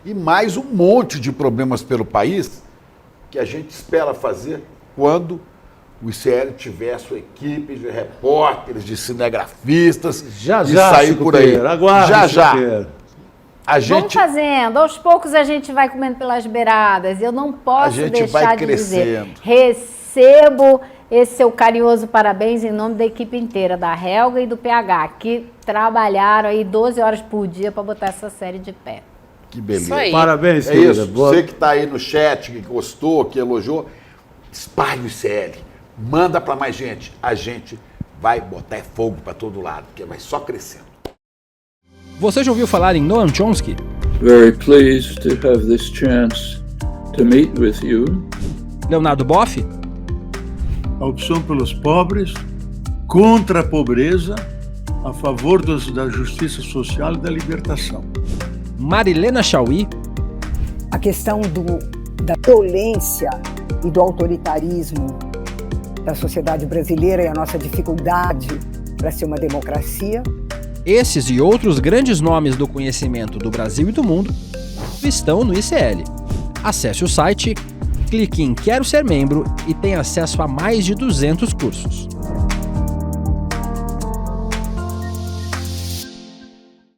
e mais um monte de problemas pelo país que a gente espera fazer quando o ICL tiver a sua equipe de repórteres, de cinegrafistas, de sair por aí. Já. Vamos fazendo, aos poucos a gente vai comendo pelas beiradas. Eu não posso deixar de dizer, recebo esse seu carinhoso parabéns em nome da equipe inteira, da Helga e do PH, que trabalharam aí 12 horas por dia para botar essa série de pé. Que beleza. Isso aí. Parabéns, querida. Isso. Você que está aí no chat, que gostou, que elogiou, espalhe o ICL, manda para mais gente. A gente vai botar fogo para todo lado, porque vai só crescendo. Você já ouviu falar em Noam Chomsky? Very pleased to have this chance to meet with you. Leonardo Boff? A opção pelos pobres, contra a pobreza, a favor da justiça social e da libertação. Marilena Chauí? A questão da violência e do autoritarismo da sociedade brasileira e a nossa dificuldade para ser uma democracia. Esses e outros grandes nomes do conhecimento do Brasil e do mundo estão no ICL. Acesse o site, clique em Quero Ser Membro e tenha acesso a mais de 200 cursos.